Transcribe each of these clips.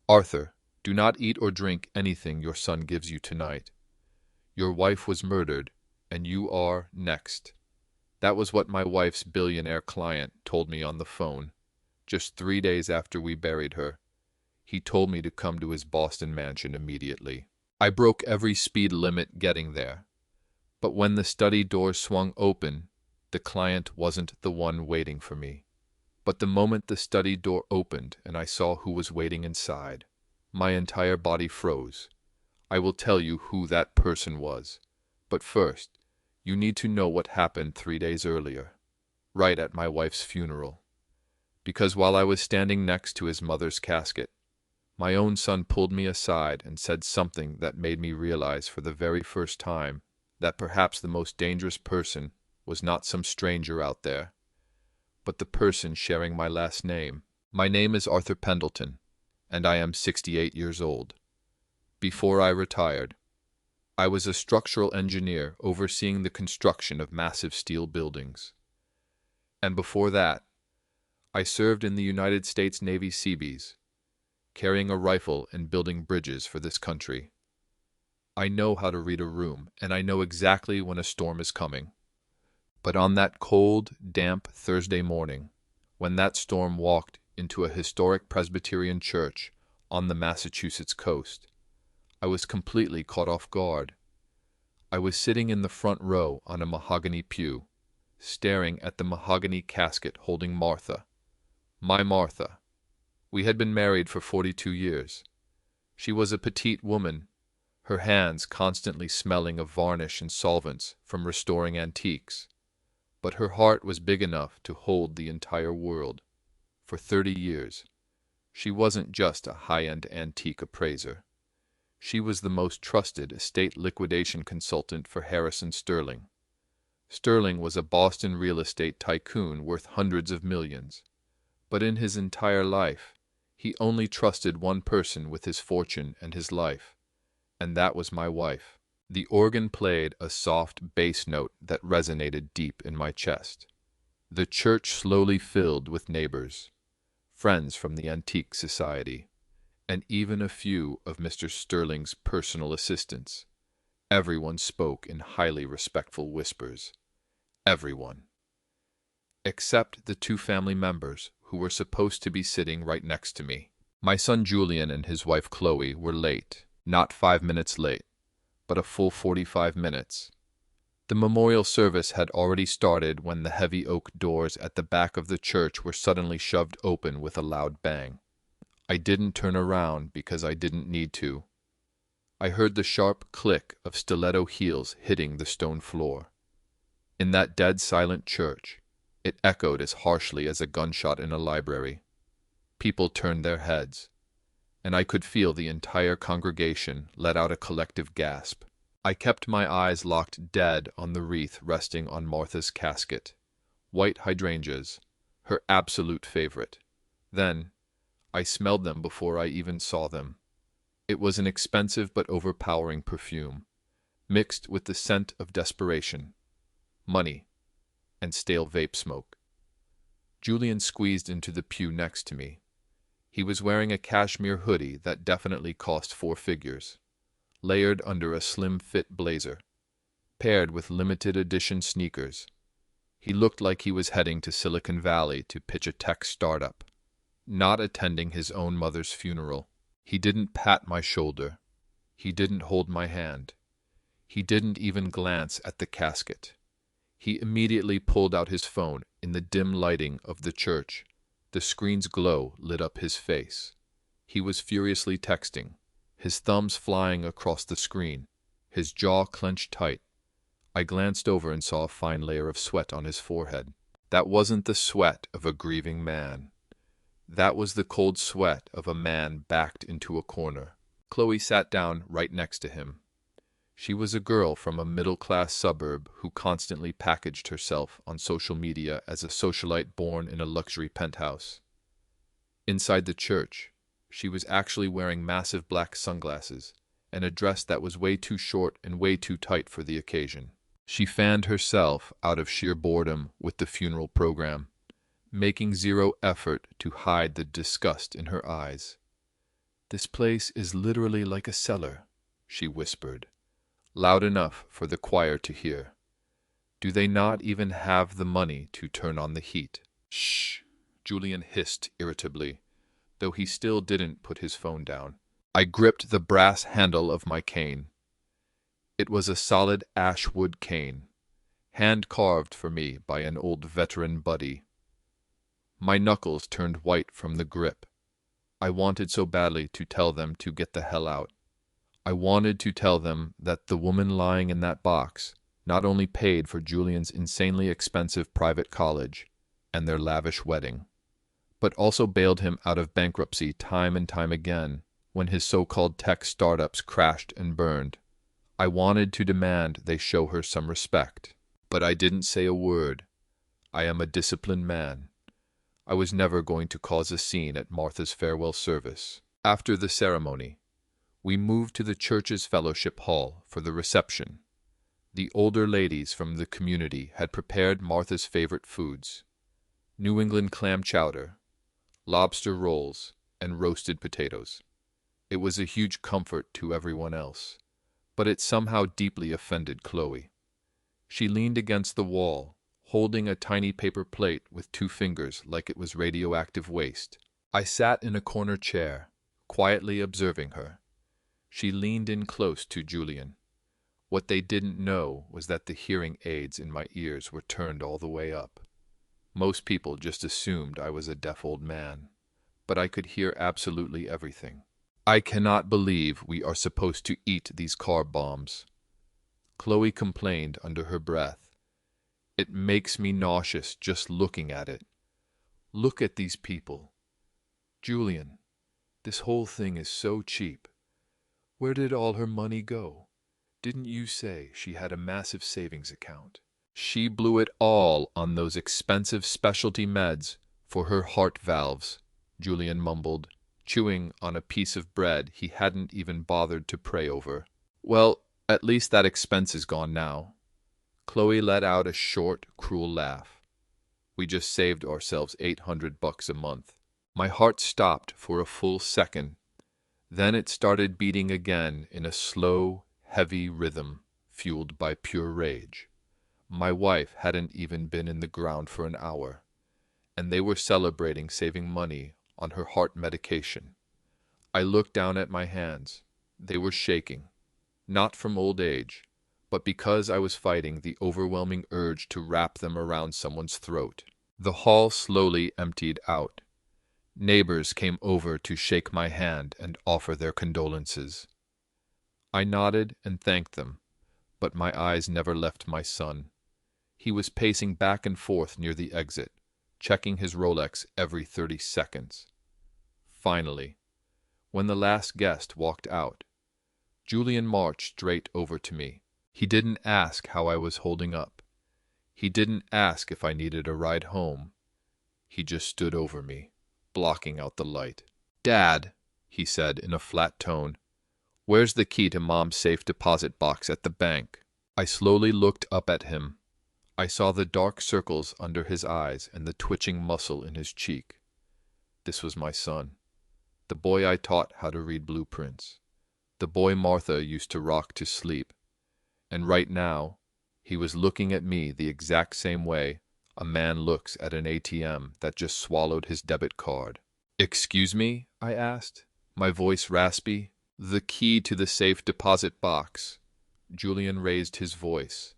Arthur, do not eat or drink anything your son gives you tonight. Your wife was murdered, and you are next. That was what my wife's billionaire client told me on the phone, just 3 days after we buried her. He told me to come to his Boston mansion immediately. I broke every speed limit getting there. But when the study doors swung open, the client wasn't the one waiting for me. But the moment the study door opened and I saw who was waiting inside, my entire body froze. I will tell you who that person was. But first, you need to know what happened 3 days earlier, right at my wife's funeral. Because while I was standing next to his mother's casket, my own son pulled me aside and said something that made me realize for the very first time that perhaps the most dangerous person was not some stranger out there, but the person sharing my last name. My name is Arthur Pendleton, and I am 68 years old. Before I retired, I was a structural engineer overseeing the construction of massive steel buildings. And before that, I served in the United States Navy Seabees, carrying a rifle and building bridges for this country. I know how to read a room, and I know exactly when a storm is coming. But on that cold, damp Thursday morning, when that storm walked into a historic Presbyterian church on the Massachusetts coast, I was completely caught off guard. I was sitting in the front row on a mahogany pew, staring at the mahogany casket holding Martha, my Martha. We had been married for 42 years. She was a petite woman, her hands constantly smelling of varnish and solvents from restoring antiques. But her heart was big enough to hold the entire world. For 30 years, she wasn't just a high-end antique appraiser. She was the most trusted estate liquidation consultant for Harrison Sterling. Sterling was a Boston real estate tycoon worth hundreds of millions. But in his entire life, he only trusted one person with his fortune and his life, and that was my wife. The organ played a soft bass note that resonated deep in my chest. The church slowly filled with neighbors, friends from the Antique Society, and even a few of Mr. Sterling's personal assistants. Everyone spoke in highly respectful whispers. Everyone. Except the two family members who were supposed to be sitting right next to me. My son Julian and his wife Chloe were late, not 5 minutes late, but a full 45 minutes. The memorial service had already started when the heavy oak doors at the back of the church were suddenly shoved open with a loud bang. I didn't turn around because I didn't need to. I heard the sharp click of stiletto heels hitting the stone floor. In that dead silent church, it echoed as harshly as a gunshot in a library. People turned their heads, and I could feel the entire congregation let out a collective gasp. I kept my eyes locked dead on the wreath resting on Martha's casket. White hydrangeas, her absolute favorite. Then, I smelled them before I even saw them. It was an expensive but overpowering perfume, mixed with the scent of desperation, money, and stale vape smoke. Julian squeezed into the pew next to me. He was wearing a cashmere hoodie that definitely cost 4 figures, layered under a slim-fit blazer, paired with limited edition sneakers. He looked like he was heading to Silicon Valley to pitch a tech startup, not attending his own mother's funeral. He didn't pat my shoulder. He didn't hold my hand. He didn't even glance at the casket. He immediately pulled out his phone in the dim lighting of the church. The screen's glow lit up his face. He was furiously texting, his thumbs flying across the screen, his jaw clenched tight. I glanced over and saw a fine layer of sweat on his forehead. That wasn't the sweat of a grieving man. That was the cold sweat of a man backed into a corner. Chloe sat down right next to him. She was a girl from a middle-class suburb who constantly packaged herself on social media as a socialite born in a luxury penthouse. Inside the church, she was actually wearing massive black sunglasses and a dress that was way too short and way too tight for the occasion. She fanned herself out of sheer boredom with the funeral program, making zero effort to hide the disgust in her eyes. This place is literally like a cellar, she whispered, loud enough for the choir to hear. Do they not even have the money to turn on the heat? Shh, Julian hissed irritably, though he still didn't put his phone down. I gripped the brass handle of my cane. It was a solid ash wood cane, hand-carved for me by an old veteran buddy. My knuckles turned white from the grip. I wanted so badly to tell them to get the hell out. I wanted to tell them that the woman lying in that box not only paid for Julian's insanely expensive private college and their lavish wedding, but also bailed him out of bankruptcy time and time again when his so-called tech startups crashed and burned. I wanted to demand they show her some respect, but I didn't say a word. I am a disciplined man. I was never going to cause a scene at Martha's farewell service. After the ceremony, we moved to the church's fellowship hall for the reception. The older ladies from the community had prepared Martha's favorite foods: New England clam chowder, lobster rolls, and roasted potatoes. It was a huge comfort to everyone else, but it somehow deeply offended Chloe. She leaned against the wall, holding a tiny paper plate with 2 fingers like it was radioactive waste. I sat in a corner chair, quietly observing her. She leaned in close to Julian. What they didn't know was that the hearing aids in my ears were turned all the way up. Most people just assumed I was a deaf old man, but I could hear absolutely everything. I cannot believe we are supposed to eat these car bombs, Chloe complained under her breath. It makes me nauseous just looking at it. Look at these people. Julian, this whole thing is so cheap. Where did all her money go? Didn't you say she had a massive savings account? She blew it all on those expensive specialty meds for her heart valves, Julian mumbled, chewing on a piece of bread he hadn't even bothered to pray over. Well, at least that expense is gone now. Chloe let out a short, cruel laugh. We just saved ourselves $800 a month. My heart stopped for a full second. Then it started beating again in a slow, heavy rhythm, fueled by pure rage. My wife hadn't even been in the ground for an hour, and they were celebrating saving money on her heart medication. I looked down at my hands. They were shaking, not from old age, but because I was fighting the overwhelming urge to wrap them around someone's throat. The hall slowly emptied out. Neighbors came over to shake my hand and offer their condolences. I nodded and thanked them, but my eyes never left my son. He was pacing back and forth near the exit, checking his Rolex every 30 seconds. Finally, when the last guest walked out, Julian marched straight over to me. He didn't ask how I was holding up. He didn't ask if I needed a ride home. He just stood over me, blocking out the light. "Dad," he said in a flat tone, "where's the key to Mom's safe deposit box at the bank?" I slowly looked up at him. I saw the dark circles under his eyes and the twitching muscle in his cheek. This was my son, the boy I taught how to read blueprints, the boy Martha used to rock to sleep. And right now, he was looking at me the exact same way a man looks at an ATM that just swallowed his debit card. "Excuse me?" I asked, my voice raspy. "The key to the safe deposit box." Julian raised his voice.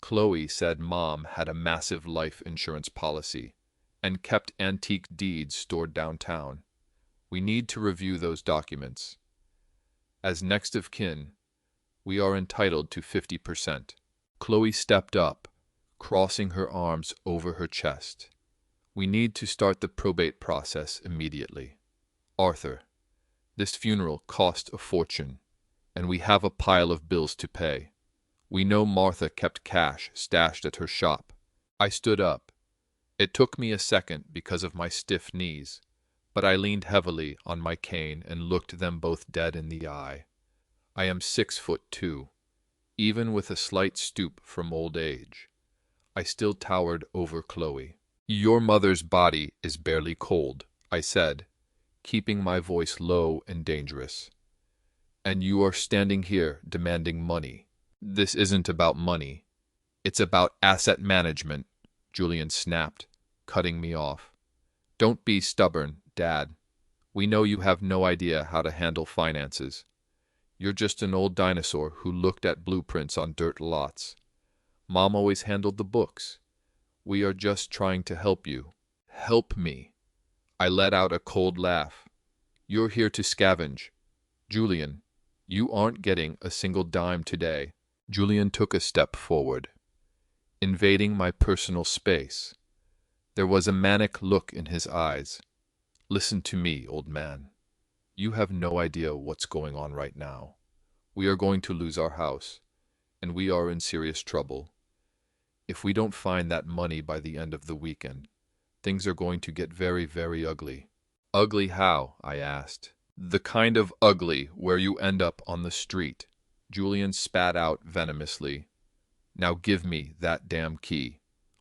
Chloe said Mom had a massive life insurance policy and kept antique deeds stored downtown. We need to review those documents. As next of kin, we are entitled to 50%. Chloe stepped up, crossing her arms over her chest. We need to start the probate process immediately. Arthur, this funeral cost a fortune, and we have a pile of bills to pay. We know Martha kept cash stashed at her shop. I stood up. It took me a second because of my stiff knees, but I leaned heavily on my cane and looked them both dead in the eye. I am 6'2", even with a slight stoop from old age. I still towered over Chloe. "Your mother's body is barely cold," I said, keeping my voice low and dangerous. And you are standing here demanding money. This isn't about money. It's about asset management, Julian snapped, cutting me off. Don't be stubborn, Dad. We know you have no idea how to handle finances. You're just an old dinosaur who looked at blueprints on dirt lots. Mom always handled the books. We are just trying to help you. Help me. I let out a cold laugh. You're here to scavenge. Julian, you aren't getting a single dime today. Julian took a step forward, invading my personal space. There was a manic look in his eyes. Listen to me, old man. You have no idea what's going on right now. We are going to lose our house, and we are in serious trouble. If we don't find that money by the end of the weekend, things are going to get very, very ugly. Ugly how? I asked. The kind of ugly where you end up on the street. Julian spat out venomously. Now give me that damn key,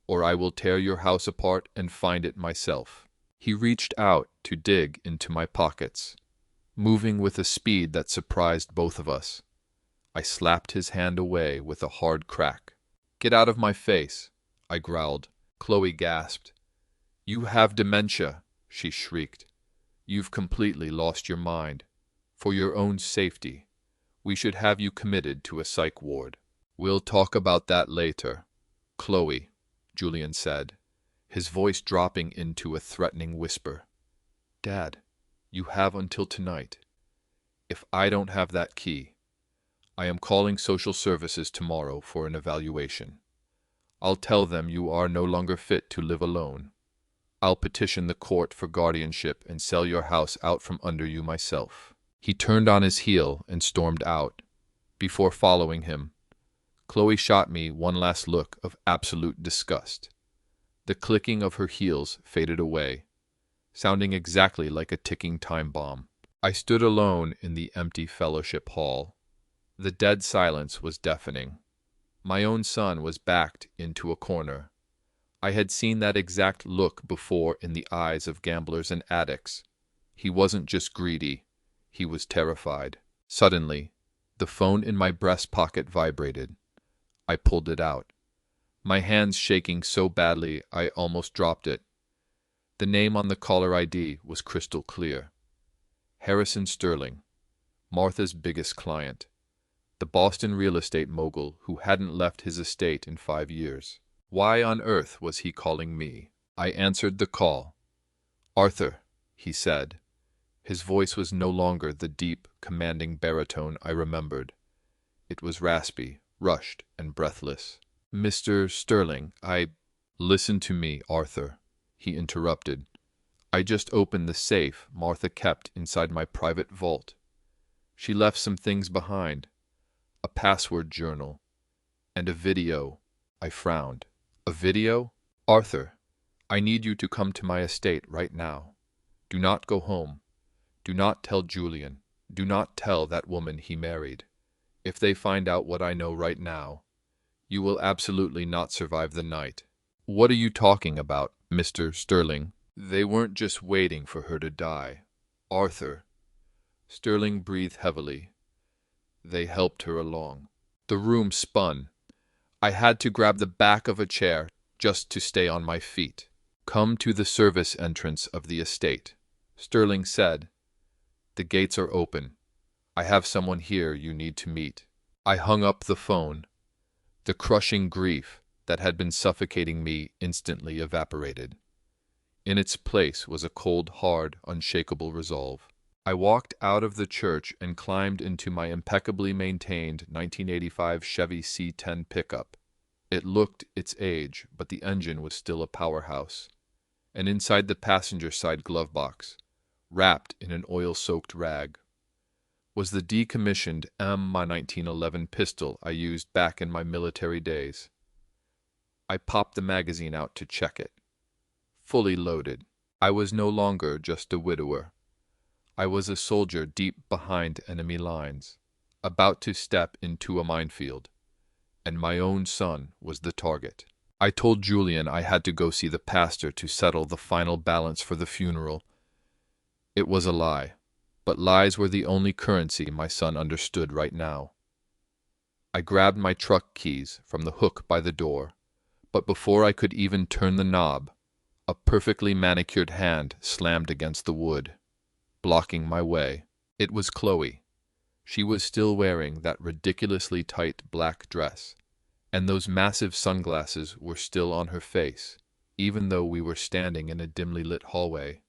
or I will tear your house apart and find it myself. He reached out to dig into my pockets, moving with a speed that surprised both of us. I slapped his hand away with a hard crack. Get out of my face, I growled. Chloe gasped. You have dementia, she shrieked. You've completely lost your mind. For your own safety, we should have you committed to a psych ward. We'll talk about that later. Chloe, Julian said, his voice dropping into a threatening whisper. Dad, you have until tonight. If I don't have that key, I am calling social services tomorrow for an evaluation. I'll tell them you are no longer fit to live alone. I'll petition the court for guardianship and sell your house out from under you myself. He turned on his heel and stormed out. Before following him, Chloe shot me one last look of absolute disgust. The clicking of her heels faded away, sounding exactly like a ticking time bomb. I stood alone in the empty fellowship hall. The dead silence was deafening. My own son was backed into a corner. I had seen that exact look before in the eyes of gamblers and addicts. He wasn't just greedy, he was terrified. Suddenly, the phone in my breast pocket vibrated. I pulled it out, my hands shaking so badly I almost dropped it. The name on the caller ID was crystal clear. Harrison Sterling, Martha's biggest client, the Boston real estate mogul who hadn't left his estate in 5 years. Why on earth was he calling me? I answered the call. Arthur, he said. His voice was no longer the deep, commanding baritone I remembered. It was raspy, rushed, and breathless. Mr. Sterling, Listen to me, Arthur, he interrupted. I just opened the safe Martha kept inside my private vault. She left some things behind, a password journal, and a video. I frowned. A video? Arthur, I need you to come to my estate right now. Do not go home. Do not tell Julian. Do not tell that woman he married. If they find out what I know right now, you will absolutely not survive the night. What are you talking about, Mr. Sterling? They weren't just waiting for her to die. Arthur. Sterling breathed heavily. They helped her along. The room spun. I had to grab the back of a chair just to stay on my feet. Come to the service entrance of the estate, Sterling said. The gates are open. I have someone here you need to meet. I hung up the phone. The crushing grief that had been suffocating me instantly evaporated. In its place was a cold, hard, unshakable resolve. I walked out of the church and climbed into my impeccably maintained 1985 Chevy C10 pickup. It looked its age, but the engine was still a powerhouse. And inside the passenger side glove box, wrapped in an oil-soaked rag, was the decommissioned my 1911 pistol I used back in my military days. I popped the magazine out to check it. Fully loaded. I was no longer just a widower. I was a soldier deep behind enemy lines, about to step into a minefield, and my own son was the target. I told Julian I had to go see the pastor to settle the final balance for the funeral, It was a lie, but lies were the only currency my son understood right now. I grabbed my truck keys from the hook by the door, but before I could even turn the knob, a perfectly manicured hand slammed against the wood, blocking my way. It was Chloe. She was still wearing that ridiculously tight black dress, and those massive sunglasses were still on her face, even though we were standing in a dimly lit hallway.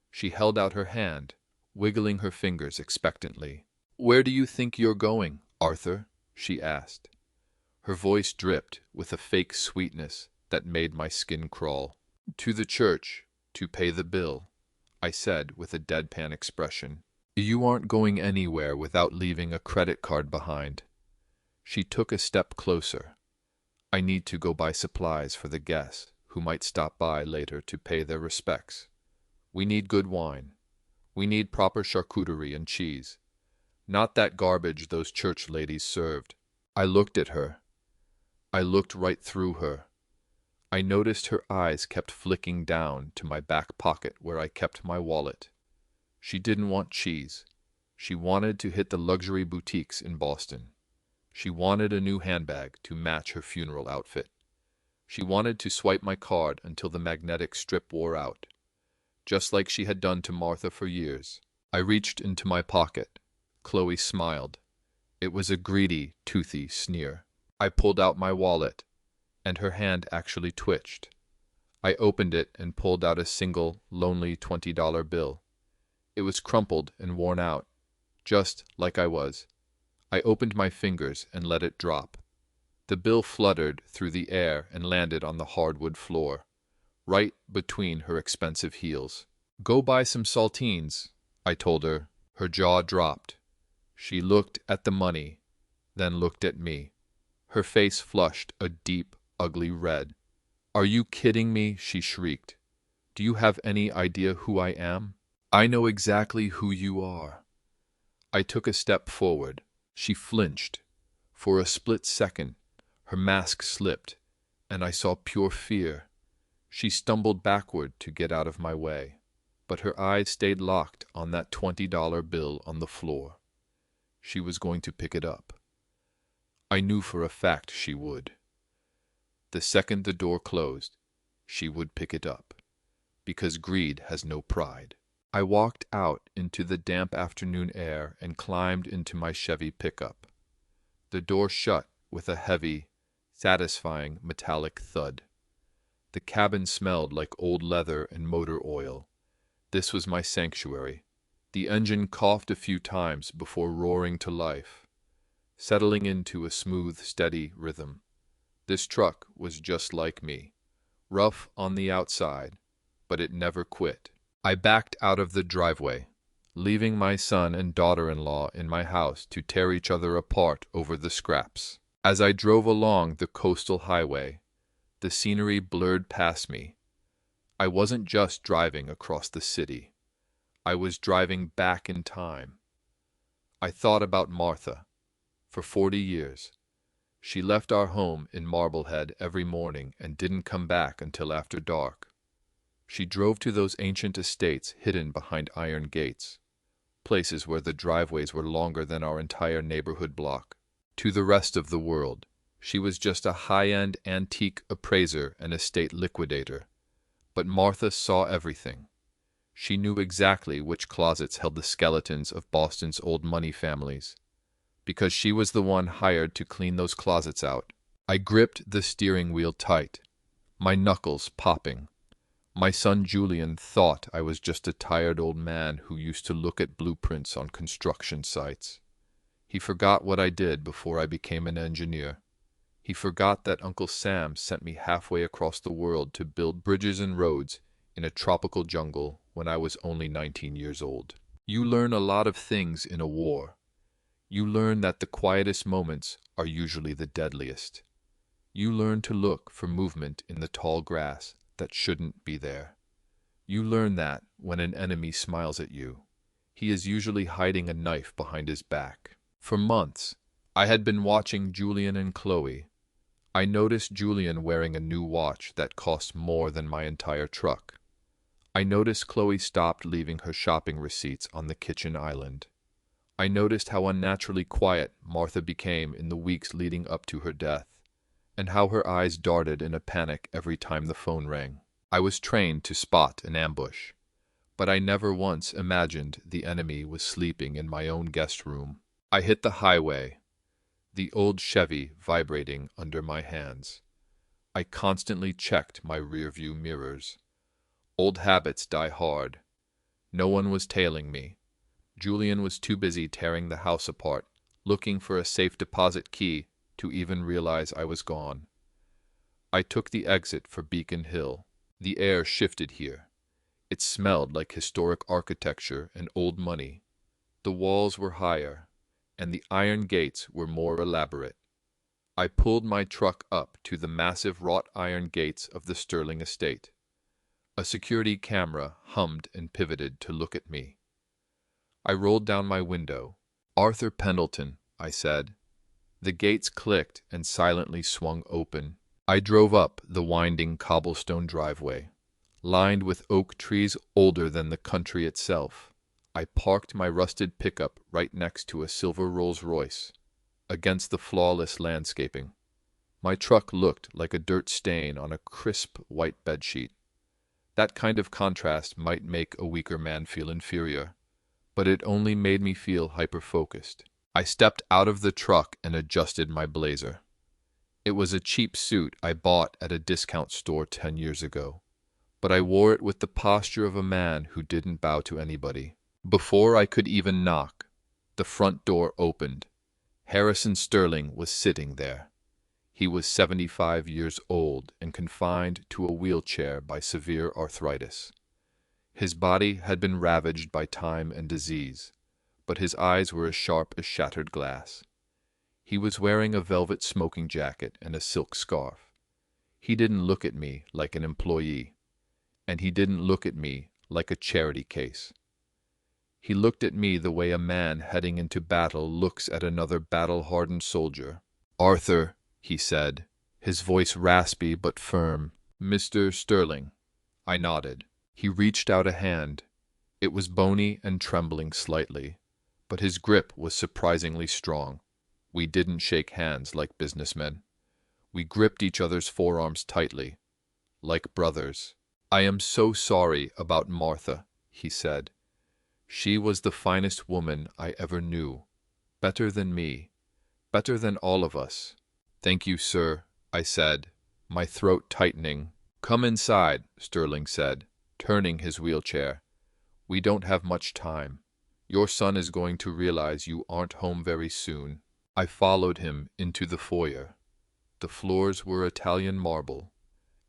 She held out her hand, wiggling her fingers expectantly. "Where do you think you're going, Arthur?" she asked. Her voice dripped with a fake sweetness that made my skin crawl. "To the church, to pay the bill," I said with a deadpan expression. "You aren't going anywhere without leaving a credit card behind." She took a step closer. "I need to go buy supplies for the guests who might stop by later to pay their respects. We need good wine. We need proper charcuterie and cheese. Not that garbage those church ladies served." I looked at her. I looked right through her. I noticed her eyes kept flicking down to my back pocket where I kept my wallet. She didn't want cheese. She wanted to hit the luxury boutiques in Boston. She wanted a new handbag to match her funeral outfit. She wanted to swipe my card until the magnetic strip wore out, just like she had done to Martha for years. I reached into my pocket. Chloe smiled. It was a greedy, toothy sneer. I pulled out my wallet, and her hand actually twitched. I opened it and pulled out a single, lonely $20 bill. It was crumpled and worn out, just like I was. I opened my fingers and let it drop. The bill fluttered through the air and landed on the hardwood floor, right between her expensive heels. "Go buy some saltines," I told her. Her jaw dropped. She looked at the money, then looked at me. Her face flushed a deep, ugly red. "Are you kidding me?" she shrieked. "Do you have any idea who I am?" "I know exactly who you are." I took a step forward. She flinched. For a split second, her mask slipped, and I saw pure fear. She stumbled backward to get out of my way, but her eyes stayed locked on that $20 bill on the floor. She was going to pick it up. I knew for a fact she would. The second the door closed, she would pick it up, because greed has no pride. I walked out into the damp afternoon air and climbed into my Chevy pickup. The door shut with a heavy, satisfying metallic thud. The cabin smelled like old leather and motor oil. This was my sanctuary. The engine coughed a few times before roaring to life, settling into a smooth, steady rhythm. This truck was just like me, rough on the outside, but it never quit. I backed out of the driveway, leaving my son and daughter-in-law in my house to tear each other apart over the scraps. As I drove along the coastal highway, the scenery blurred past me. I wasn't just driving across the city. I was driving back in time. I thought about Martha. For 40 years, she left our home in Marblehead every morning and didn't come back until after dark. She drove to those ancient estates hidden behind iron gates, places where the driveways were longer than our entire neighborhood block. To the rest of the world, she was just a high-end antique appraiser and estate liquidator. But Martha saw everything. She knew exactly which closets held the skeletons of Boston's old money families, because she was the one hired to clean those closets out. I gripped the steering wheel tight, my knuckles popping. My son Julian thought I was just a tired old man who used to look at blueprints on construction sites. He forgot what I did before I became an engineer. He forgot that Uncle Sam sent me halfway across the world to build bridges and roads in a tropical jungle when I was only 19 years old. You learn a lot of things in a war. You learn that the quietest moments are usually the deadliest. You learn to look for movement in the tall grass that shouldn't be there. You learn that when an enemy smiles at you, he is usually hiding a knife behind his back. For months, I had been watching Julian and Chloe. I noticed Julian wearing a new watch that cost more than my entire truck. I noticed Chloe stopped leaving her shopping receipts on the kitchen island. I noticed how unnaturally quiet Martha became in the weeks leading up to her death, and how her eyes darted in a panic every time the phone rang. I was trained to spot an ambush, but I never once imagined the enemy was sleeping in my own guest room. I hit the highway, the old Chevy vibrating under my hands. I constantly checked my rearview mirrors. Old habits die hard. No one was tailing me. Julian was too busy tearing the house apart, looking for a safe deposit key to even realize I was gone. I took the exit for Beacon Hill. The air shifted here. It smelled like historic architecture and old money. The walls were higher, and the iron gates were more elaborate. I pulled my truck up to the massive wrought iron gates of the Sterling estate. A security camera hummed and pivoted to look at me. I rolled down my window. "Arthur Pendleton," I said. The gates clicked and silently swung open. I drove up the winding cobblestone driveway, lined with oak trees older than the country itself. I parked my rusted pickup right next to a silver Rolls-Royce, against the flawless landscaping. My truck looked like a dirt stain on a crisp white bedsheet. That kind of contrast might make a weaker man feel inferior, but it only made me feel hyper-focused. I stepped out of the truck and adjusted my blazer. It was a cheap suit I bought at a discount store 10 years ago, but I wore it with the posture of a man who didn't bow to anybody. Before I could even knock, the front door opened. Harrison Sterling was sitting there. He was 75 years old and confined to a wheelchair by severe arthritis. His body had been ravaged by time and disease, but his eyes were as sharp as shattered glass. He was wearing a velvet smoking jacket and a silk scarf. He didn't look at me like an employee, and he didn't look at me like a charity case. He looked at me the way a man heading into battle looks at another battle-hardened soldier. "Arthur," he said, his voice raspy but firm. "Mr. Sterling." I nodded. He reached out a hand. It was bony and trembling slightly, but his grip was surprisingly strong. We didn't shake hands like businessmen. We gripped each other's forearms tightly, like brothers. "I am so sorry about Martha," he said. "She was the finest woman I ever knew. Better than me. Better than all of us." "Thank you, sir," I said, my throat tightening. "Come inside," Sterling said, turning his wheelchair. "We don't have much time. Your son is going to realize you aren't home very soon." I followed him into the foyer. The floors were Italian marble,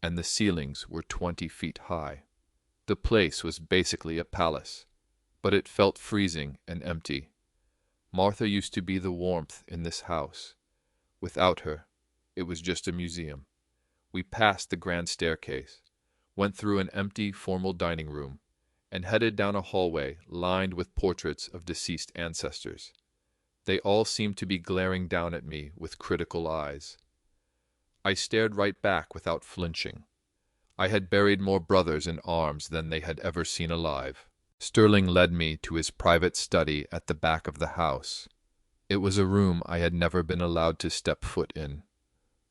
and the ceilings were 20 feet high. The place was basically a palace, but it felt freezing and empty. Martha used to be the warmth in this house. Without her, it was just a museum. We passed the grand staircase, went through an empty, formal dining room, and headed down a hallway lined with portraits of deceased ancestors. They all seemed to be glaring down at me with critical eyes. I stared right back without flinching. I had buried more brothers in arms than they had ever seen alive. Sterling led me to his private study at the back of the house. It was a room I had never been allowed to step foot in.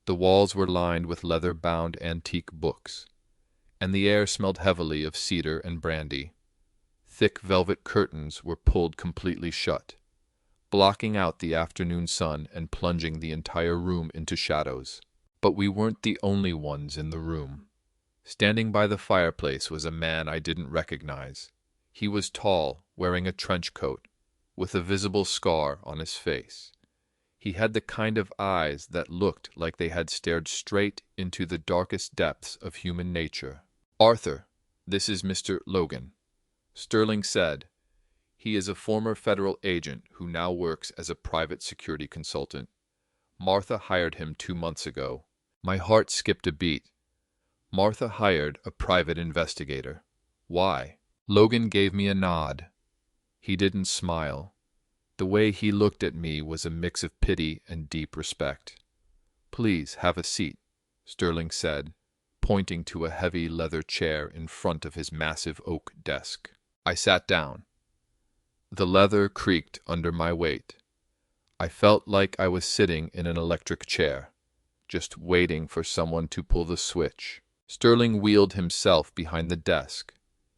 The walls were lined with leather-bound antique books, and the air smelled heavily of cedar and brandy. Thick velvet curtains were pulled completely shut, blocking out the afternoon sun and plunging the entire room into shadows. But we weren't the only ones in the room. Standing by the fireplace was a man I didn't recognize. He was tall, wearing a trench coat, with a visible scar on his face. He had the kind of eyes that looked like they had stared straight into the darkest depths of human nature. "Arthur, this is Mr. Logan," Sterling said. "He is a former federal agent who now works as a private security consultant. Martha hired him 2 months ago." My heart skipped a beat. Martha hired a private investigator. Why? Logan gave me a nod. He didn't smile. The way he looked at me was a mix of pity and deep respect. "Please have a seat," Sterling said, pointing to a heavy leather chair in front of his massive oak desk. I sat down. The leather creaked under my weight. I felt like I was sitting in an electric chair, just waiting for someone to pull the switch. Sterling wheeled himself behind the desk.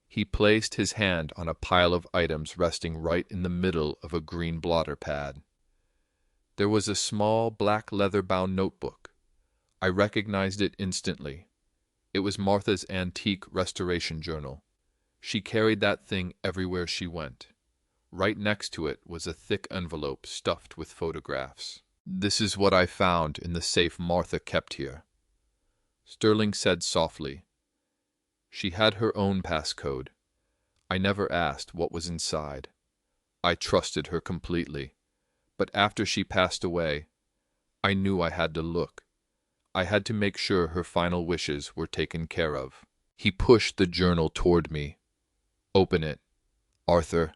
He placed his hand on a pile of items resting right in the middle of a green blotter pad. There was a small black leather-bound notebook. I recognized it instantly. It was Martha's antique restoration journal. She carried that thing everywhere she went. Right next to it was a thick envelope stuffed with photographs. "This is what I found in the safe Martha kept here," Sterling said softly. She had her own passcode. I never asked what was inside. I trusted her completely. But after she passed away, I knew I had to look. I had to make sure her final wishes were taken care of. He pushed the journal toward me. "Open it, Arthur.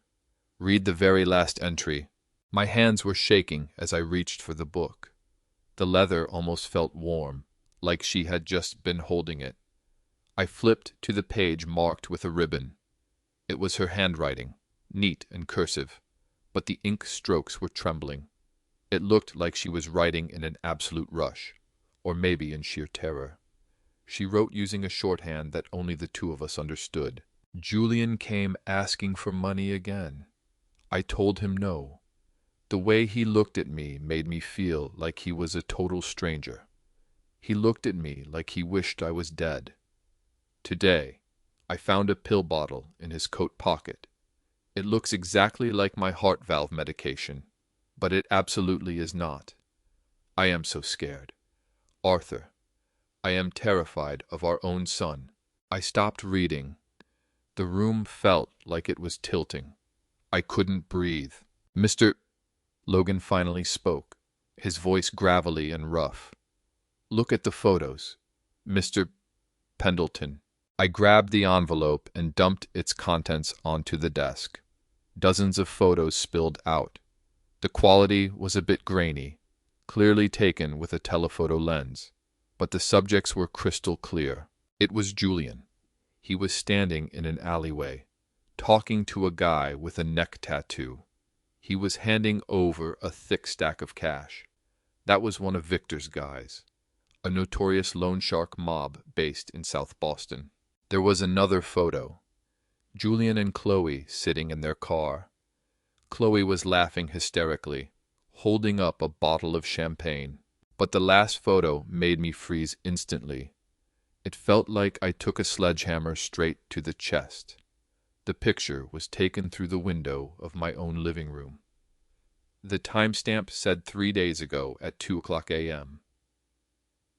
Read the very last entry." My hands were shaking as I reached for the book. The leather almost felt warm, like she had just been holding it. I flipped to the page marked with a ribbon. It was her handwriting, neat and cursive, but the ink strokes were trembling. It looked like she was writing in an absolute rush, or maybe in sheer terror. She wrote using a shorthand that only the two of us understood. "Julian came asking for money again. I told him no. The way he looked at me made me feel like he was a total stranger. He looked at me like he wished I was dead. Today, I found a pill bottle in his coat pocket. It looks exactly like my heart valve medication, but it absolutely is not. I am so scared. Arthur, I am terrified of our own son." I stopped reading. The room felt like it was tilting. I couldn't breathe. "Mr. Logan finally spoke, his voice gravelly and rough. "Look at the photos, Mr. Pendleton." I grabbed the envelope and dumped its contents onto the desk. Dozens of photos spilled out. The quality was a bit grainy, clearly taken with a telephoto lens, but the subjects were crystal clear. It was Julian. He was standing in an alleyway, talking to a guy with a neck tattoo. He was handing over a thick stack of cash. That was one of Victor's guys, a notorious loan shark mob based in South Boston. There was another photo. Julian and Chloe sitting in their car. Chloe was laughing hysterically, holding up a bottle of champagne. But the last photo made me freeze instantly. It felt like I took a sledgehammer straight to the chest. The picture was taken through the window of my own living room. The timestamp said 3 days ago at 2:00 a.m.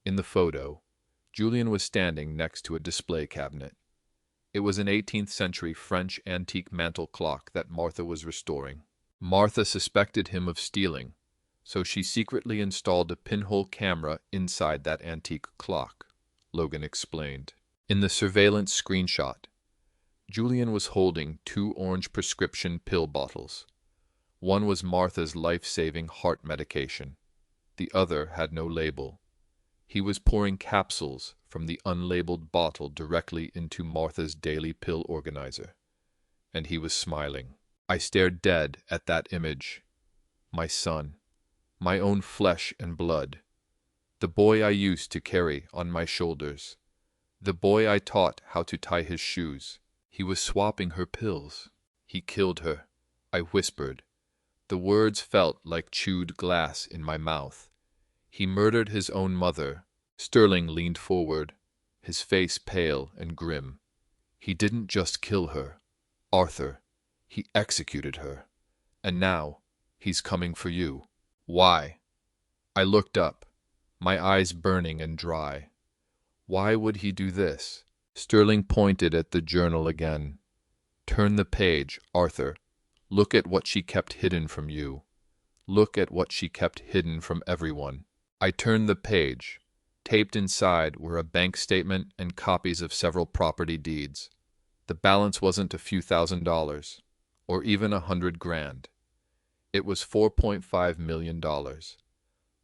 In the photo, Julian was standing next to a display cabinet. It was an 18th century French antique mantel clock that Martha was restoring. Martha suspected him of stealing, so she secretly installed a pinhole camera inside that antique clock, Logan explained. In the surveillance screenshot, Julian was holding 2 orange prescription pill bottles. One was Martha's life-saving heart medication. The other had no label. He was pouring capsules from the unlabeled bottle directly into Martha's daily pill organizer. And he was smiling. I stared dead at that image. My son. My own flesh and blood. The boy I used to carry on my shoulders. The boy I taught how to tie his shoes. He was swapping her pills. He killed her, I whispered. The words felt like chewed glass in my mouth. He murdered his own mother. Sterling leaned forward, his face pale and grim. He didn't just kill her, Arthur. He executed her. And now, he's coming for you. Why? I looked up, my eyes burning and dry. Why would he do this? Sterling pointed at the journal again. Turn the page, Arthur. Look at what she kept hidden from you. Look at what she kept hidden from everyone. I turned the page. Taped inside were a bank statement and copies of several property deeds. The balance wasn't a few $1,000s, or even $100,000. It was $4.5 million,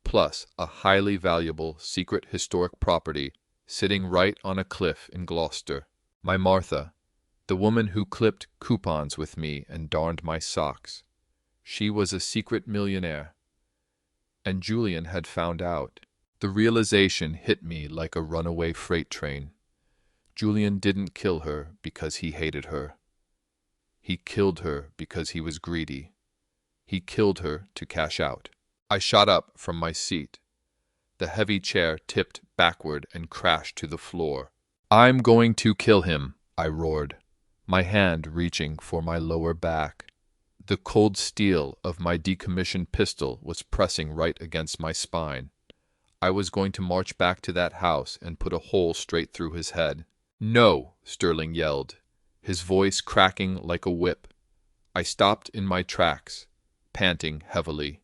plus a highly valuable secret historic property sitting right on a cliff in Gloucester. My Martha, the woman who clipped coupons with me and darned my socks. She was a secret millionaire. And Julian had found out. The realization hit me like a runaway freight train. Julian didn't kill her because he hated her. He killed her because he was greedy. He killed her to cash out. I shot up from my seat. The heavy chair tipped backward and crashed to the floor. "I'm going to kill him," I roared, my hand reaching for my lower back. The cold steel of my decommissioned pistol was pressing right against my spine. I was going to march back to that house and put a hole straight through his head. "No!" Sterling yelled, his voice cracking like a whip. I stopped in my tracks, panting heavily,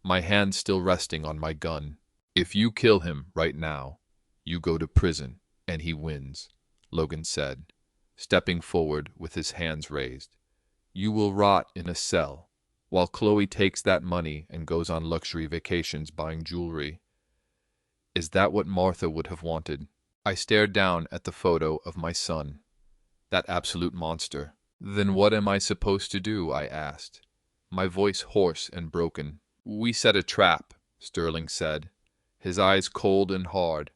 my hand still resting on my gun. "If you kill him right now, you go to prison, and he wins," Logan said, stepping forward with his hands raised. "You will rot in a cell, while Chloe takes that money and goes on luxury vacations buying jewelry." Is that what Martha would have wanted? I stared down at the photo of my son, that absolute monster. "Then what am I supposed to do?" I asked, my voice hoarse and broken. "We set a trap," Sterling said, his eyes cold and hard.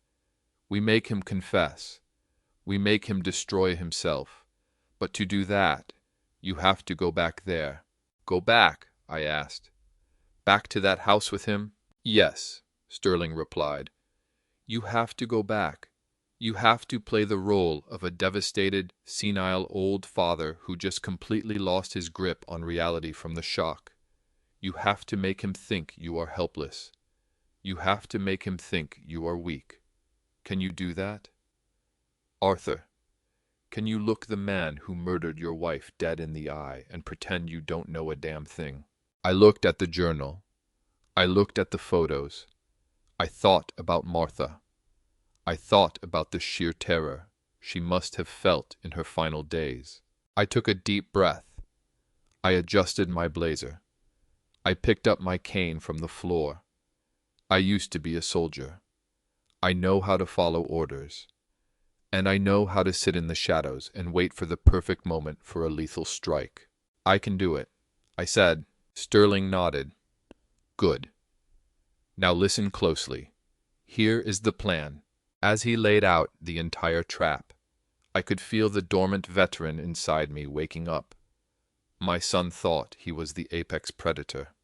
"We make him confess. We make him destroy himself. But to do that, you have to go back there." "Go back?" I asked. "Back to that house with him?" "Yes," Sterling replied. "You have to go back. You have to play the role of a devastated, senile old father who just completely lost his grip on reality from the shock. You have to make him think you are helpless. You have to make him think you are weak. Can you do that? Arthur, can you look the man who murdered your wife dead in the eye and pretend you don't know a damn thing?" I looked at the journal. I looked at the photos. I thought about Martha. I thought about the sheer terror she must have felt in her final days. I took a deep breath. I adjusted my blazer. I picked up my cane from the floor. I used to be a soldier. I know how to follow orders. And I know how to sit in the shadows and wait for the perfect moment for a lethal strike. "I can do it," I said. Sterling nodded. "Good. Now listen closely. Here is the plan." As he laid out the entire trap, I could feel the dormant veteran inside me waking up. My son thought he was the apex predator.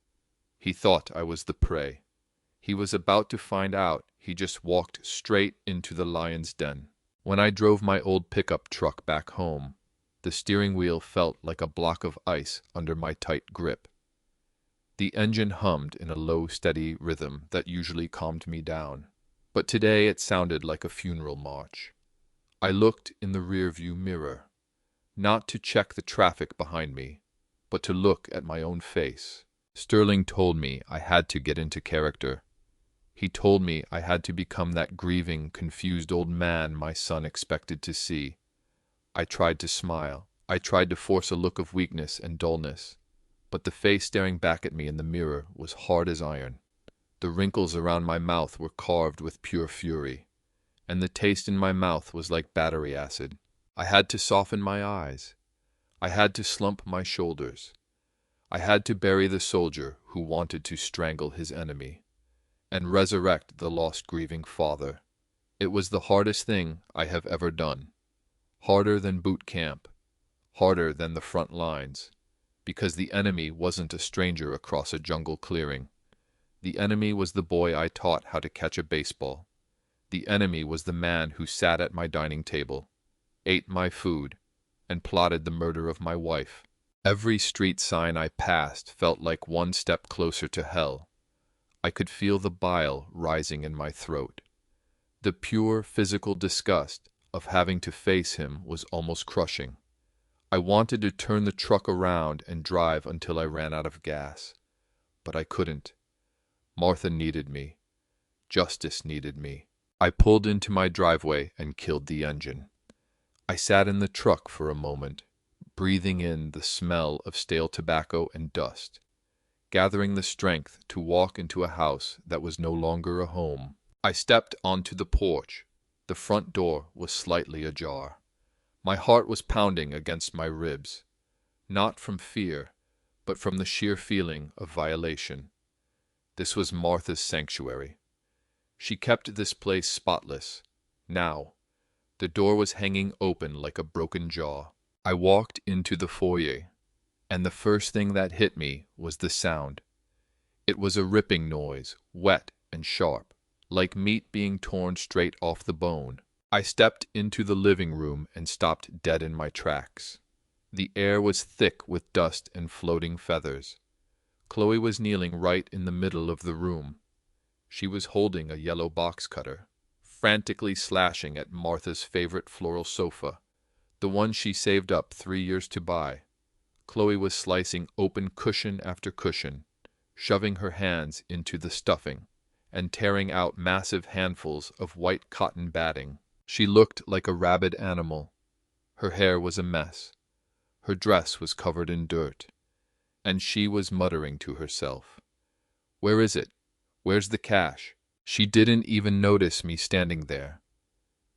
He thought I was the prey. He was about to find out he just walked straight into the lion's den. When I drove my old pickup truck back home, the steering wheel felt like a block of ice under my tight grip. The engine hummed in a low, steady rhythm that usually calmed me down. But today it sounded like a funeral march. I looked in the rearview mirror, not to check the traffic behind me, but to look at my own face. Sterling told me I had to get into character. He told me I had to become that grieving, confused old man my son expected to see. I tried to smile. I tried to force a look of weakness and dullness, but the face staring back at me in the mirror was hard as iron. The wrinkles around my mouth were carved with pure fury, and the taste in my mouth was like battery acid. I had to soften my eyes. I had to slump my shoulders. I had to bury the soldier who wanted to strangle his enemy, and resurrect the lost grieving father. It was the hardest thing I have ever done. Harder than boot camp. Harder than the front lines. Because the enemy wasn't a stranger across a jungle clearing. The enemy was the boy I taught how to catch a baseball. The enemy was the man who sat at my dining table, ate my food, and plotted the murder of my wife. Every street sign I passed felt like one step closer to hell. I could feel the bile rising in my throat. The pure physical disgust of having to face him was almost crushing. I wanted to turn the truck around and drive until I ran out of gas, but I couldn't. Martha needed me. Justice needed me. I pulled into my driveway and killed the engine. I sat in the truck for a moment, breathing in the smell of stale tobacco and dust, gathering the strength to walk into a house that was no longer a home. I stepped onto the porch, The front door was slightly ajar. My heart was pounding against my ribs, not from fear, but from the sheer feeling of violation. This was Martha's sanctuary. She kept this place spotless. Now, the door was hanging open like a broken jaw. I walked into the foyer, and the first thing that hit me was the sound. It was a ripping noise, wet and sharp, like meat being torn straight off the bone. I stepped into the living room and stopped dead in my tracks. The air was thick with dust and floating feathers. Chloe was kneeling right in the middle of the room. She was holding a yellow box cutter, frantically slashing at Martha's favorite floral sofa, the one she saved up 3 years to buy. Chloe was slicing open cushion after cushion, shoving her hands into the stuffing, and tearing out massive handfuls of white cotton batting. She looked like a rabid animal. Her hair was a mess. Her dress was covered in dirt. And she was muttering to herself, "Where is it? Where's the cash?" She didn't even notice me standing there.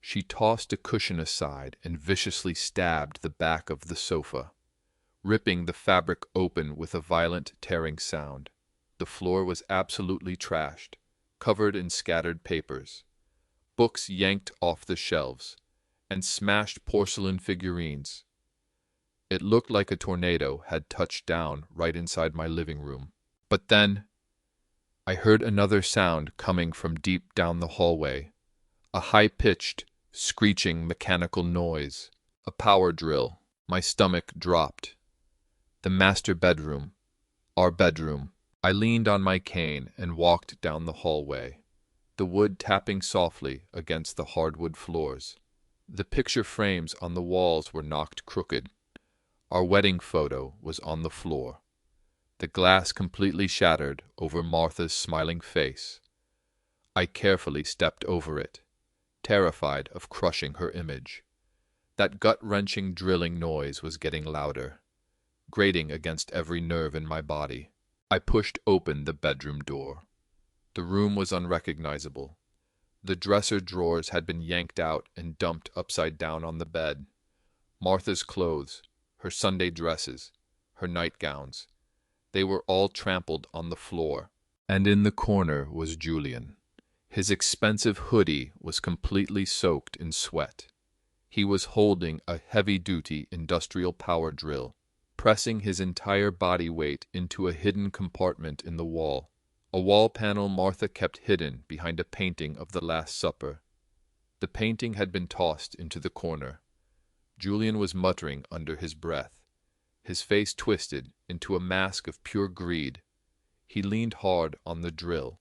She tossed a cushion aside and viciously stabbed the back of the sofa, ripping the fabric open with a violent tearing sound. The floor was absolutely trashed, covered in scattered papers, books yanked off the shelves, and smashed porcelain figurines. It looked like a tornado had touched down right inside my living room. But then, I heard another sound coming from deep down the hallway, a high-pitched, screeching mechanical noise, a power drill. My stomach dropped. The master bedroom, our bedroom. I leaned on my cane and walked down the hallway, the wood tapping softly against the hardwood floors. The picture frames on the walls were knocked crooked. Our wedding photo was on the floor, the glass completely shattered over Martha's smiling face. I carefully stepped over it, terrified of crushing her image. That gut-wrenching drilling noise was getting louder, grating against every nerve in my body. I pushed open the bedroom door. The room was unrecognizable. The dresser drawers had been yanked out and dumped upside down on the bed. Martha's clothes, her Sunday dresses, her nightgowns, they were all trampled on the floor. And in the corner was Julian. His expensive hoodie was completely soaked in sweat. He was holding a heavy-duty industrial power drill, pressing his entire body weight into a hidden compartment in the wall, a wall panel Martha kept hidden behind a painting of the Last Supper. The painting had been tossed into the corner. Julian was muttering under his breath, his face twisted into a mask of pure greed. He leaned hard on the drill.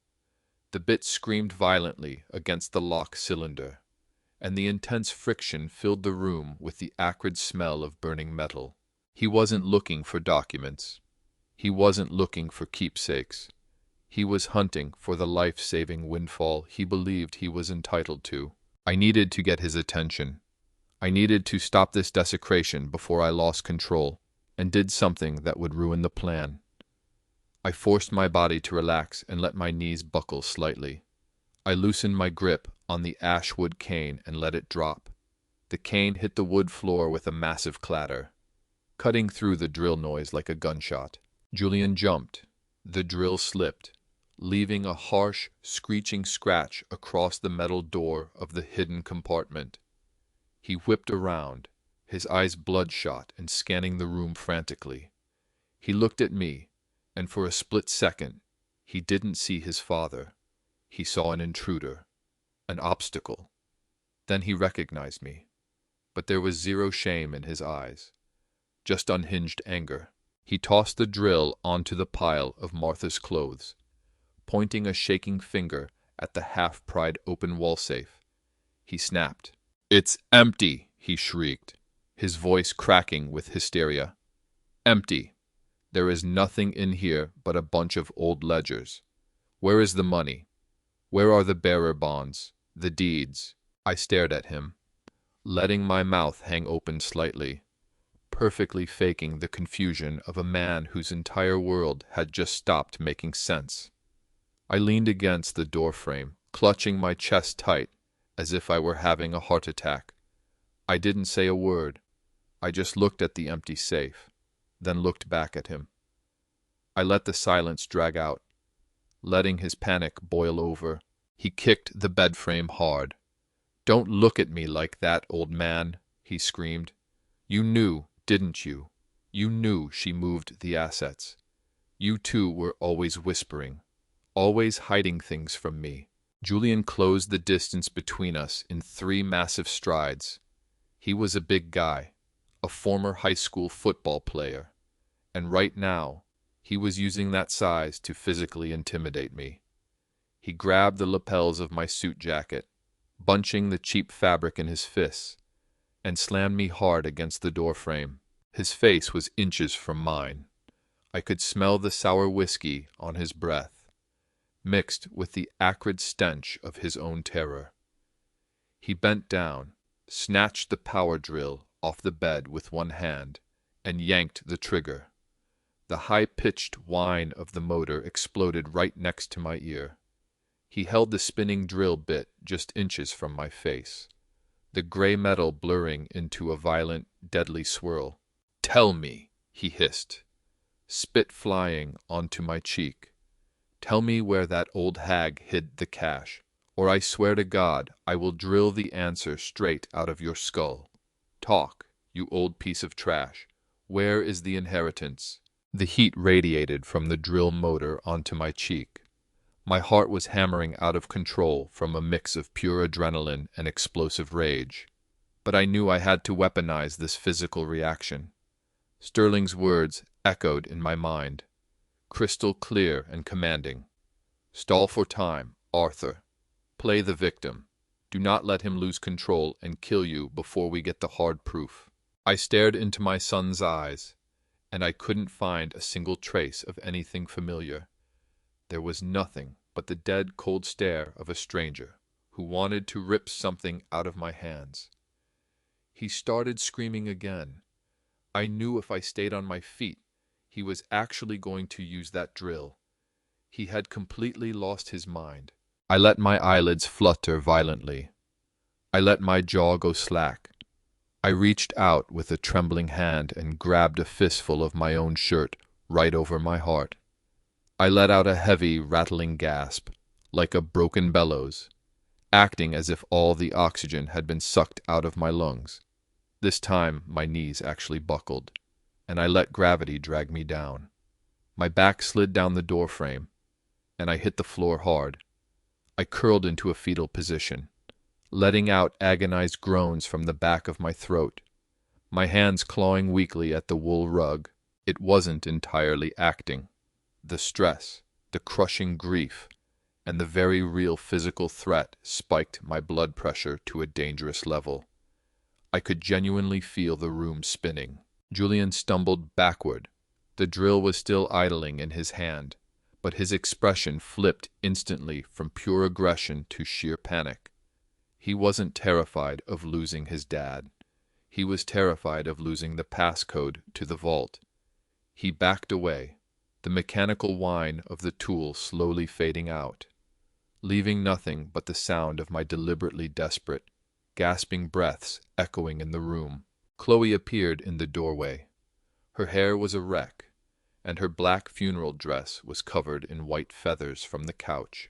The bit screamed violently against the lock cylinder, and the intense friction filled the room with the acrid smell of burning metal. He wasn't looking for documents. He wasn't looking for keepsakes. He was hunting for the life-saving windfall he believed he was entitled to. I needed to get his attention. I needed to stop this desecration before I lost control and did something that would ruin the plan. I forced my body to relax and let my knees buckle slightly. I loosened my grip on the ash-wood cane and let it drop. The cane hit the wood floor with a massive clatter, cutting through the drill noise like a gunshot. Julian jumped. The drill slipped, leaving a harsh, screeching scratch across the metal door of the hidden compartment. He whipped around, his eyes bloodshot and scanning the room frantically. He looked at me, and for a split second, he didn't see his father. He saw an intruder, an obstacle. Then he recognized me, but there was zero shame in his eyes, just unhinged anger. He tossed the drill onto the pile of Martha's clothes, pointing a shaking finger at the half-pried open wall safe. He snapped. "It's empty!" he shrieked, his voice cracking with hysteria. "Empty! There is nothing in here but a bunch of old ledgers. Where is the money? Where are the bearer bonds, the deeds?" I stared at him, letting my mouth hang open slightly, perfectly faking the confusion of a man whose entire world had just stopped making sense. I leaned against the doorframe, clutching my chest tight as if I were having a heart attack. I didn't say a word. I just looked at the empty safe, then looked back at him. I let the silence drag out, letting his panic boil over. He kicked the bed frame hard. "Don't look at me like that, old man," he screamed. "You knew, didn't you? You knew she moved the assets. You two were always whispering, always hiding things from me." Julian closed the distance between us in 3 massive strides. He was a big guy, a former high school football player, and right now, he was using that size to physically intimidate me. He grabbed the lapels of my suit jacket, bunching the cheap fabric in his fists, and slammed me hard against the doorframe. His face was inches from mine. I could smell the sour whiskey on his breath, mixed with the acrid stench of his own terror. He bent down, snatched the power drill off the bed with one hand, and yanked the trigger. The high-pitched whine of the motor exploded right next to my ear. He held the spinning drill bit just inches from my face, the gray metal blurring into a violent, deadly swirl. "Tell me," he hissed, spit flying onto my cheek. "Tell me where that old hag hid the cash, or I swear to God I will drill the answer straight out of your skull. Talk, you old piece of trash. Where is the inheritance?" The heat radiated from the drill motor onto my cheek. My heart was hammering out of control from a mix of pure adrenaline and explosive rage. But I knew I had to weaponize this physical reaction. Sterling's words echoed in my mind, crystal clear and commanding. "Stall for time, Arthur. Play the victim. Do not let him lose control and kill you before we get the hard proof." I stared into my son's eyes, and I couldn't find a single trace of anything familiar. There was nothing but the dead, cold stare of a stranger who wanted to rip something out of my hands. He started screaming again. I knew if I stayed on my feet, he was actually going to use that drill. He had completely lost his mind. I let my eyelids flutter violently. I let my jaw go slack. I reached out with a trembling hand and grabbed a fistful of my own shirt right over my heart. I let out a heavy, rattling gasp, like a broken bellows, acting as if all the oxygen had been sucked out of my lungs. This time my knees actually buckled, and I let gravity drag me down. My back slid down the doorframe, and I hit the floor hard. I curled into a fetal position, letting out agonized groans from the back of my throat, my hands clawing weakly at the wool rug. It wasn't entirely acting. The stress, the crushing grief, and the very real physical threat spiked my blood pressure to a dangerous level. I could genuinely feel the room spinning. Julian stumbled backward. The drill was still idling in his hand, but his expression flipped instantly from pure aggression to sheer panic. He wasn't terrified of losing his dad. He was terrified of losing the passcode to the vault. He backed away, the mechanical whine of the tool slowly fading out, leaving nothing but the sound of my deliberately desperate, gasping breaths echoing in the room. Chloe appeared in the doorway. Her hair was a wreck, and her black funeral dress was covered in white feathers from the couch.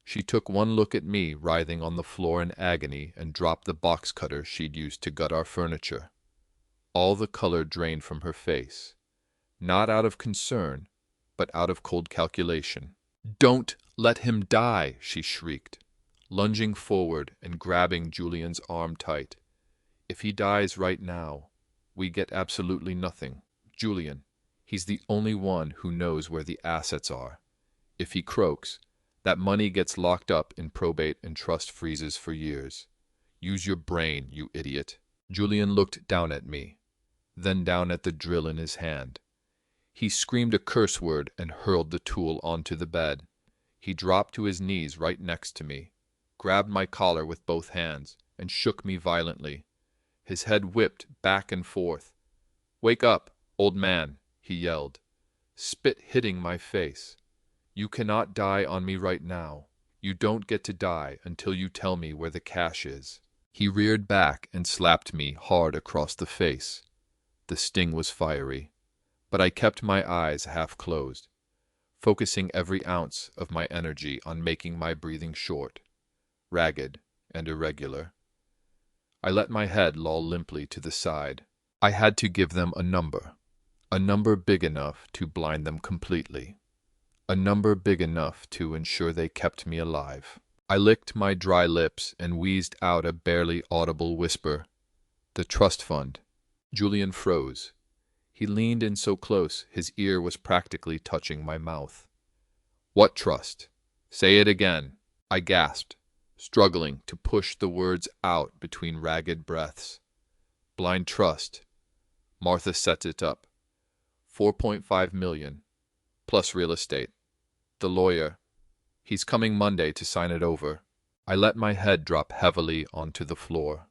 She took one look at me writhing on the floor in agony and dropped the box cutter she'd used to gut our furniture. All the color drained from her face, not out of concern, but out of cold calculation. "Don't let him die," she shrieked, lunging forward and grabbing Julian's arm tight. "If he dies right now, we get absolutely nothing. Julian, he's the only one who knows where the assets are. If he croaks, that money gets locked up in probate and trust freezes for years. Use your brain, you idiot." Julian looked down at me, then down at the drill in his hand. He screamed a curse word and hurled the tool onto the bed. He dropped to his knees right next to me, grabbed my collar with both hands, and shook me violently. His head whipped back and forth. "Wake up, old man," he yelled, spit hitting my face. "You cannot die on me right now. You don't get to die until you tell me where the cash is. He reared back and slapped me hard across the face. The sting was fiery, but I kept my eyes half closed, focusing every ounce of my energy on making my breathing short, ragged, and irregular. I let my head loll limply to the side. I had to give them a number big enough to blind them completely, a number big enough to ensure they kept me alive. I licked my dry lips and wheezed out a barely audible whisper. The trust fund. Julian froze. He leaned in so close his ear was practically touching my mouth. What trust? Say it again, I gasped, struggling to push the words out between ragged breaths. Blind trust. Martha sets it up. 4.5 million, plus real estate. The lawyer. He's coming Monday to sign it over. I let my head drop heavily onto the floor,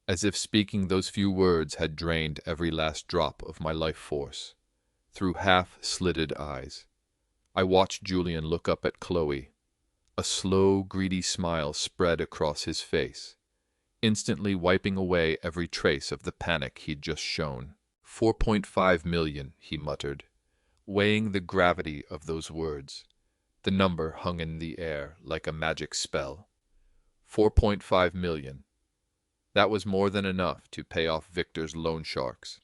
as if speaking those few words had drained every last drop of my life force. Through half-slitted eyes, I watched Julian look up at Chloe. A slow, greedy smile spread across his face, instantly wiping away every trace of the panic he'd just shown. 4.5 million, he muttered, weighing the gravity of those words. The number hung in the air like a magic spell. 4.5 million. That was more than enough to pay off Victor's loan sharks,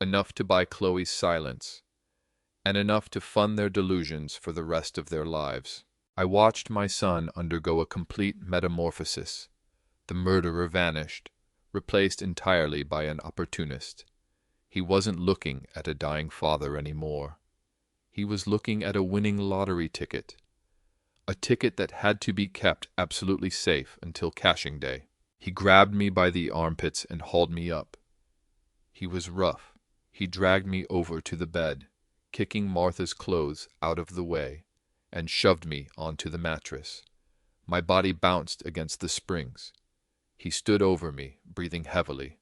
enough to buy Chloe's silence, and enough to fund their delusions for the rest of their lives. I watched my son undergo a complete metamorphosis. The murderer vanished, replaced entirely by an opportunist. He wasn't looking at a dying father anymore. He was looking at a winning lottery ticket, a ticket that had to be kept absolutely safe until cashing day. He grabbed me by the armpits and hauled me up. He was rough. He dragged me over to the bed, kicking Martha's clothes out of the way, and shoved me onto the mattress. My body bounced against the springs. He stood over me, breathing heavily,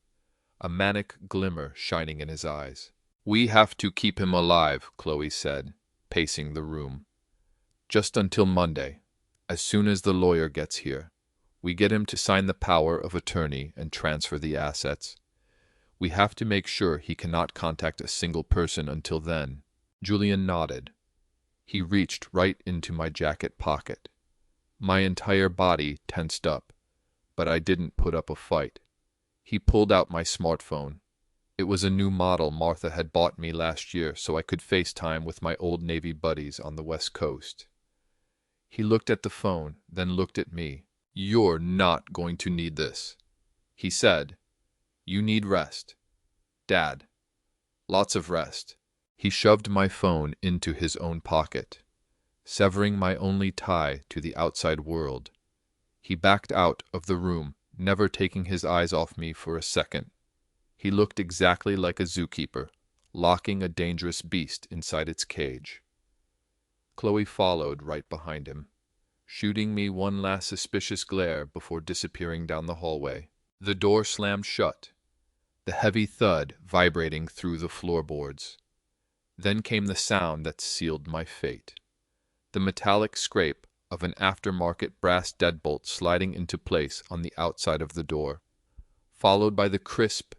a manic glimmer shining in his eyes. We have to keep him alive, Chloe said, pacing the room. Just until Monday. As soon as the lawyer gets here, we get him to sign the power of attorney and transfer the assets. We have to make sure he cannot contact a single person until then. Julian nodded. He reached right into my jacket pocket. My entire body tensed up, but I didn't put up a fight. He pulled out my smartphone. It was a new model Martha had bought me last year so I could FaceTime with my old Navy buddies on the West Coast. He looked at the phone, then looked at me. You're not going to need this, he said. You need rest. Dad. Lots of rest. He shoved my phone into his own pocket, severing my only tie to the outside world. He backed out of the room, never taking his eyes off me for a second. He looked exactly like a zookeeper, locking a dangerous beast inside its cage. Chloe followed right behind him, shooting me one last suspicious glare before disappearing down the hallway. The door slammed shut, the heavy thud vibrating through the floorboards. Then came the sound that sealed my fate. The metallic scrape of an aftermarket brass deadbolt sliding into place on the outside of the door, followed by the crisp,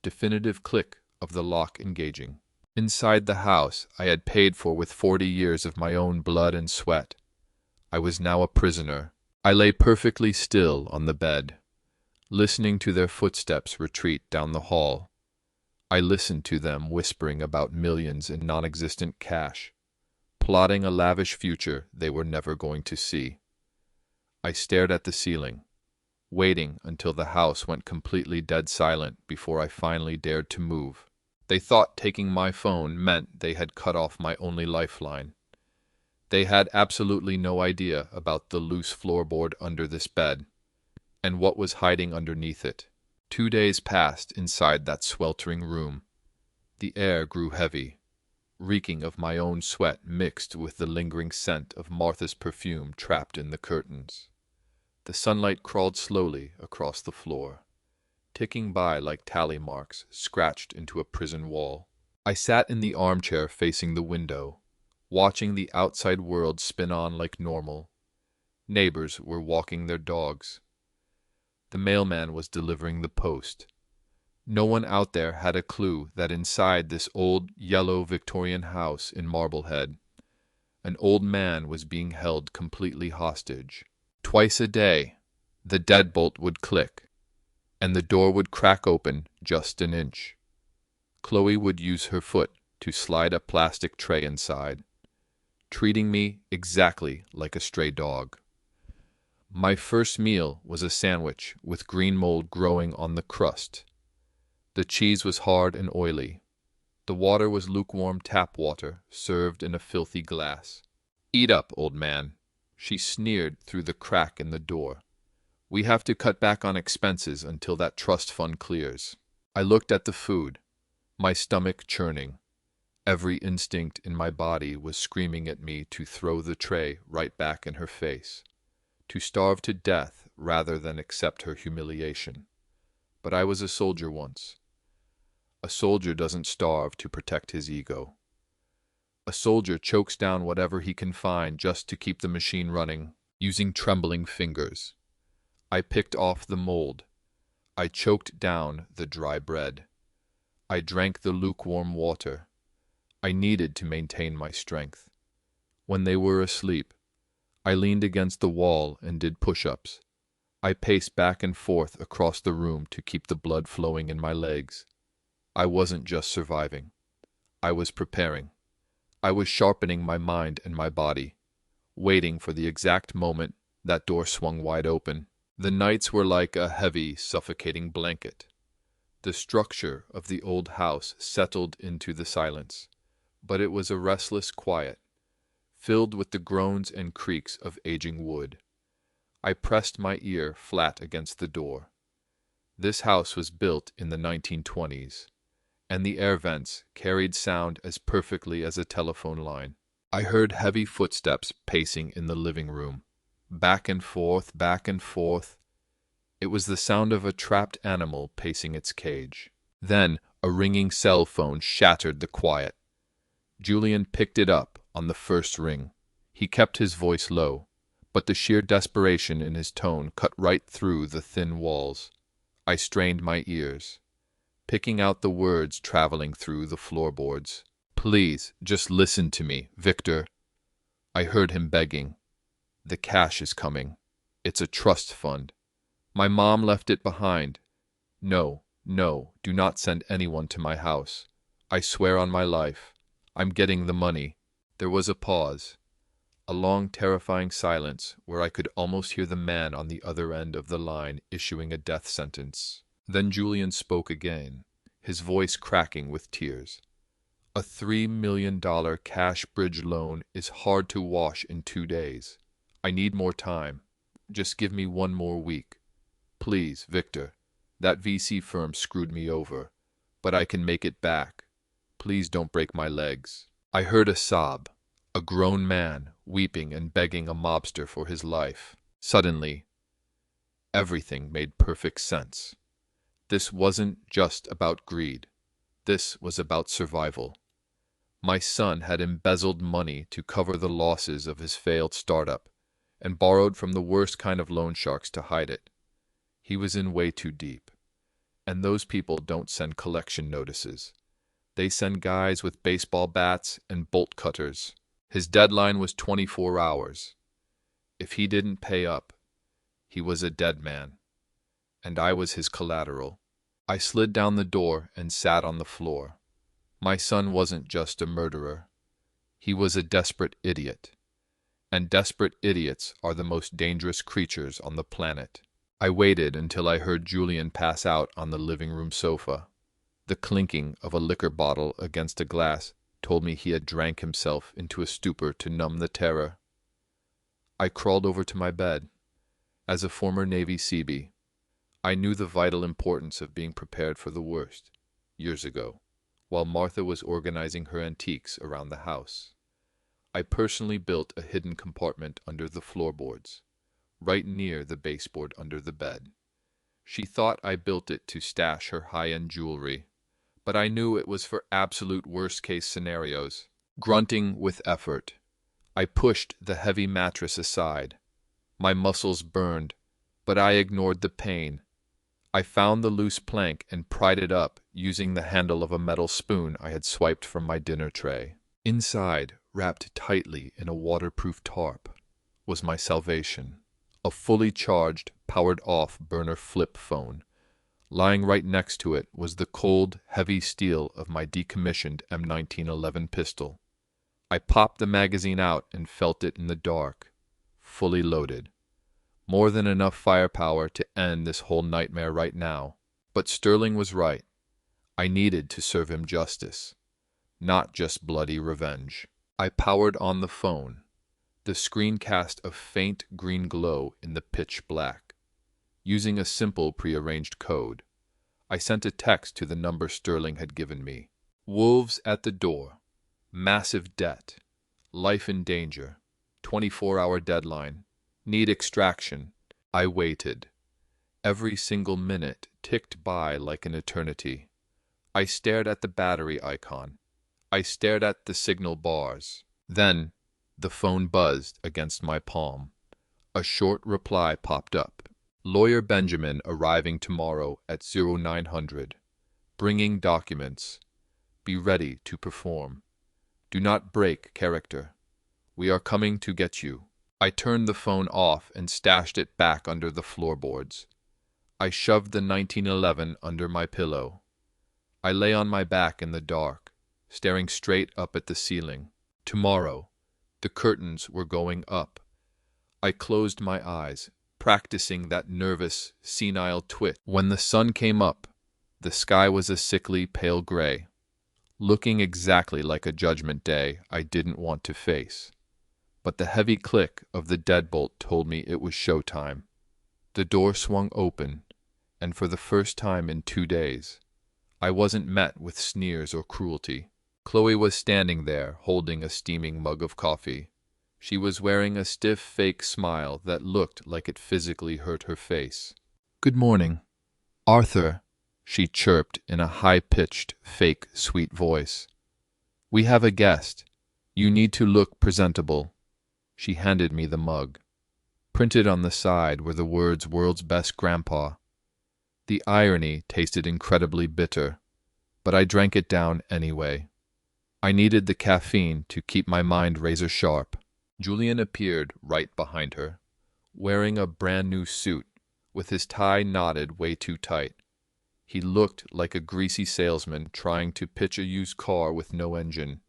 definitive click of the lock engaging. Inside the house I had paid for with 40 years of my own blood and sweat, I was now a prisoner. I lay perfectly still on the bed, listening to their footsteps retreat down the hall. I listened to them whispering about millions in non-existent cash, plotting a lavish future they were never going to see. I stared at the ceiling, waiting until the house went completely dead silent before I finally dared to move. They thought taking my phone meant they had cut off my only lifeline. They had absolutely no idea about the loose floorboard under this bed, and what was hiding underneath it. 2 days passed inside that sweltering room. The air grew heavy, reeking of my own sweat mixed with the lingering scent of Martha's perfume trapped in the curtains. The sunlight crawled slowly across the floor, ticking by like tally marks scratched into a prison wall. I sat in the armchair facing the window, watching the outside world spin on like normal. Neighbors were walking their dogs. The mailman was delivering the post. No one out there had a clue that inside this old yellow Victorian house in Marblehead, an old man was being held completely hostage. Twice a day, the deadbolt would click, and the door would crack open just an inch. Chloe would use her foot to slide a plastic tray inside, treating me exactly like a stray dog. My first meal was a sandwich with green mold growing on the crust. The cheese was hard and oily. The water was lukewarm tap water served in a filthy glass. "Eat up, old man," she sneered through the crack in the door. "We have to cut back on expenses until that trust fund clears." I looked at the food, my stomach churning. Every instinct in my body was screaming at me to throw the tray right back in her face, to starve to death rather than accept her humiliation. But I was a soldier once. A soldier doesn't starve to protect his ego. A soldier chokes down whatever he can find just to keep the machine running, using trembling fingers. I picked off the mold. I choked down the dry bread. I drank the lukewarm water. I needed to maintain my strength. When they were asleep, I leaned against the wall and did push-ups. I paced back and forth across the room to keep the blood flowing in my legs. I wasn't just surviving. I was preparing. I was sharpening my mind and my body, waiting for the exact moment that door swung wide open. The nights were like a heavy, suffocating blanket. The structure of the old house settled into the silence, but it was a restless quiet, filled with the groans and creaks of aging wood. I pressed my ear flat against the door. This house was built in the 1920s, and the air vents carried sound as perfectly as a telephone line. I heard heavy footsteps pacing in the living room, back and forth, back and forth. It was the sound of a trapped animal pacing its cage. Then a ringing cell phone shattered the quiet. Julian picked it up on the first ring. He kept his voice low, but the sheer desperation in his tone cut right through the thin walls. I strained my ears, picking out the words traveling through the floorboards. "Please, just listen to me, Victor." I heard him begging. "The cash is coming. It's a trust fund. My mom left it behind. No, no, do not send anyone to my house. I swear on my life. I'm getting the money." There was a pause, a long, terrifying silence where I could almost hear the man on the other end of the line issuing a death sentence. Then Julian spoke again, his voice cracking with tears. "A $3 million cash bridge loan is hard to wash in 2 days. I need more time. Just give me 1 more week. Please, Victor. That VC firm screwed me over, but I can make it back. Please don't break my legs." I heard a sob, a grown man weeping and begging a mobster for his life. Suddenly, everything made perfect sense. This wasn't just about greed. This was about survival. My son had embezzled money to cover the losses of his failed startup and borrowed from the worst kind of loan sharks to hide it. He was in way too deep. And those people don't send collection notices. They send guys with baseball bats and bolt cutters. His deadline was 24 hours. If he didn't pay up, he was a dead man. And I was his collateral. I slid down the door and sat on the floor. My son wasn't just a murderer. He was a desperate idiot. And desperate idiots are the most dangerous creatures on the planet. I waited until I heard Julian pass out on the living room sofa. The clinking of a liquor bottle against a glass told me he had drank himself into a stupor to numb the terror. I crawled over to my bed. As a former Navy Seabee, I knew the vital importance of being prepared for the worst, years ago, while Martha was organizing her antiques around the house. I personally built a hidden compartment under the floorboards, right near the baseboard under the bed. She thought I built it to stash her high-end jewelry, but I knew it was for absolute worst-case scenarios. Grunting with effort, I pushed the heavy mattress aside, My muscles burned, but I ignored the pain. I found the loose plank and pried it up using the handle of a metal spoon I had swiped from my dinner tray. Inside, wrapped tightly in a waterproof tarp, was my salvation, a fully charged, powered-off burner flip phone. Lying right next to it was the cold, heavy steel of my decommissioned M1911 pistol. I popped the magazine out and felt it in the dark, fully loaded. More than enough firepower to end this whole nightmare right now. But Sterling was right. I needed to serve him justice, not just bloody revenge. I powered on the phone. The screen cast a faint green glow in the pitch black. Using a simple prearranged code, I sent a text to the number Sterling had given me. Wolves at the door. Massive debt. Life in danger. 24-hour deadline. Need extraction. I waited. Every single minute ticked by like an eternity. I stared at the battery icon. I stared at the signal bars. Then, the phone buzzed against my palm. A short reply popped up. Lawyer Benjamin arriving tomorrow at 0900. Bringing documents. Be ready to perform. Do not break character. We are coming to get you. I turned the phone off and stashed it back under the floorboards. I shoved the 1911 under my pillow. I lay on my back in the dark, staring straight up at the ceiling. Tomorrow, the curtains were going up. I closed my eyes, practicing that nervous, senile twitch. When the sun came up, the sky was a sickly pale gray, looking exactly like a judgment day I didn't want to face. But the heavy click of the deadbolt told me it was showtime. The door swung open, and for the first time in 2 days, I wasn't met with sneers or cruelty. Chloe was standing there, holding a steaming mug of coffee. She was wearing a stiff, fake smile that looked like it physically hurt her face. "Good morning, Arthur," she chirped in a high-pitched, fake, sweet voice. "We have a guest. You need to look presentable." She handed me the mug. Printed on the side were the words "World's Best Grandpa." The irony tasted incredibly bitter, but I drank it down anyway. I needed the caffeine to keep my mind razor sharp. Julian appeared right behind her, wearing a brand new suit, with his tie knotted way too tight. He looked like a greasy salesman trying to pitch a used car with no engine.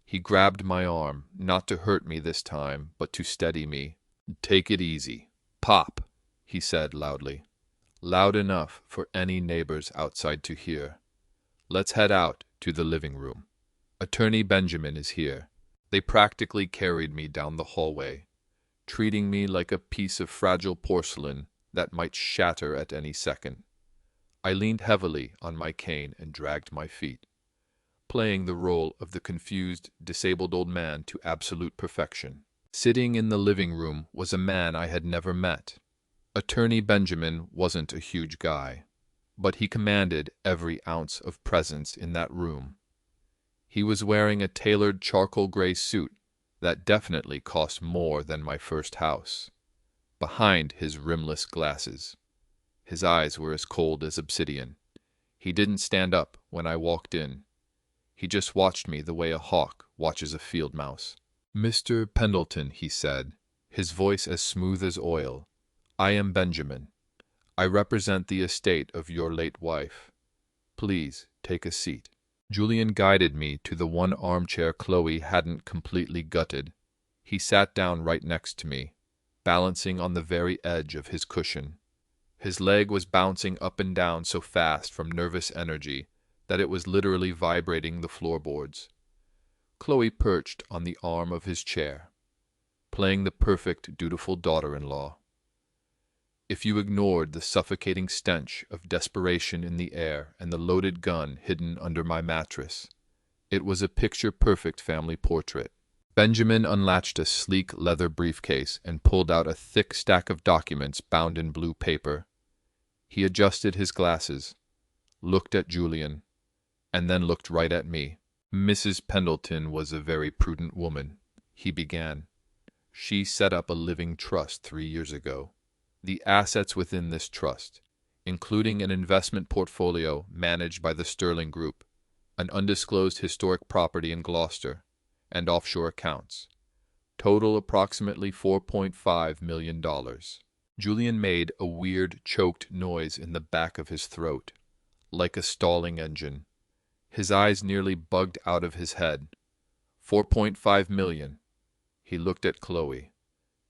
He grabbed my arm, not to hurt me this time, but to steady me. "Take it easy. Pop," he said loudly. Loud enough for any neighbors outside to hear. "Let's head out to the living room. Attorney Benjamin is here." They practically carried me down the hallway, treating me like a piece of fragile porcelain that might shatter at any second. I leaned heavily on my cane and dragged my feet, playing the role of the confused, disabled old man to absolute perfection. Sitting in the living room was a man I had never met. Attorney Benjamin wasn't a huge guy, but he commanded every ounce of presence in that room. He was wearing a tailored charcoal gray suit that definitely cost more than my first house. Behind his rimless glasses, his eyes were as cold as obsidian. He didn't stand up when I walked in. He just watched me the way a hawk watches a field mouse. "Mr. Pendleton," he said, his voice as smooth as oil, "I am Benjamin. I represent the estate of your late wife. Please take a seat." Julian guided me to the one armchair Chloe hadn't completely gutted. He sat down right next to me, balancing on the very edge of his cushion. His leg was bouncing up and down so fast from nervous energy that it was literally vibrating the floorboards. Chloe perched on the arm of his chair, playing the perfect, dutiful daughter-in-law. If you ignored the suffocating stench of desperation in the air and the loaded gun hidden under my mattress, it was a picture-perfect family portrait. Benjamin unlatched a sleek leather briefcase and pulled out a thick stack of documents bound in blue paper. He adjusted his glasses, looked at Julian, and then looked right at me. "Mrs. Pendleton was a very prudent woman," he began. She set up a living trust 3 years ago. The assets within this trust, including an investment portfolio managed by the Sterling Group, an undisclosed historic property in Gloucester, and offshore accounts, total approximately $4.5 million. Julian made a weird, choked noise in the back of his throat, like a stalling engine. His eyes nearly bugged out of his head. 4.5 million. He looked at Chloe,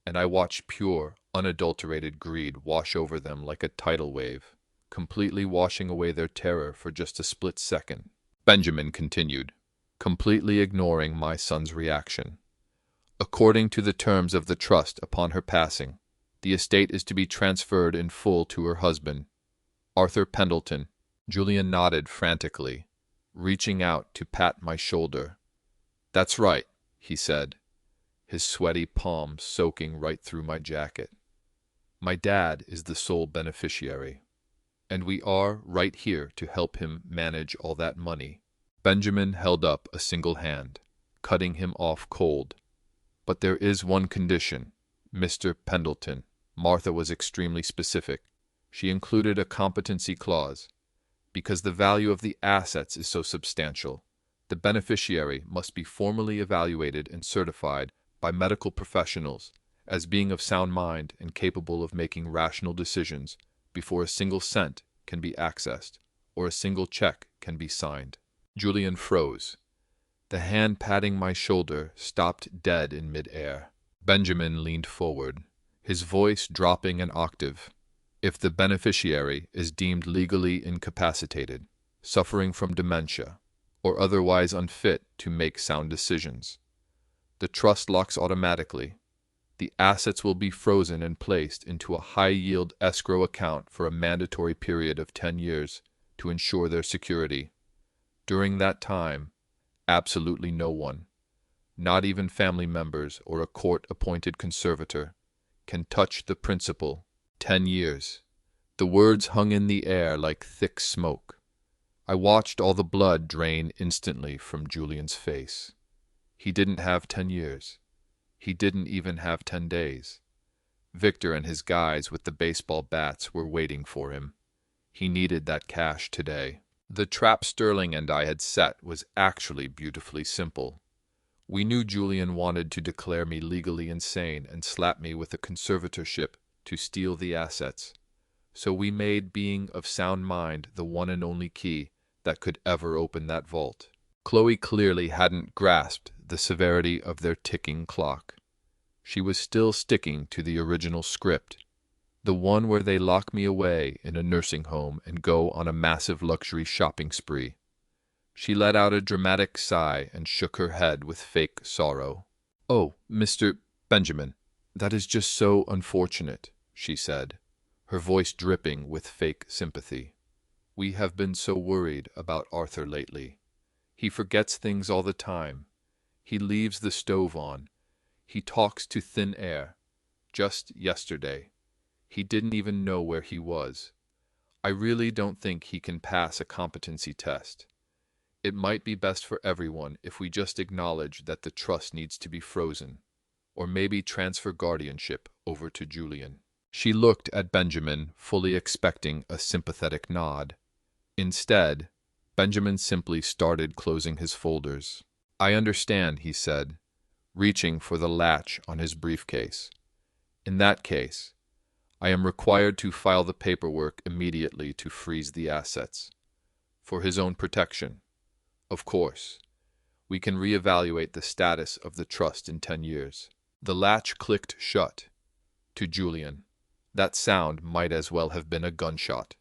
and I watched pure, unadulterated greed wash over them like a tidal wave, completely washing away their terror for just a split second. Benjamin continued, completely ignoring my son's reaction. According to the terms of the trust upon her passing, the estate is to be transferred in full to her husband, Arthur Pendleton. Julian nodded frantically, reaching out to pat my shoulder. "That's right," he said, his sweaty palm soaking right through my jacket. "My dad is the sole beneficiary, and we are right here to help him manage all that money." Benjamin held up a single hand, cutting him off cold. "But there is one condition, Mr. Pendleton." Martha was extremely specific. She included a competency clause. Because the value of the assets is so substantial, the beneficiary must be formally evaluated and certified by medical professionals as being of sound mind and capable of making rational decisions before a single cent can be accessed or a single check can be signed. Julian froze. The hand patting my shoulder stopped dead in midair. Benjamin leaned forward, his voice dropping an octave. "If the beneficiary is deemed legally incapacitated, suffering from dementia, or otherwise unfit to make sound decisions, the trust locks automatically. The assets will be frozen and placed into a high-yield escrow account for a mandatory period of 10 years to ensure their security. During that time, absolutely no one, not even family members or a court-appointed conservator, can touch the principal. 10 years. The words hung in the air like thick smoke. I watched all the blood drain instantly from Julian's face. He didn't have 10 years. He didn't even have 10 days. Victor and his guys with the baseball bats were waiting for him. He needed that cash today. The trap Sterling and I had set was actually beautifully simple. We knew Julian wanted to declare me legally insane and slap me with a conservatorship to steal the assets, so we made being of sound mind the one and only key that could ever open that vault. Chloe clearly hadn't grasped the severity of their ticking clock. She was still sticking to the original script, the one where they lock me away in a nursing home and go on a massive luxury shopping spree. She let out a dramatic sigh and shook her head with fake sorrow. "Oh, Mr. Benjamin, that is just so unfortunate," she said, her voice dripping with fake sympathy. "We have been so worried about Arthur lately. He forgets things all the time. He leaves the stove on. He talks to thin air. Just yesterday, he didn't even know where he was. I really don't think he can pass a competency test. It might be best for everyone if we just acknowledge that the trust needs to be frozen, or maybe transfer guardianship over to Julian." She looked at Benjamin, fully expecting a sympathetic nod. Instead, Benjamin simply started closing his folders. "I understand," he said, reaching for the latch on his briefcase. "In that case, I am required to file the paperwork immediately to freeze the assets. For his own protection. Of course, we can reevaluate the status of the trust in 10 years. The latch clicked shut. To Julian, that sound might as well have been a gunshot.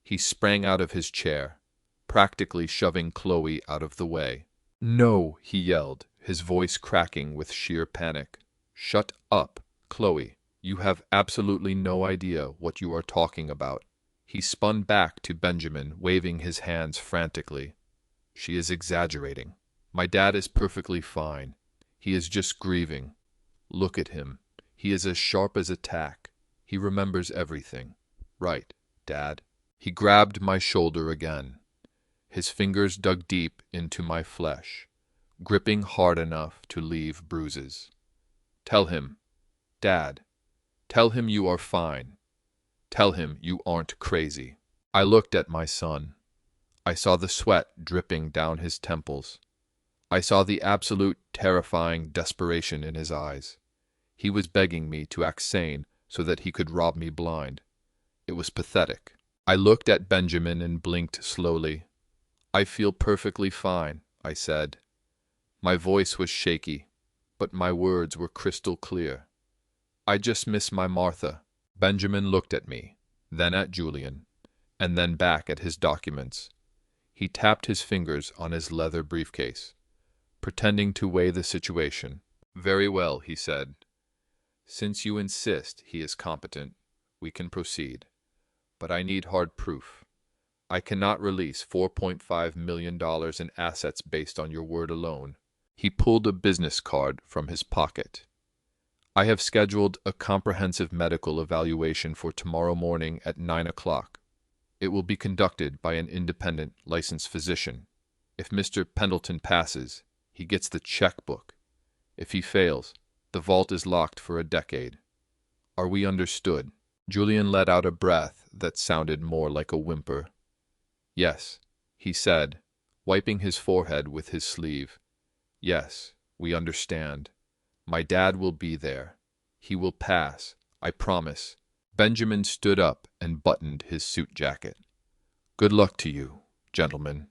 He sprang out of his chair, practically shoving Chloe out of the way. "No," he yelled, his voice cracking with sheer panic. "Shut up, Chloe. You have absolutely no idea what you are talking about." He spun back to Benjamin, waving his hands frantically. "She is exaggerating. My dad is perfectly fine. He is just grieving. Look at him. He is as sharp as a tack. He remembers everything. Right, Dad?" He grabbed my shoulder again. His fingers dug deep into my flesh, gripping hard enough to leave bruises. Tell him, Dad, tell him you are fine. Tell him you aren't crazy. I looked at my son. I saw the sweat dripping down his temples. I saw the absolute terrifying desperation in his eyes. He was begging me to act sane so that he could rob me blind. It was pathetic. I looked at Benjamin and blinked slowly. I feel perfectly fine, I said. My voice was shaky, but my words were crystal clear. I just miss my Martha. Benjamin looked at me, then at Julian, and then back at his documents. He tapped his fingers on his leather briefcase, pretending to weigh the situation. Very well, he said. Since you insist he is competent, we can proceed. But I need hard proof. I cannot release $4.5 million in assets based on your word alone. He pulled a business card from his pocket. I have scheduled a comprehensive medical evaluation for tomorrow morning at 9 o'clock. It will be conducted by an independent licensed physician. If Mr. Pendleton passes, he gets the checkbook. If he fails, the vault is locked for a decade. Are we understood? Julian let out a breath that sounded more like a whimper. Yes, he said, wiping his forehead with his sleeve. Yes, we understand. My dad will be there. He will pass, I promise. Benjamin stood up and buttoned his suit jacket. Good luck to you, gentlemen.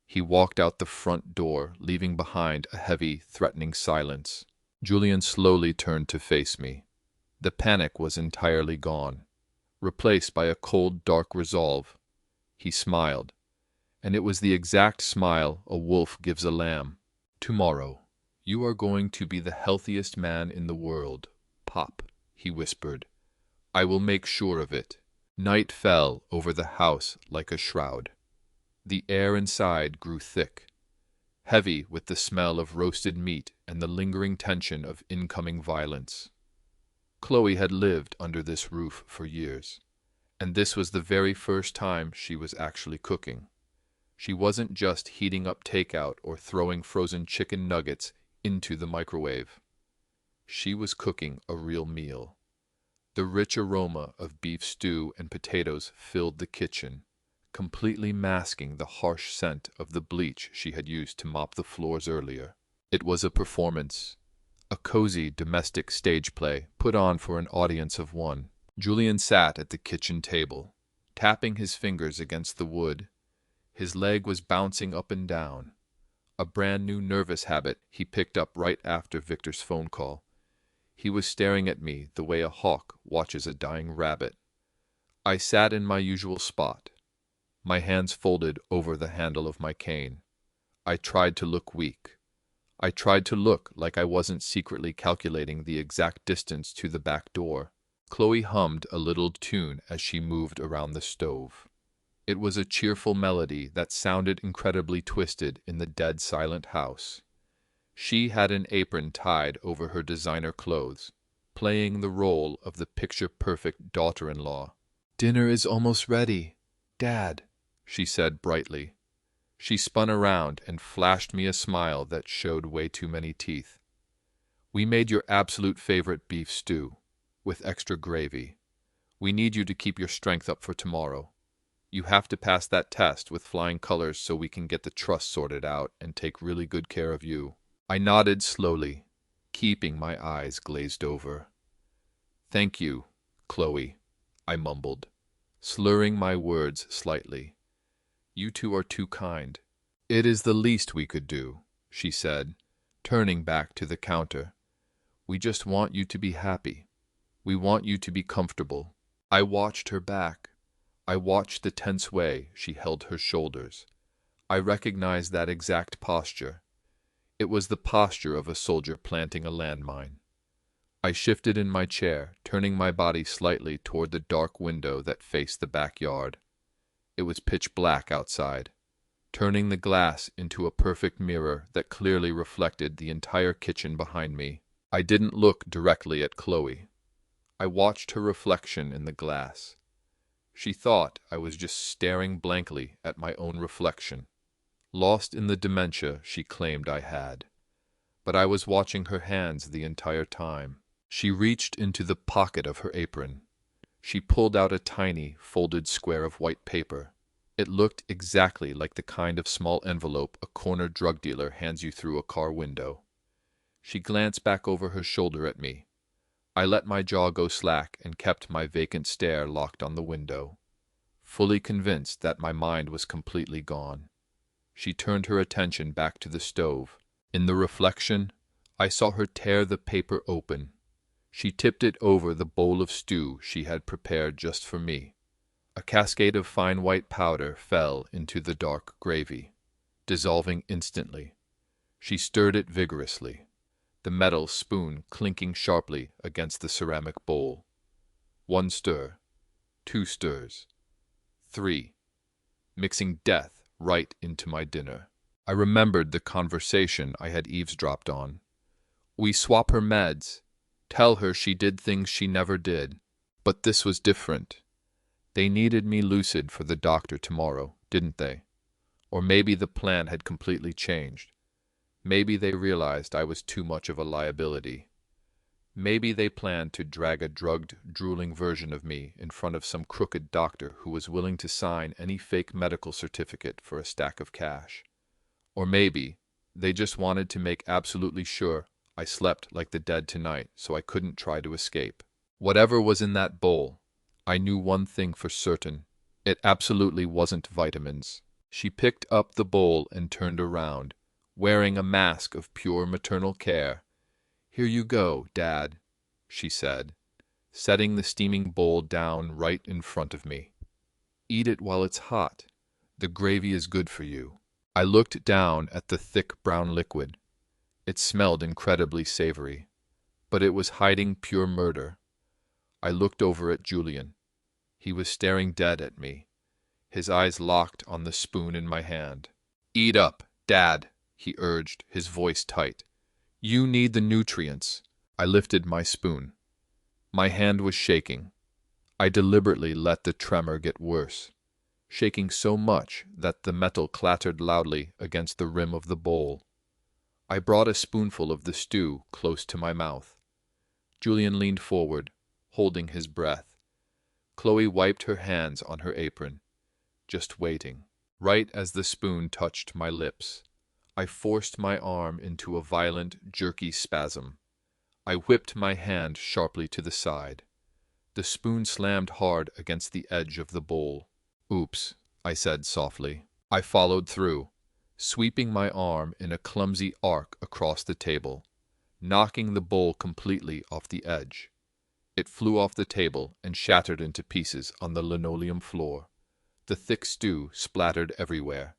He walked out the front door, leaving behind a heavy, threatening silence. Julian slowly turned to face me. The panic was entirely gone, replaced by a cold, dark resolve. He smiled, and it was the exact smile a wolf gives a lamb. Tomorrow, you are going to be the healthiest man in the world, Pop, he whispered. I will make sure of it. Night fell over the house like a shroud. The air inside grew thick, heavy with the smell of roasted meat and the lingering tension of incoming violence. Chloe had lived under this roof for years, and this was the very first time she was actually cooking. She wasn't just heating up takeout or throwing frozen chicken nuggets into the microwave. She was cooking a real meal. The rich aroma of beef stew and potatoes filled the kitchen, completely masking the harsh scent of the bleach she had used to mop the floors earlier. It was a performance, a cozy domestic stage play put on for an audience of one. Julian sat at the kitchen table, tapping his fingers against the wood. His leg was bouncing up and down, a brand new nervous habit he picked up right after Victor's phone call. He was staring at me the way a hawk watches a dying rabbit. I sat in my usual spot, my hands folded over the handle of my cane. I tried to look weak. I tried to look like I wasn't secretly calculating the exact distance to the back door. Chloe hummed a little tune as she moved around the stove. It was a cheerful melody that sounded incredibly twisted in the dead silent house. She had an apron tied over her designer clothes, playing the role of the picture-perfect daughter-in-law. "Dinner is almost ready, Dad," she said brightly. She spun around and flashed me a smile that showed way too many teeth. "We made your absolute favorite beef stew, with extra gravy. We need you to keep your strength up for tomorrow. You have to pass that test with flying colors so we can get the trust sorted out and take really good care of you." I nodded slowly, keeping my eyes glazed over. "Thank you, Chloe," I mumbled, slurring my words slightly. "You two are too kind." "It is the least we could do," she said, turning back to the counter. "We just want you to be happy. We want you to be comfortable." I watched her back. I watched the tense way she held her shoulders. I recognized that exact posture. It was the posture of a soldier planting a landmine. I shifted in my chair, turning my body slightly toward the dark window that faced the backyard. It was pitch black outside, turning the glass into a perfect mirror that clearly reflected the entire kitchen behind me. I didn't look directly at Chloe. I watched her reflection in the glass. She thought I was just staring blankly at my own reflection, lost in the dementia she claimed I had. but I was watching her hands the entire time. She reached into the pocket of her apron. She pulled out a tiny, folded square of white paper. It looked exactly like the kind of small envelope a corner drug dealer hands you through a car window. She glanced back over her shoulder at me. I let my jaw go slack and kept my vacant stare locked on the window, fully convinced that my mind was completely gone. She turned her attention back to the stove. In the reflection, I saw her tear the paper open. She tipped it over the bowl of stew she had prepared just for me. A cascade of fine white powder fell into the dark gravy, dissolving instantly. She stirred it vigorously, the metal spoon clinking sharply against the ceramic bowl. 1 stir, 2 stirs, 3, mixing death right into my dinner. I remembered the conversation I had eavesdropped on. We swap her meds, tell her she did things she never did. But this was different. They needed me lucid for the doctor tomorrow, didn't they? Or maybe the plan had completely changed. Maybe they realized I was too much of a liability. Maybe they planned to drag a drugged, drooling version of me in front of some crooked doctor who was willing to sign any fake medical certificate for a stack of cash. Or maybe they just wanted to make absolutely sure I slept like the dead tonight so I couldn't try to escape. Whatever was in that bowl, I knew one thing for certain. It absolutely wasn't vitamins. She picked up the bowl and turned around, wearing a mask of pure maternal care. "Here you go, Dad," she said, setting the steaming bowl down right in front of me. "Eat it while it's hot. The gravy is good for you." I looked down at the thick brown liquid. It smelled incredibly savory, but it was hiding pure murder. I looked over at Julian. He was staring dead at me, his eyes locked on the spoon in my hand. "Eat up, Dad," he urged, his voice tight. "You need the nutrients." I lifted my spoon. My hand was shaking. I deliberately let the tremor get worse, shaking so much that the metal clattered loudly against the rim of the bowl. I brought a spoonful of the stew close to my mouth. Julian leaned forward, holding his breath. Chloe wiped her hands on her apron, just waiting. Right as the spoon touched my lips, I forced my arm into a violent, jerky spasm. I whipped my hand sharply to the side. The spoon slammed hard against the edge of the bowl. "Oops," I said softly. I followed through, sweeping my arm in a clumsy arc across the table, knocking the bowl completely off the edge. It flew off the table and shattered into pieces on the linoleum floor. The thick stew splattered everywhere.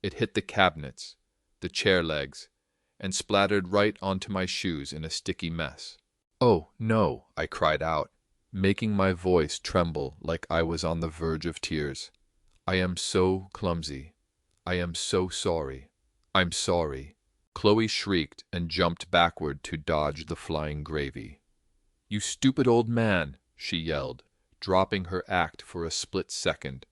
It hit the cabinets, the chair legs, and splattered right onto my shoes in a sticky mess. "Oh, no," I cried out, making my voice tremble like I was on the verge of tears. "I am so clumsy. I am so sorry. I'm sorry." Chloe shrieked and jumped backward to dodge the flying gravy. "You stupid old man," she yelled, dropping her act for a split second.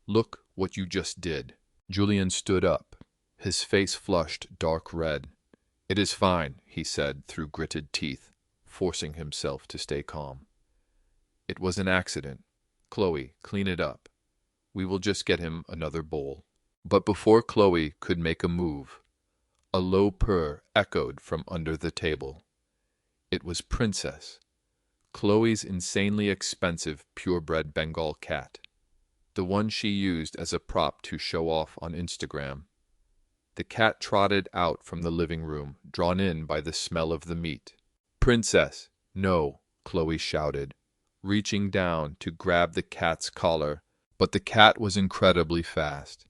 "Look what you just did." Julian stood up, his face flushed dark red. "It is fine," he said through gritted teeth, forcing himself to stay calm. "It was an accident. Chloe, clean it up. We will just get him another bowl." But before Chloe could make a move, a low purr echoed from under the table. It was Princess, Chloe's insanely expensive purebred Bengal cat, the one she used as a prop to show off on Instagram. The cat trotted out from the living room, drawn in by the smell of the meat. "Princess, no," Chloe shouted, reaching down to grab the cat's collar, but the cat was incredibly fast.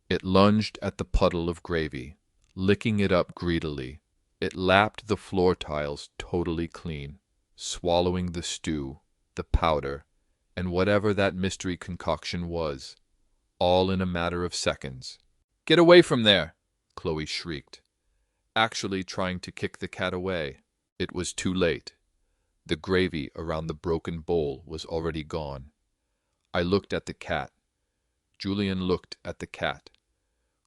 It lunged at the puddle of gravy, licking it up greedily. It lapped the floor tiles totally clean, swallowing the stew, the powder, and whatever that mystery concoction was, all in a matter of seconds. "Get away from there!" Chloe shrieked, actually trying to kick the cat away. It was too late. The gravy around the broken bowl was already gone. I looked at the cat. Julian looked at the cat.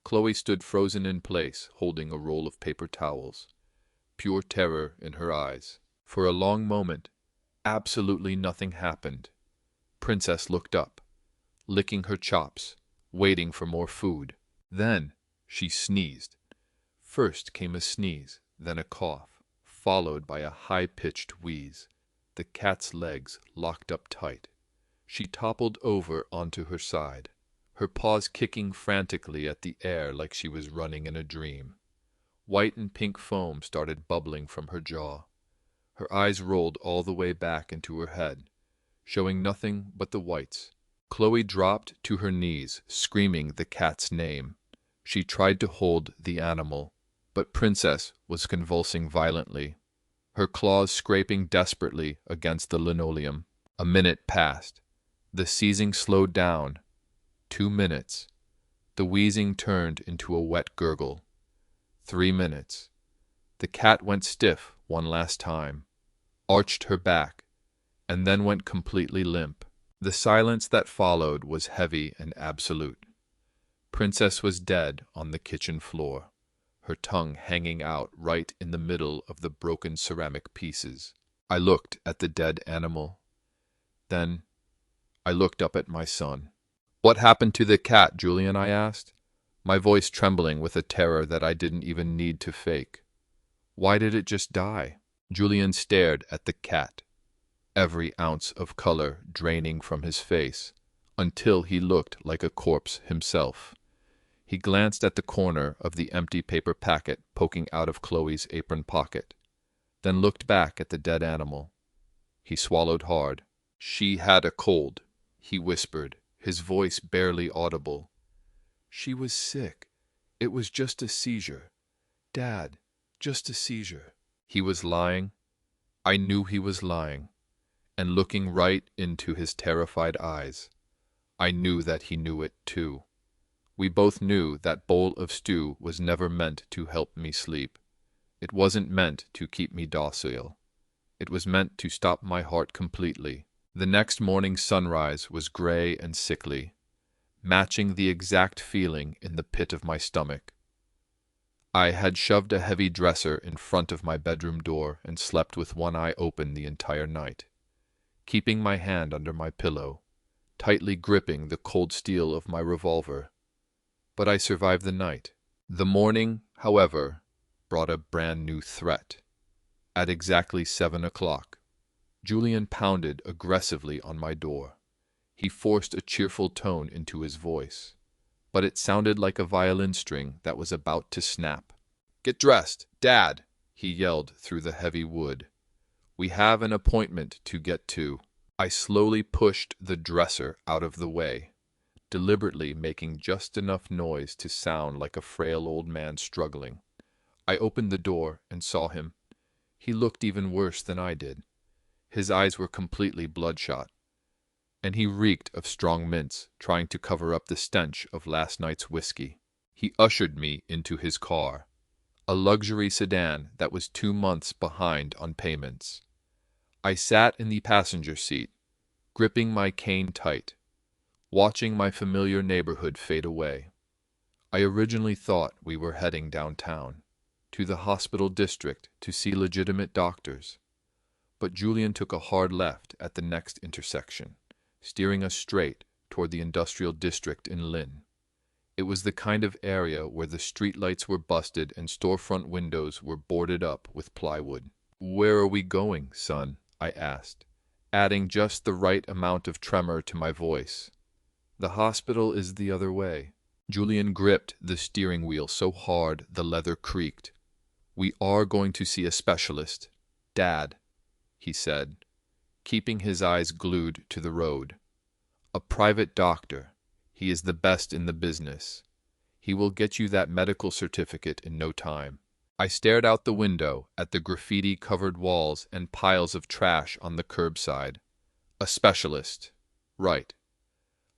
Chloe stood frozen in place, holding a roll of paper towels. pure terror in her eyes. For a long moment, absolutely nothing happened. Princess looked up, licking her chops, waiting for more food. Then she sneezed. First came a sneeze, then a cough, followed by a high-pitched wheeze. The cat's legs locked up tight. She toppled over onto her side, her paws kicking frantically at the air like she was running in a dream. White and pink foam started bubbling from her jaw. Her eyes rolled all the way back into her head, showing nothing but the whites. Chloe dropped to her knees, screaming the cat's name. She tried to hold the animal, but Princess was convulsing violently, her claws scraping desperately against the linoleum. A minute passed. The seizing slowed down. 2 minutes. The wheezing turned into a wet gurgle. 3 minutes. The cat went stiff one last time, arched her back, and then went completely limp. The silence that followed was heavy and absolute. Princess was dead on the kitchen floor, her tongue hanging out right in the middle of the broken ceramic pieces. I looked at the dead animal. Then I looked up at my son. "What happened to the cat, Julian?" I asked, my voice trembling with a terror that I didn't even need to fake. "Why did it just die?" Julian stared at the cat, every ounce of color draining from his face, until he looked like a corpse himself. He glanced at the corner of the empty paper packet poking out of Chloe's apron pocket, then looked back at the dead animal. He swallowed hard. "She had a cold," he whispered, his voice barely audible. "She was sick. It was just a seizure. Dad, just a seizure." He was lying. I knew he was lying, and looking right into his terrified eyes, I knew that he knew it too. We both knew that bowl of stew was never meant to help me sleep. It wasn't meant to keep me docile. It was meant to stop my heart completely. The next morning's sunrise was gray and sickly, matching the exact feeling in the pit of my stomach. I had shoved a heavy dresser in front of my bedroom door and slept with one eye open the entire night, keeping my hand under my pillow, tightly gripping the cold steel of my revolver. But I survived the night. The morning, however, brought a brand new threat. At exactly 7 o'clock, Julian pounded aggressively on my door. He forced a cheerful tone into his voice, but it sounded like a violin string that was about to snap. "Get dressed, Dad!" he yelled through the heavy wood. "We have an appointment to get to." I slowly pushed the dresser out of the way, deliberately making just enough noise to sound like a frail old man struggling. I opened the door and saw him. He looked even worse than I did. His eyes were completely bloodshot, and he reeked of strong mints, trying to cover up the stench of last night's whiskey. He ushered me into his car, a luxury sedan that was 2 months behind on payments. I sat in the passenger seat, gripping my cane tight, watching my familiar neighborhood fade away. I originally thought we were heading downtown, to the hospital district to see legitimate doctors. But Julian took a hard left at the next intersection, steering us straight toward the industrial district in Lynn. It was the kind of area where the streetlights were busted and storefront windows were boarded up with plywood. "Where are we going, son?" I asked, adding just the right amount of tremor to my voice. "The hospital is the other way." Julian gripped the steering wheel so hard the leather creaked. "We are going to see a specialist, Dad," he said, keeping his eyes glued to the road. "A private doctor. He is the best in the business. He will get you that medical certificate in no time." I stared out the window at the graffiti-covered walls and piles of trash on the curbside. A specialist. Right.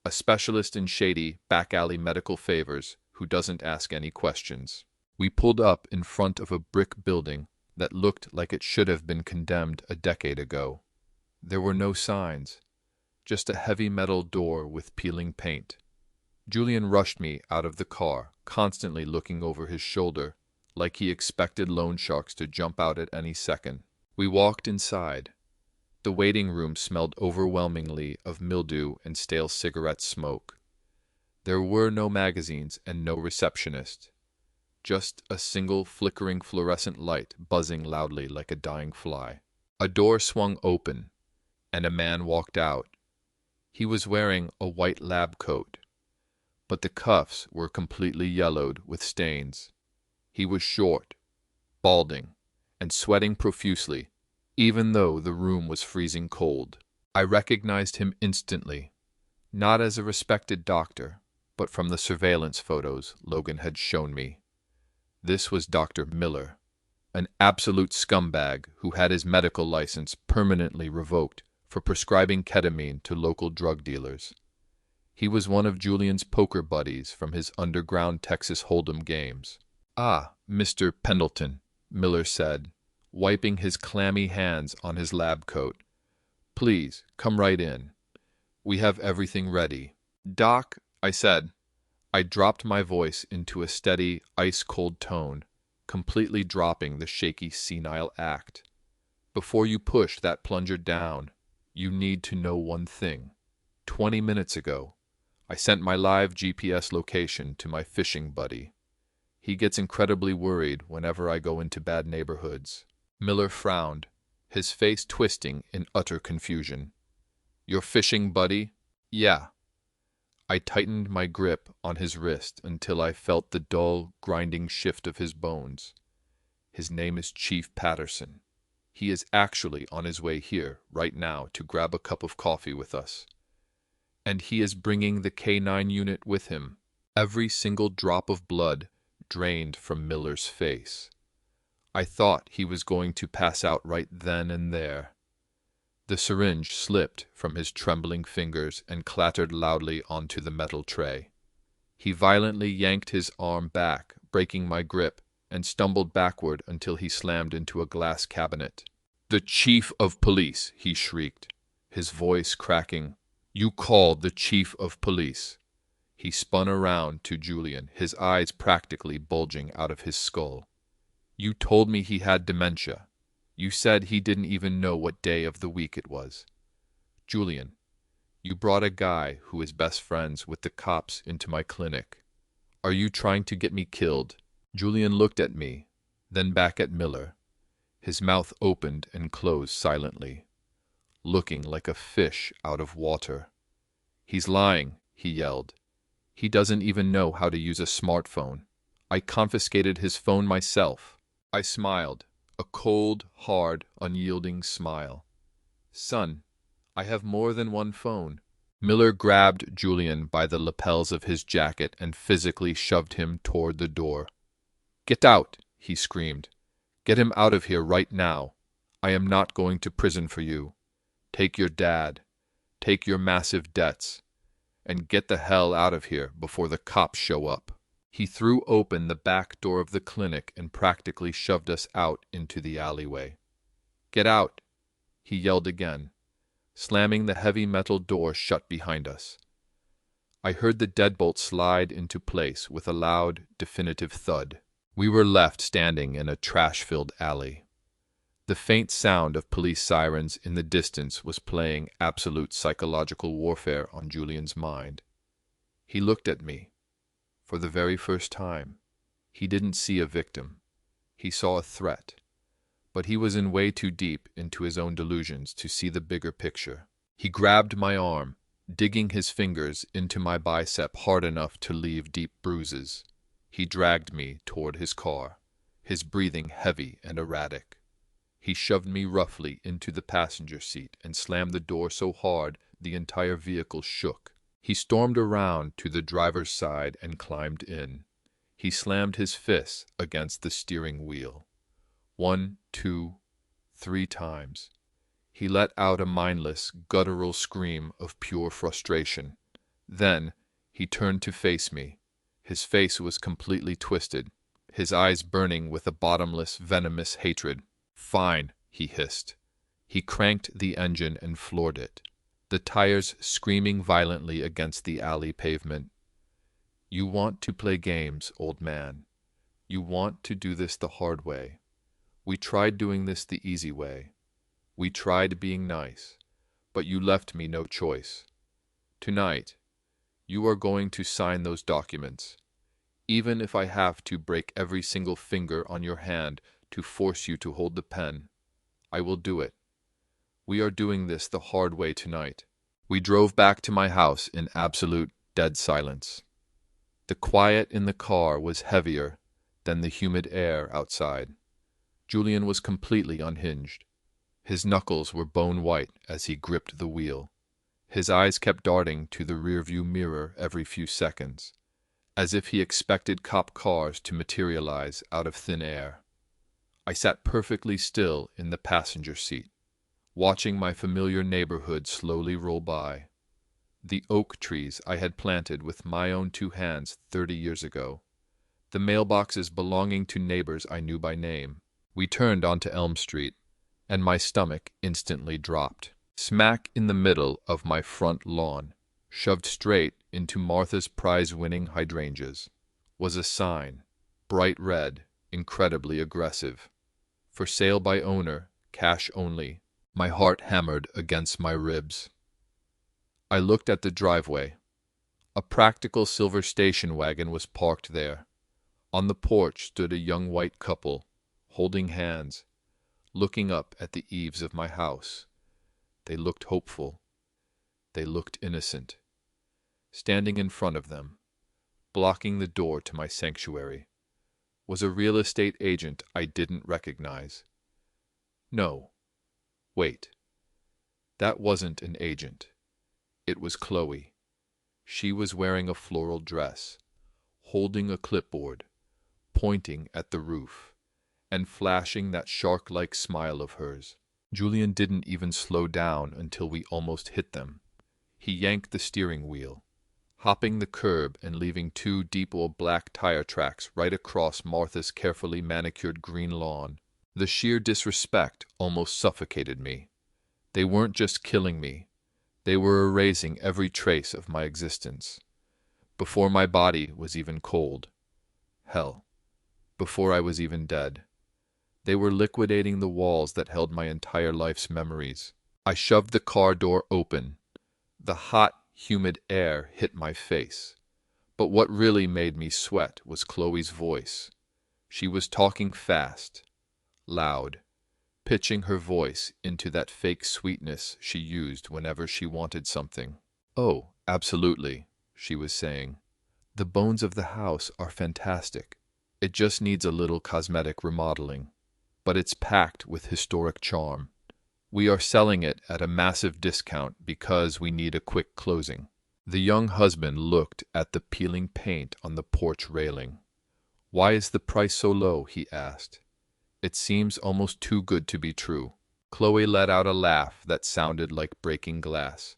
A specialist in shady, back-alley medical favors who doesn't ask any questions. We pulled up in front of a brick building that looked like it should have been condemned a decade ago. There were no signs, just a heavy metal door with peeling paint. Julian rushed me out of the car, constantly looking over his shoulder, like he expected loan sharks to jump out at any second. We walked inside. The waiting room smelled overwhelmingly of mildew and stale cigarette smoke. There were no magazines and no receptionist, just a single flickering fluorescent light buzzing loudly like a dying fly. A door swung open, and a man walked out. He was wearing a white lab coat, but the cuffs were completely yellowed with stains. He was short, balding, and sweating profusely, even though the room was freezing cold. I recognized him instantly, not as a respected doctor, but from the surveillance photos Logan had shown me. This was Dr. Miller, an absolute scumbag who had his medical license permanently revoked for prescribing ketamine to local drug dealers. He was one of Julian's poker buddies from his underground Texas Hold'em games. "Ah, Mr. Pendleton," Miller said, wiping his clammy hands on his lab coat. "Please, come right in. We have everything ready." "Doc," I said. I dropped my voice into a steady, ice-cold tone, completely dropping the shaky, senile act. "Before you push that plunger down, you need to know one thing. 20 minutes ago, I sent my live GPS location to my fishing buddy. He gets incredibly worried whenever I go into bad neighborhoods." Miller frowned, his face twisting in utter confusion. "Your fishing buddy?" "Yeah." I tightened my grip on his wrist until I felt the dull, grinding shift of his bones. "His name is Chief Patterson. He is actually on his way here right now to grab a cup of coffee with us. And he is bringing the K9 unit with him." Every single drop of blood drained from Miller's face. I thought he was going to pass out right then and there. The syringe slipped from his trembling fingers and clattered loudly onto the metal tray. He violently yanked his arm back, breaking my grip, and stumbled backward until he slammed into a glass cabinet. "The Chief of Police!" he shrieked, his voice cracking. "You called the Chief of Police!" He spun around to Julian, his eyes practically bulging out of his skull. "You told me he had dementia. You said he didn't even know what day of the week it was. Julian, you brought a guy who is best friends with the cops into my clinic. Are you trying to get me killed?" Julian looked at me, then back at Miller. His mouth opened and closed silently, looking like a fish out of water. "He's lying," he yelled. "He doesn't even know how to use a smartphone. I confiscated his phone myself." I smiled, a cold, hard, unyielding smile. "Son, I have more than one phone." Miller grabbed Julian by the lapels of his jacket and physically shoved him toward the door. "Get out!" he screamed. "Get him out of here right now. I am not going to prison for you. Take your dad. Take your massive debts. And get the hell out of here before the cops show up." He threw open the back door of the clinic and practically shoved us out into the alleyway. "Get out!" he yelled again, slamming the heavy metal door shut behind us. I heard the deadbolt slide into place with a loud, definitive thud. We were left standing in a trash-filled alley. The faint sound of police sirens in the distance was playing absolute psychological warfare on Julian's mind. He looked at me. For the very first time, he didn't see a victim. He saw a threat. But he was in way too deep into his own delusions to see the bigger picture. He grabbed my arm, digging his fingers into my bicep hard enough to leave deep bruises. He dragged me toward his car, his breathing heavy and erratic. He shoved me roughly into the passenger seat and slammed the door so hard the entire vehicle shook. He stormed around to the driver's side and climbed in. He slammed his fists against the steering wheel. 1, 2, 3 times. He let out a mindless, guttural scream of pure frustration. Then he turned to face me. His face was completely twisted, his eyes burning with a bottomless, venomous hatred. "Fine," he hissed. He cranked the engine and floored it, the tires screaming violently against the alley pavement. "You want to play games, old man. You want to do this the hard way. We tried doing this the easy way. We tried being nice, but you left me no choice. Tonight, you are going to sign those documents, even if I have to break every single finger on your hand to force you to hold the pen. I will do it. We are doing this the hard way tonight. We drove back to my house in absolute dead silence. The quiet in the car was heavier than the humid air outside. Julian was completely unhinged. His knuckles were bone white as he gripped the wheel. His eyes kept darting to the rearview mirror every few seconds, as if he expected cop cars to materialize out of thin air. I sat perfectly still in the passenger seat, watching my familiar neighborhood slowly roll by. The oak trees I had planted with my own 2 hands 30 years ago. The mailboxes belonging to neighbors I knew by name. We turned onto Elm Street, and my stomach instantly dropped. Smack in the middle of my front lawn, shoved straight into Martha's prize-winning hydrangeas, was a sign, bright red, incredibly aggressive. For sale by owner, cash only. My heart hammered against my ribs. I looked at the driveway. A practical silver station wagon was parked there. On the porch stood a young white couple, holding hands, looking up at the eaves of my house. They looked hopeful. They looked innocent. Standing in front of them, blocking the door to my sanctuary, was a real estate agent I didn't recognize. No. Wait. That wasn't an agent. It was Chloe. She was wearing a floral dress, holding a clipboard, pointing at the roof, and flashing that shark-like smile of hers. Julian didn't even slow down until we almost hit them. He yanked the steering wheel, hopping the curb and leaving 2 deep old black tire tracks right across Martha's carefully manicured green lawn. The sheer disrespect almost suffocated me. They weren't just killing me. They were erasing every trace of my existence. Before my body was even cold. Hell, before I was even dead. They were liquidating the walls that held my entire life's memories. I shoved the car door open. The hot, humid air hit my face. But what really made me sweat was Chloe's voice. She was talking fast, loud, pitching her voice into that fake sweetness she used whenever she wanted something. "Oh, absolutely," she was saying. "The bones of the house are fantastic. It just needs a little cosmetic remodeling. But it's packed with historic charm. We are selling it at a massive discount because we need a quick closing." The young husband looked at the peeling paint on the porch railing. "Why is the price so low?" he asked. "It seems almost too good to be true." Chloe let out a laugh that sounded like breaking glass.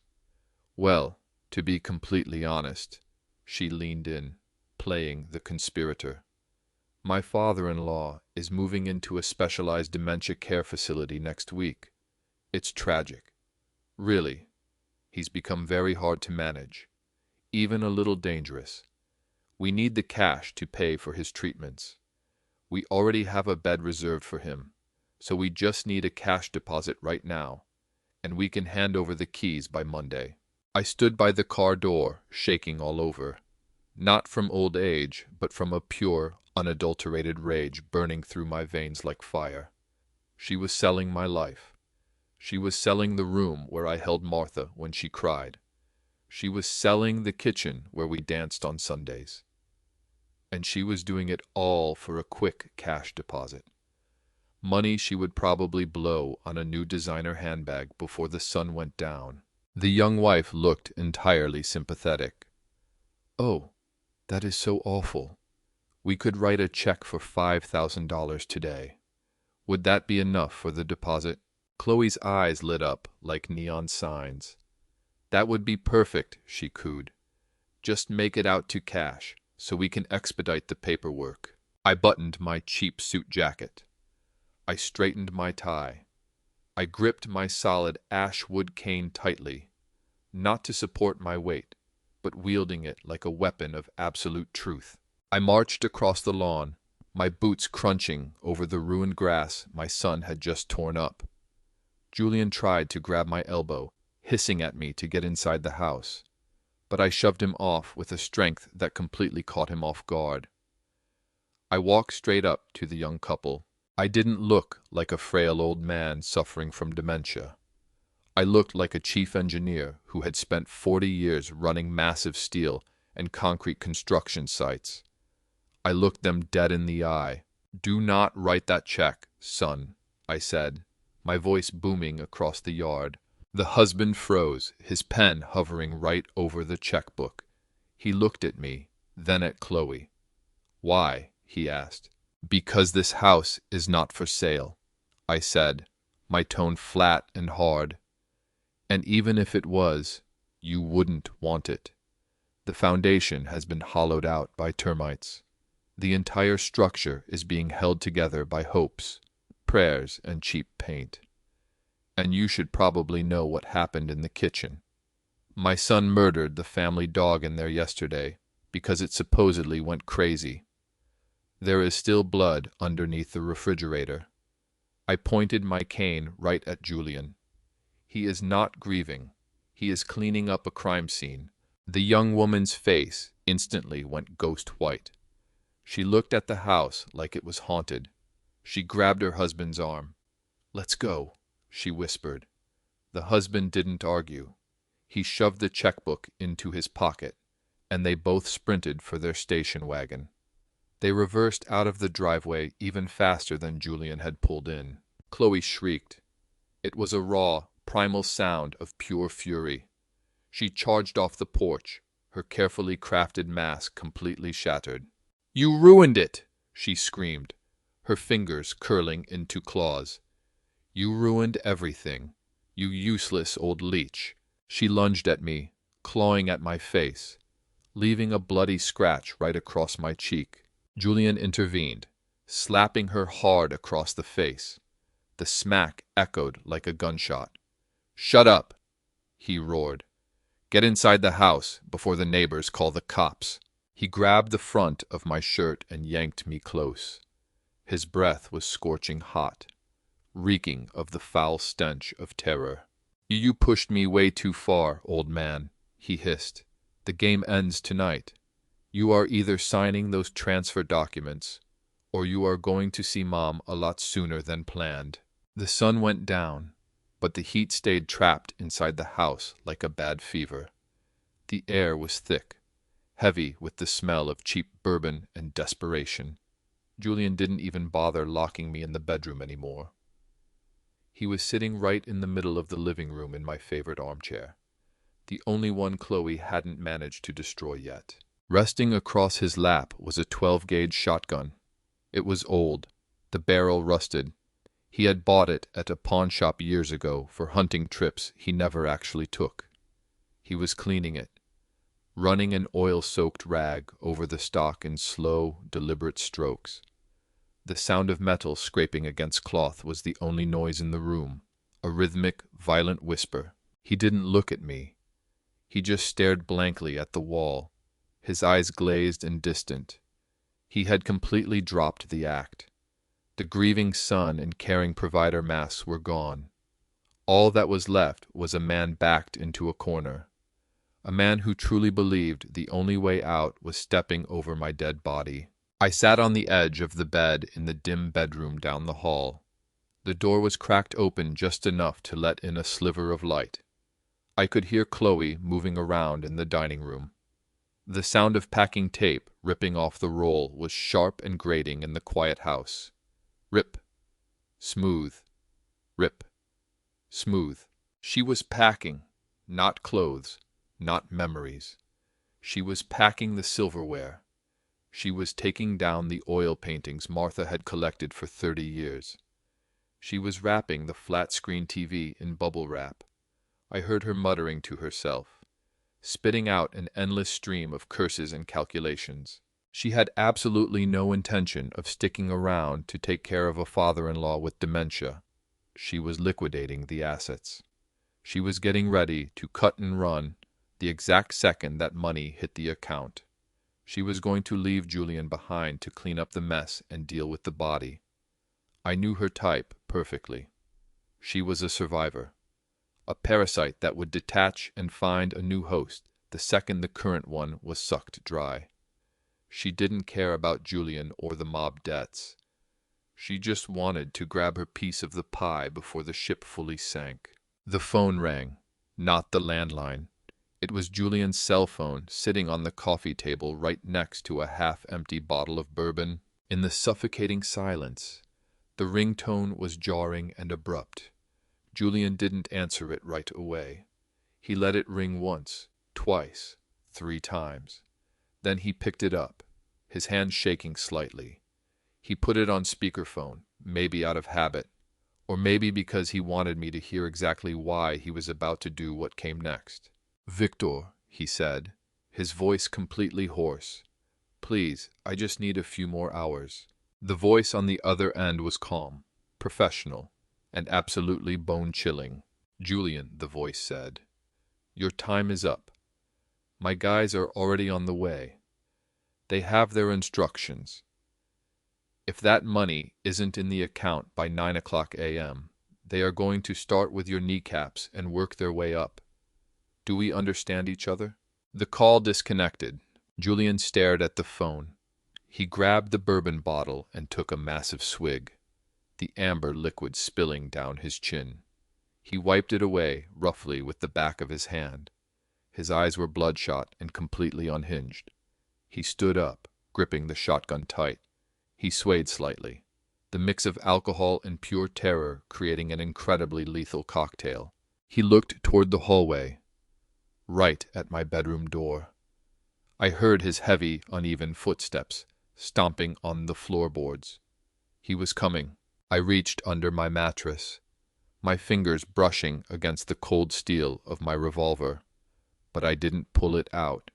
"Well, to be completely honest," she leaned in, playing the conspirator. "My father-in-law is moving into a specialized dementia care facility next week. It's tragic. Really. He's become very hard to manage, even a little dangerous. We need the cash to pay for his treatments. We already have a bed reserved for him, so we just need a cash deposit right now, and we can hand over the keys by Monday." I stood by the car door, shaking all over. Not from old age, but from a pure, unadulterated rage burning through my veins like fire. She was selling my life. She was selling the room where I held Martha when she cried. She was selling the kitchen where we danced on Sundays. And she was doing it all for a quick cash deposit. Money she would probably blow on a new designer handbag before the sun went down. The young wife looked entirely sympathetic. "Oh, that is so awful. We could write a check for $5,000 today. Would that be enough for the deposit?" Chloe's eyes lit up like neon signs. "That would be perfect," she cooed. "Just make it out to cash, so we can expedite the paperwork." I buttoned my cheap suit jacket. I straightened my tie. I gripped my solid ash wood cane tightly, not to support my weight, but wielding it like a weapon of absolute truth. I marched across the lawn, my boots crunching over the ruined grass my son had just torn up. Julian tried to grab my elbow, hissing at me to get inside the house, but I shoved him off with a strength that completely caught him off guard. I walked straight up to the young couple. I didn't look like a frail old man suffering from dementia. I looked like a chief engineer who had spent 40 years running massive steel and concrete construction sites. I looked them dead in the eye. "Do not write that check, son," I said, my voice booming across the yard. The husband froze, his pen hovering right over the checkbook. He looked at me, then at Chloe. "Why?" he asked. "Because this house is not for sale," I said, my tone flat and hard. "And even if it was, you wouldn't want it. The foundation has been hollowed out by termites. The entire structure is being held together by hopes, prayers, and cheap paint. And you should probably know what happened in the kitchen. My son murdered the family dog in there yesterday because it supposedly went crazy. There is still blood underneath the refrigerator." I pointed my cane right at Julian. "He is not grieving. He is cleaning up a crime scene." The young woman's face instantly went ghost white. She looked at the house like it was haunted. She grabbed her husband's arm. "Let's go," she whispered. The husband didn't argue. He shoved the checkbook into his pocket, and they both sprinted for their station wagon. They reversed out of the driveway even faster than Julian had pulled in. Chloe shrieked. It was a raw, primal sound of pure fury. She charged off the porch, her carefully crafted mask completely shattered. "You ruined it!" she screamed, her fingers curling into claws. "You ruined everything, you useless old leech." She lunged at me, clawing at my face, leaving a bloody scratch right across my cheek. Julian intervened, slapping her hard across the face. The smack echoed like a gunshot. "Shut up!" he roared. "Get inside the house before the neighbors call the cops." He grabbed the front of my shirt and yanked me close. His breath was scorching hot, reeking of the foul stench of terror. "You pushed me way too far, old man," he hissed. "The game ends tonight. You are either signing those transfer documents, or you are going to see Mom a lot sooner than planned." The sun went down, but the heat stayed trapped inside the house like a bad fever. The air was thick, heavy with the smell of cheap bourbon and desperation. Julian didn't even bother locking me in the bedroom anymore. He was sitting right in the middle of the living room in my favorite armchair, the only one Chloe hadn't managed to destroy yet. Resting across his lap was a 12-gauge shotgun. It was old, the barrel rusted. He had bought it at a pawn shop years ago for hunting trips he never actually took. He was cleaning it, running an oil-soaked rag over the stock in slow, deliberate strokes. The sound of metal scraping against cloth was the only noise in the room, a rhythmic, violent whisper. He didn't look at me. He just stared blankly at the wall, his eyes glazed and distant. He had completely dropped the act. The grieving son and caring provider masks were gone. All that was left was a man backed into a corner, a man who truly believed the only way out was stepping over my dead body. I sat on the edge of the bed in the dim bedroom down the hall. The door was cracked open just enough to let in a sliver of light. I could hear Chloe moving around in the dining room. The sound of packing tape ripping off the roll was sharp and grating in the quiet house. Rip. Smooth. Rip. Smooth. She was packing, not clothes, not memories. She was packing the silverware. She was taking down the oil paintings Martha had collected for 30 years. She was wrapping the flat-screen TV in bubble wrap. I heard her muttering to herself, spitting out an endless stream of curses and calculations. She had absolutely no intention of sticking around to take care of a father-in-law with dementia. She was liquidating the assets. She was getting ready to cut and run the exact second that money hit the account. She was going to leave Julian behind to clean up the mess and deal with the body. I knew her type perfectly. She was a survivor, a parasite that would detach and find a new host the second the current one was sucked dry. She didn't care about Julian or the mob debts. She just wanted to grab her piece of the pie before the ship fully sank. The phone rang, not the landline. It was Julian's cell phone sitting on the coffee table right next to a half-empty bottle of bourbon. In the suffocating silence, the ringtone was jarring and abrupt. Julian didn't answer it right away. He let it ring once, twice, 3 times. Then he picked it up, his hand shaking slightly. He put it on speakerphone, maybe out of habit, or maybe because he wanted me to hear exactly why he was about to do what came next. "Victor," he said, his voice completely hoarse. "Please, I just need a few more hours." The voice on the other end was calm, professional, and absolutely bone-chilling. "Julian," the voice said, "your time is up. My guys are already on the way. They have their instructions. If that money isn't in the account by 9 o'clock a.m., they are going to start with your kneecaps and work their way up. Do we understand each other?" The call disconnected. Julian stared at the phone. He grabbed the bourbon bottle and took a massive swig, the amber liquid spilling down his chin. He wiped it away roughly with the back of his hand. His eyes were bloodshot and completely unhinged. He stood up, gripping the shotgun tight. He swayed slightly, the mix of alcohol and pure terror creating an incredibly lethal cocktail. He looked toward the hallway, right at my bedroom door. I heard his heavy, uneven footsteps stomping on the floorboards. He was coming. I reached under my mattress, my fingers brushing against the cold steel of my revolver, but I didn't pull it out.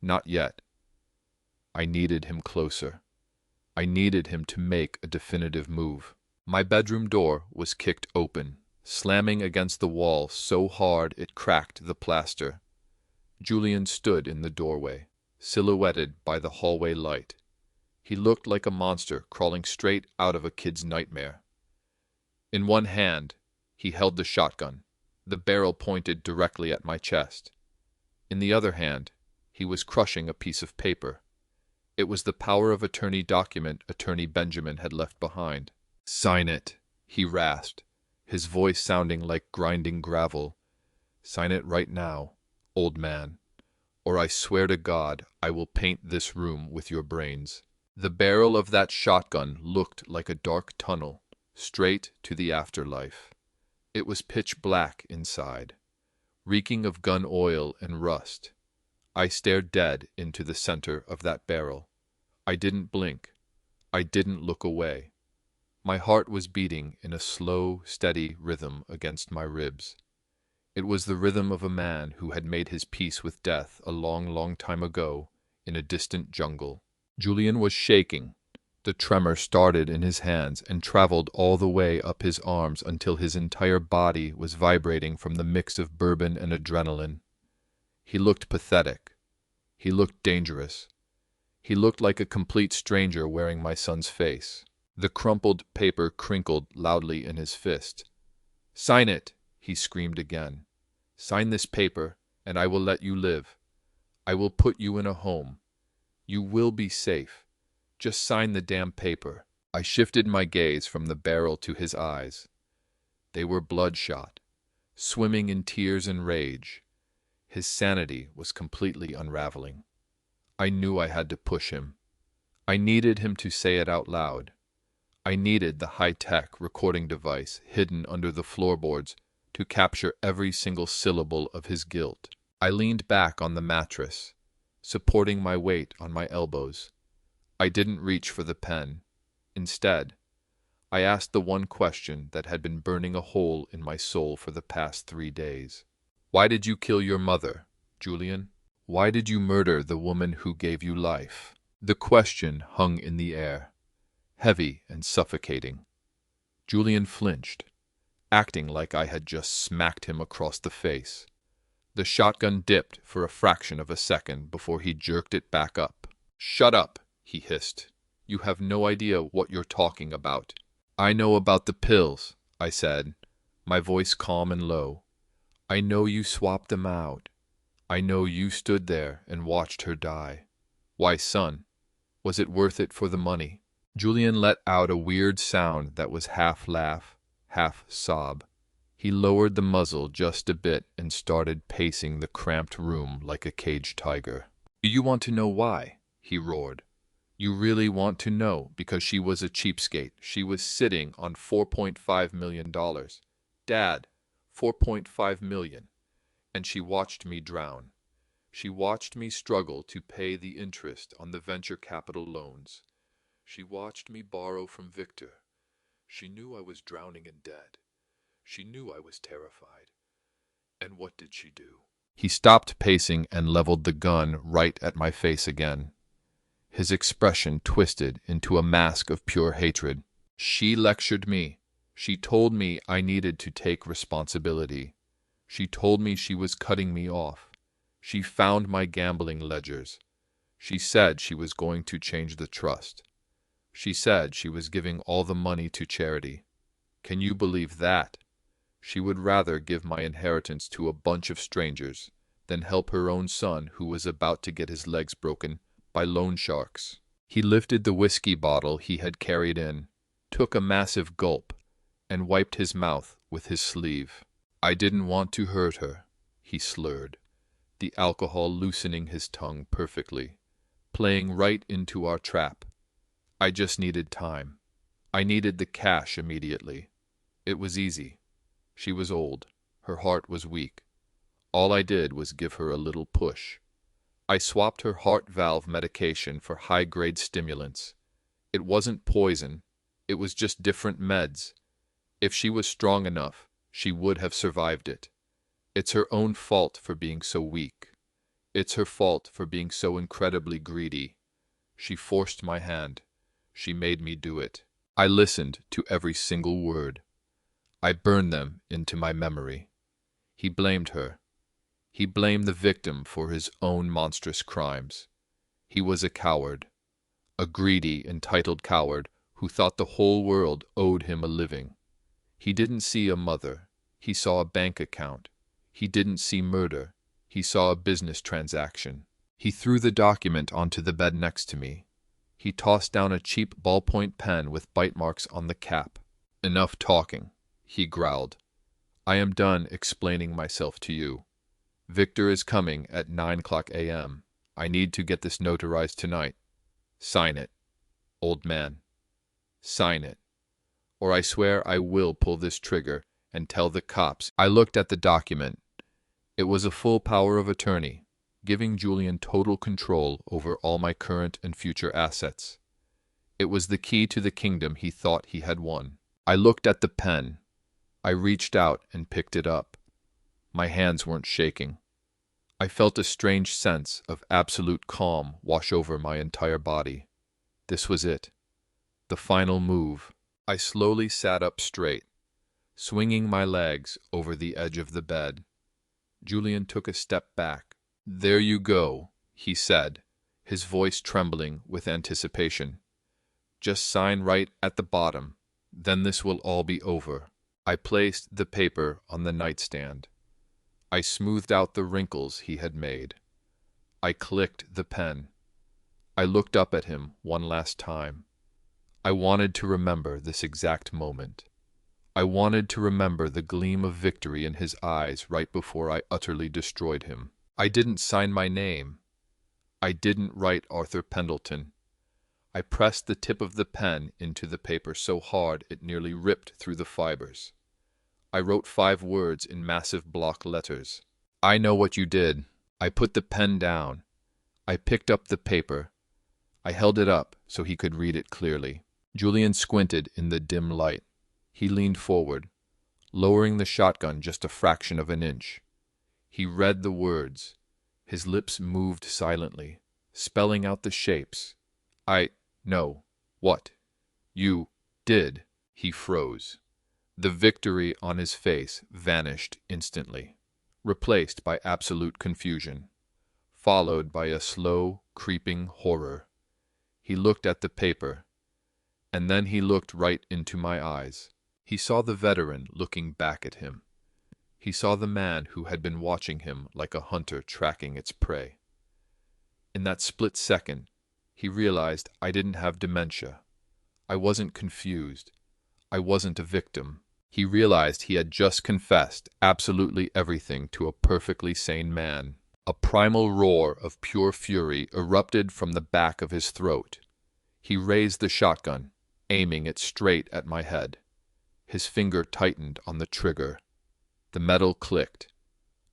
Not yet. I needed him closer. I needed him to make a definitive move. My bedroom door was kicked open, slamming against the wall so hard it cracked the plaster. Julian stood in the doorway, silhouetted by the hallway light. He looked like a monster crawling straight out of a kid's nightmare. In one hand, he held the shotgun, the barrel pointed directly at my chest. In the other hand, he was crushing a piece of paper. It was the power of attorney document Attorney Benjamin had left behind. "Sign it," he rasped, his voice sounding like grinding gravel. "Sign it right now, old man, or I swear to God I will paint this room with your brains." The barrel of that shotgun looked like a dark tunnel, straight to the afterlife. It was pitch black inside, reeking of gun oil and rust. I stared dead into the center of that barrel. I didn't blink. I didn't look away. My heart was beating in a slow, steady rhythm against my ribs. It was the rhythm of a man who had made his peace with death a long, long time ago in a distant jungle. Julian was shaking. The tremor started in his hands and traveled all the way up his arms until his entire body was vibrating from the mix of bourbon and adrenaline. He looked pathetic. He looked dangerous. He looked like a complete stranger wearing my son's face. The crumpled paper crinkled loudly in his fist. "Sign it," he screamed again. "Sign this paper, and I will let you live. I will put you in a home. You will be safe. Just sign the damn paper." I shifted my gaze from the barrel to his eyes. They were bloodshot, swimming in tears and rage. His sanity was completely unraveling. I knew I had to push him. I needed him to say it out loud. I needed the high-tech recording device hidden under the floorboards to capture every single syllable of his guilt. I leaned back on the mattress, supporting my weight on my elbows. I didn't reach for the pen. Instead, I asked the one question that had been burning a hole in my soul for the past 3 days. "Why did you kill your mother, Julian? Why did you murder the woman who gave you life?" The question hung in the air, heavy and suffocating. Julian flinched, acting like I had just smacked him across the face. The shotgun dipped for a fraction of a second before he jerked it back up. "Shut up," he hissed. "You have no idea what you're talking about." "I know about the pills," I said, my voice calm and low. "I know you swapped them out. I know you stood there and watched her die. Why, son, was it worth it for the money?" Julian let out a weird sound that was half laugh, half sob. He lowered the muzzle just a bit and started pacing the cramped room like a caged tiger. "Do you want to know why?" he roared. "You really want to know because she was a cheapskate. She was sitting on $4.5 million. Dad, $4.5 million. And she watched me drown. She watched me struggle to pay the interest on the venture capital loans. She watched me borrow from Victor. She knew I was drowning in debt. She knew I was terrified. And what did she do?" He stopped pacing and leveled the gun right at my face again. His expression twisted into a mask of pure hatred. "She lectured me. She told me I needed to take responsibility. She told me she was cutting me off. She found my gambling ledgers. She said she was going to change the trust. She said she was giving all the money to charity. Can you believe that? She would rather give my inheritance to a bunch of strangers than help her own son who was about to get his legs broken by loan sharks." He lifted the whiskey bottle he had carried in, took a massive gulp, and wiped his mouth with his sleeve. "I didn't want to hurt her," he slurred, the alcohol loosening his tongue perfectly, playing right into our trap. "I just needed time. I needed the cash immediately. It was easy. She was old. Her heart was weak. All I did was give her a little push. I swapped her heart valve medication for high-grade stimulants. It wasn't poison. It was just different meds. If she was strong enough, she would have survived it. It's her own fault for being so weak. It's her fault for being so incredibly greedy. She forced my hand. She made me do it. I listened to every single word. I burned them into my memory." He blamed her. He blamed the victim for his own monstrous crimes. He was a coward, a greedy, entitled coward who thought the whole world owed him a living. He didn't see a mother. He saw a bank account. He didn't see murder. He saw a business transaction. He threw the document onto the bed next to me. He tossed down a cheap ballpoint pen with bite marks on the cap. "Enough talking," he growled. "I am done explaining myself to you. Victor is coming at 9 a.m. I need to get this notarized tonight. Sign it, old man. Sign it, or I swear I will pull this trigger and tell the cops." I looked at the document. It was a full power of attorney, giving Julian total control over all my current and future assets. It was the key to the kingdom he thought he had won. I looked at the pen. I reached out and picked it up. My hands weren't shaking. I felt a strange sense of absolute calm wash over my entire body. This was it. The final move. I slowly sat up straight, swinging my legs over the edge of the bed. Julian took a step back. "There you go," he said, his voice trembling with anticipation. "Just sign right at the bottom. Then this will all be over." I placed the paper on the nightstand. I smoothed out the wrinkles he had made. I clicked the pen. I looked up at him one last time. I wanted to remember this exact moment. I wanted to remember the gleam of victory in his eyes right before I utterly destroyed him. I didn't sign my name. I didn't write Arthur Pendleton. I pressed the tip of the pen into the paper so hard it nearly ripped through the fibers. I wrote 5 words in massive block letters. "I know what you did." I put the pen down. I picked up the paper. I held it up so he could read it clearly. Julian squinted in the dim light. He leaned forward, lowering the shotgun just a fraction of an inch. He read the words. His lips moved silently, spelling out the shapes. "I know what you did." He froze. The victory on his face vanished instantly, replaced by absolute confusion, followed by a slow, creeping horror. He looked at the paper, and then he looked right into my eyes. He saw the veteran looking back at him. He saw the man who had been watching him like a hunter tracking its prey. In that split second, he realized I didn't have dementia. I wasn't confused. I wasn't a victim. He realized he had just confessed absolutely everything to a perfectly sane man. A primal roar of pure fury erupted from the back of his throat. He raised the shotgun, aiming it straight at my head. His finger tightened on the trigger. The metal clicked.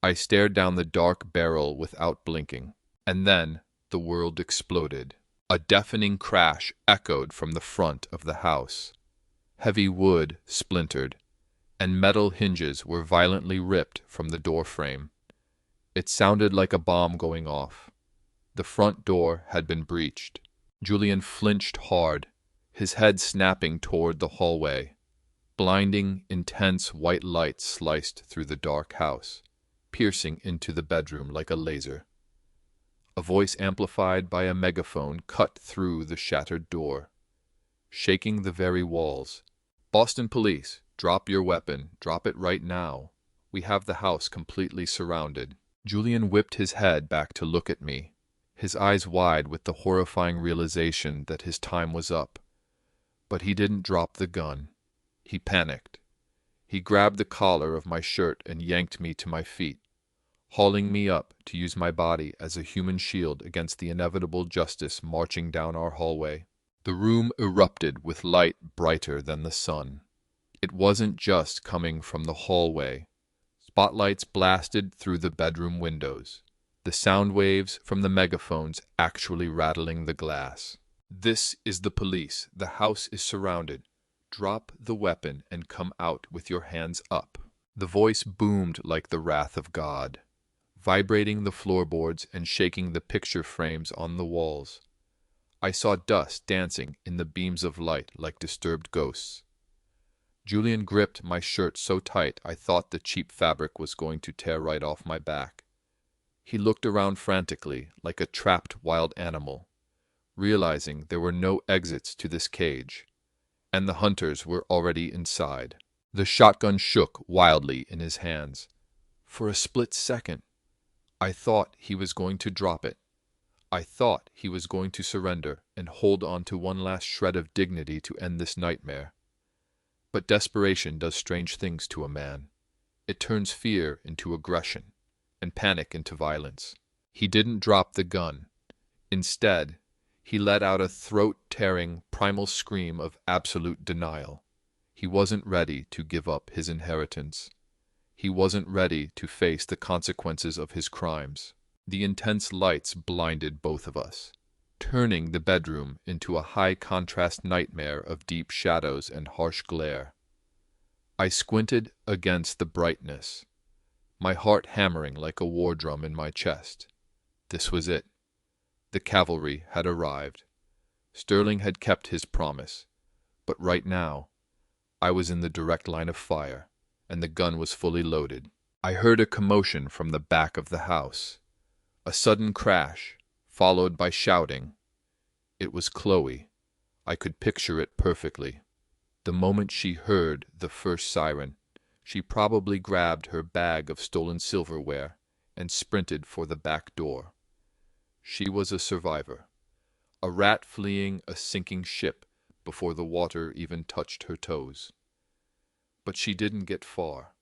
I stared down the dark barrel without blinking. And then the world exploded. A deafening crash echoed from the front of the house. Heavy wood splintered, and metal hinges were violently ripped from the door frame. It sounded like a bomb going off. The front door had been breached. Julian flinched hard, his head snapping toward the hallway. Blinding, intense white light sliced through the dark house, piercing into the bedroom like a laser. A voice amplified by a megaphone cut through the shattered door, shaking the very walls. "Boston Police, drop your weapon. Drop it right now. We have the house completely surrounded." Julian whipped his head back to look at me, his eyes wide with the horrifying realization that his time was up. But he didn't drop the gun. He panicked. He grabbed the collar of my shirt and yanked me to my feet, hauling me up to use my body as a human shield against the inevitable justice marching down our hallway. The room erupted with light brighter than the sun. It wasn't just coming from the hallway. Spotlights blasted through the bedroom windows, the sound waves from the megaphones actually rattling the glass. "This is the police. The house is surrounded. Drop the weapon and come out with your hands up." The voice boomed like the wrath of God, vibrating the floorboards and shaking the picture frames on the walls. I saw dust dancing in the beams of light like disturbed ghosts. Julian gripped my shirt so tight I thought the cheap fabric was going to tear right off my back. He looked around frantically, like a trapped wild animal, realizing there were no exits to this cage, and the hunters were already inside. The shotgun shook wildly in his hands. For a split second, I thought he was going to drop it. I thought he was going to surrender and hold on to one last shred of dignity to end this nightmare. But desperation does strange things to a man. It turns fear into aggression, and panic into violence. He didn't drop the gun. Instead, he let out a throat-tearing, primal scream of absolute denial. He wasn't ready to give up his inheritance. He wasn't ready to face the consequences of his crimes. The intense lights blinded both of us, turning the bedroom into a high-contrast nightmare of deep shadows and harsh glare. I squinted against the brightness, my heart hammering like a war drum in my chest. This was it. The cavalry had arrived. Sterling had kept his promise, but right now, I was in the direct line of fire, and the gun was fully loaded. I heard a commotion from the back of the house. A sudden crash, followed by shouting. It was Chloe. I could picture it perfectly. The moment she heard the first siren, she probably grabbed her bag of stolen silverware and sprinted for the back door. She was a survivor, a rat fleeing a sinking ship before the water even touched her toes. But she didn't get far.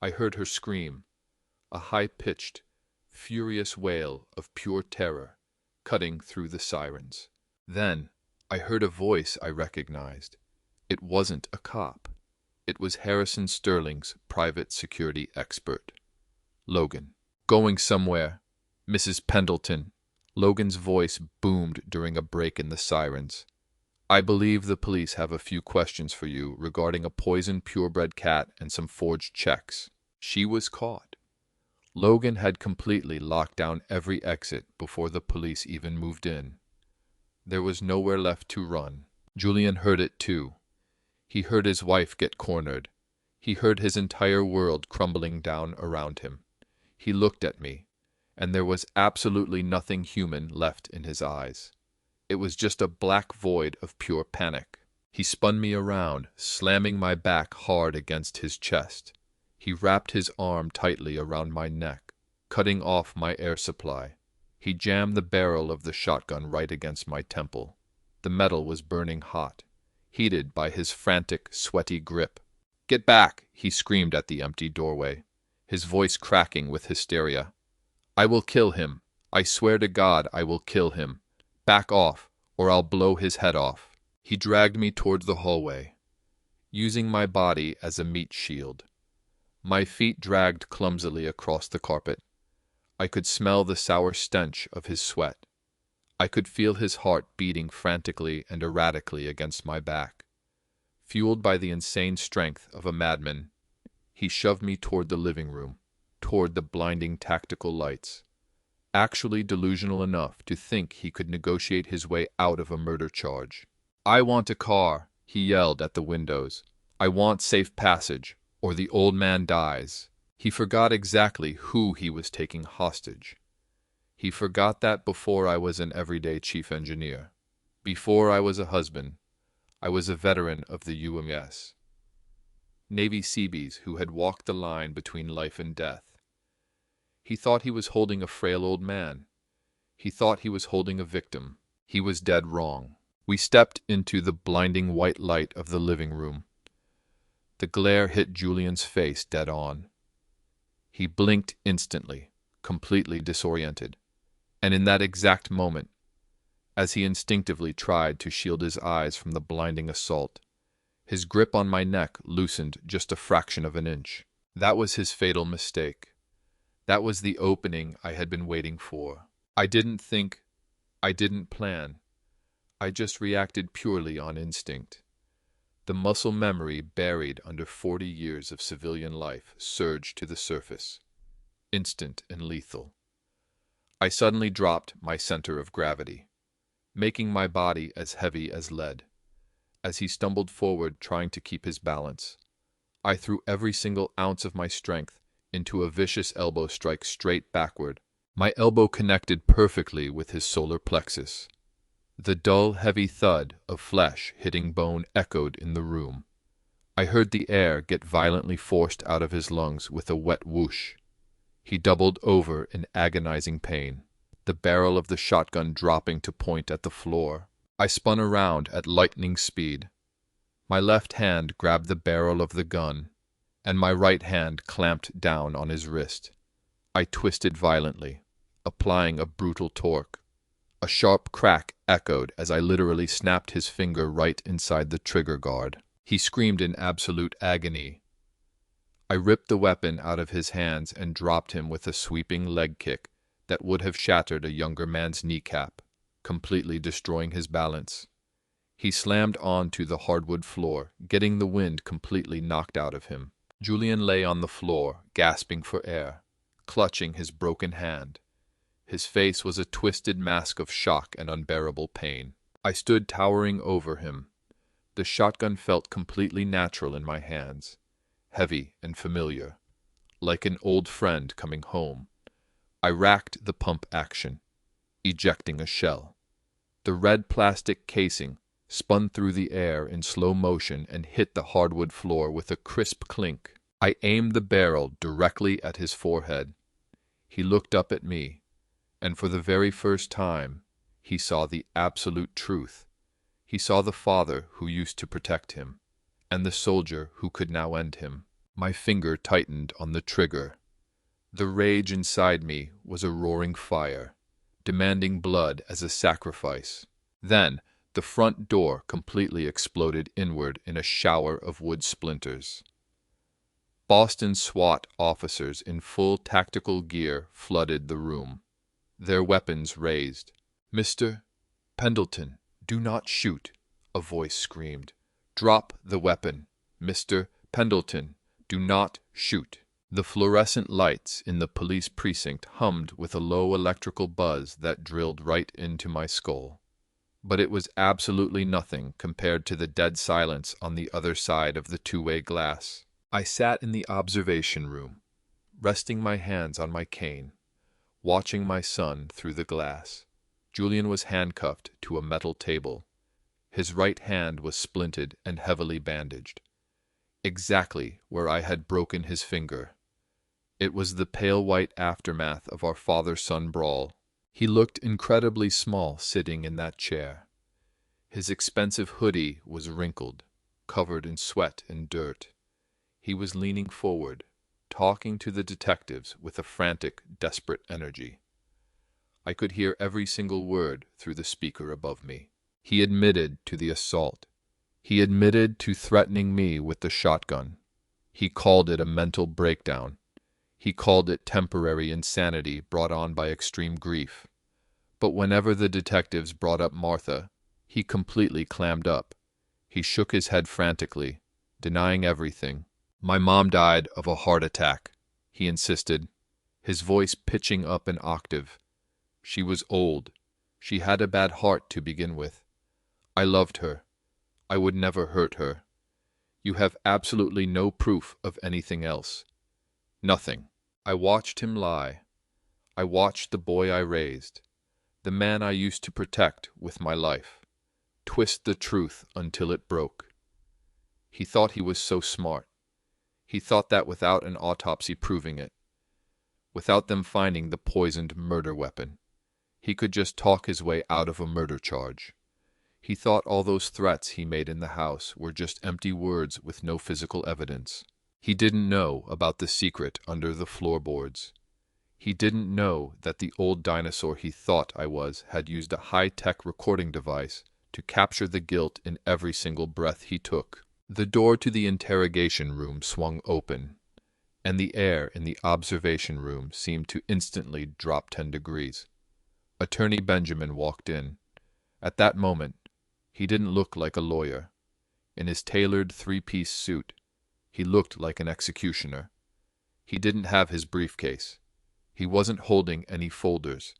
I heard her scream, a high-pitched, furious wail of pure terror, cutting through the sirens. Then I heard a voice I recognized. It wasn't a cop. It was Harrison Sterling's private security expert, Logan. "Going somewhere, Mrs. Pendleton." Logan's voice boomed during a break in the sirens. "I believe the police have a few questions for you regarding a poisoned purebred cat and some forged checks." She was caught. Logan had completely locked down every exit before the police even moved in. There was nowhere left to run. Julian heard it too. He heard his wife get cornered. He heard his entire world crumbling down around him. He looked at me, and there was absolutely nothing human left in his eyes. It was just a black void of pure panic. He spun me around, slamming my back hard against his chest. He wrapped his arm tightly around my neck, cutting off my air supply. He jammed the barrel of the shotgun right against my temple. The metal was burning hot, heated by his frantic, sweaty grip. "Get back!" he screamed at the empty doorway, his voice cracking with hysteria. "I will kill him. I swear to God I will kill him. Back off, or I'll blow his head off." He dragged me toward the hallway, using my body as a meat shield. My feet dragged clumsily across the carpet. I could smell the sour stench of his sweat. I could feel his heart beating frantically and erratically against my back. Fueled by the insane strength of a madman, he shoved me toward the living room, toward the blinding tactical lights. Actually delusional enough to think he could negotiate his way out of a murder charge. "I want a car," he yelled at the windows. "I want safe passage, or the old man dies." He forgot exactly who he was taking hostage. He forgot that before I was an everyday chief engineer, before I was a husband, I was a veteran of the UMS. Navy Seabees who had walked the line between life and death. He thought he was holding a frail old man. He thought he was holding a victim. He was dead wrong. We stepped into the blinding white light of the living room. The glare hit Julian's face dead on. He blinked instantly, completely disoriented. And in that exact moment, as he instinctively tried to shield his eyes from the blinding assault, his grip on my neck loosened just a fraction of an inch. That was his fatal mistake. That was the opening I had been waiting for. I didn't think, I didn't plan. I just reacted purely on instinct. The muscle memory buried under 40 years of civilian life surged to the surface, instant and lethal. I suddenly dropped my center of gravity, making my body as heavy as lead. As he stumbled forward trying to keep his balance, I threw every single ounce of my strength into a vicious elbow strike straight backward. My elbow connected perfectly with his solar plexus. The dull, heavy thud of flesh hitting bone echoed in the room. I heard the air get violently forced out of his lungs with a wet whoosh. He doubled over in agonizing pain, the barrel of the shotgun dropping to point at the floor. I spun around at lightning speed. My left hand grabbed the barrel of the gun, and my right hand clamped down on his wrist. I twisted violently, applying a brutal torque. A sharp crack echoed as I literally snapped his finger right inside the trigger guard. He screamed in absolute agony. I ripped the weapon out of his hands and dropped him with a sweeping leg kick that would have shattered a younger man's kneecap, completely destroying his balance. He slammed onto the hardwood floor, getting the wind completely knocked out of him. Julian lay on the floor, gasping for air, clutching his broken hand. His face was a twisted mask of shock and unbearable pain. I stood towering over him. The shotgun felt completely natural in my hands, heavy and familiar, like an old friend coming home. I racked the pump action, ejecting a shell. The red plastic casing spun through the air in slow motion and hit the hardwood floor with a crisp clink. I aimed the barrel directly at his forehead. He looked up at me, and for the very first time, he saw the absolute truth. He saw the father who used to protect him, and the soldier who could now end him. My finger tightened on the trigger. The rage inside me was a roaring fire, demanding blood as a sacrifice. Then, the front door completely exploded inward in a shower of wood splinters. Boston SWAT officers in full tactical gear flooded the room, their weapons raised. "Mr. Pendleton, do not shoot," a voice screamed. "Drop the weapon. Mr. Pendleton, do not shoot." The fluorescent lights in the police precinct hummed with a low electrical buzz that drilled right into my skull. But it was absolutely nothing compared to the dead silence on the other side of the two-way glass. I sat in the observation room, resting my hands on my cane, watching my son through the glass. Julian was handcuffed to a metal table. His right hand was splinted and heavily bandaged, exactly where I had broken his finger. It was the pale white aftermath of our father-son brawl. He looked incredibly small sitting in that chair. His expensive hoodie was wrinkled, covered in sweat and dirt. He was leaning forward, talking to the detectives with a frantic, desperate energy. I could hear every single word through the speaker above me. He admitted to the assault. He admitted to threatening me with the shotgun. He called it a mental breakdown. He called it temporary insanity brought on by extreme grief. But whenever the detectives brought up Martha, he completely clammed up. He shook his head frantically, denying everything. "My mom died of a heart attack," he insisted, his voice pitching up an octave. "She was old. She had a bad heart to begin with. I loved her. I would never hurt her. You have absolutely no proof of anything else. Nothing." I watched him lie. I watched the boy I raised, the man I used to protect with my life, twist the truth until it broke. He thought he was so smart. He thought that without an autopsy proving it, without them finding the poisoned murder weapon, he could just talk his way out of a murder charge. He thought all those threats he made in the house were just empty words with no physical evidence. He didn't know about the secret under the floorboards. He didn't know that the old dinosaur he thought I was had used a high-tech recording device to capture the guilt in every single breath he took. The door to the interrogation room swung open, and the air in the observation room seemed to instantly drop 10 degrees. Attorney Benjamin walked in. At that moment, he didn't look like a lawyer. In his tailored three-piece suit, he looked like an executioner. He didn't have his briefcase. He wasn't holding any folders.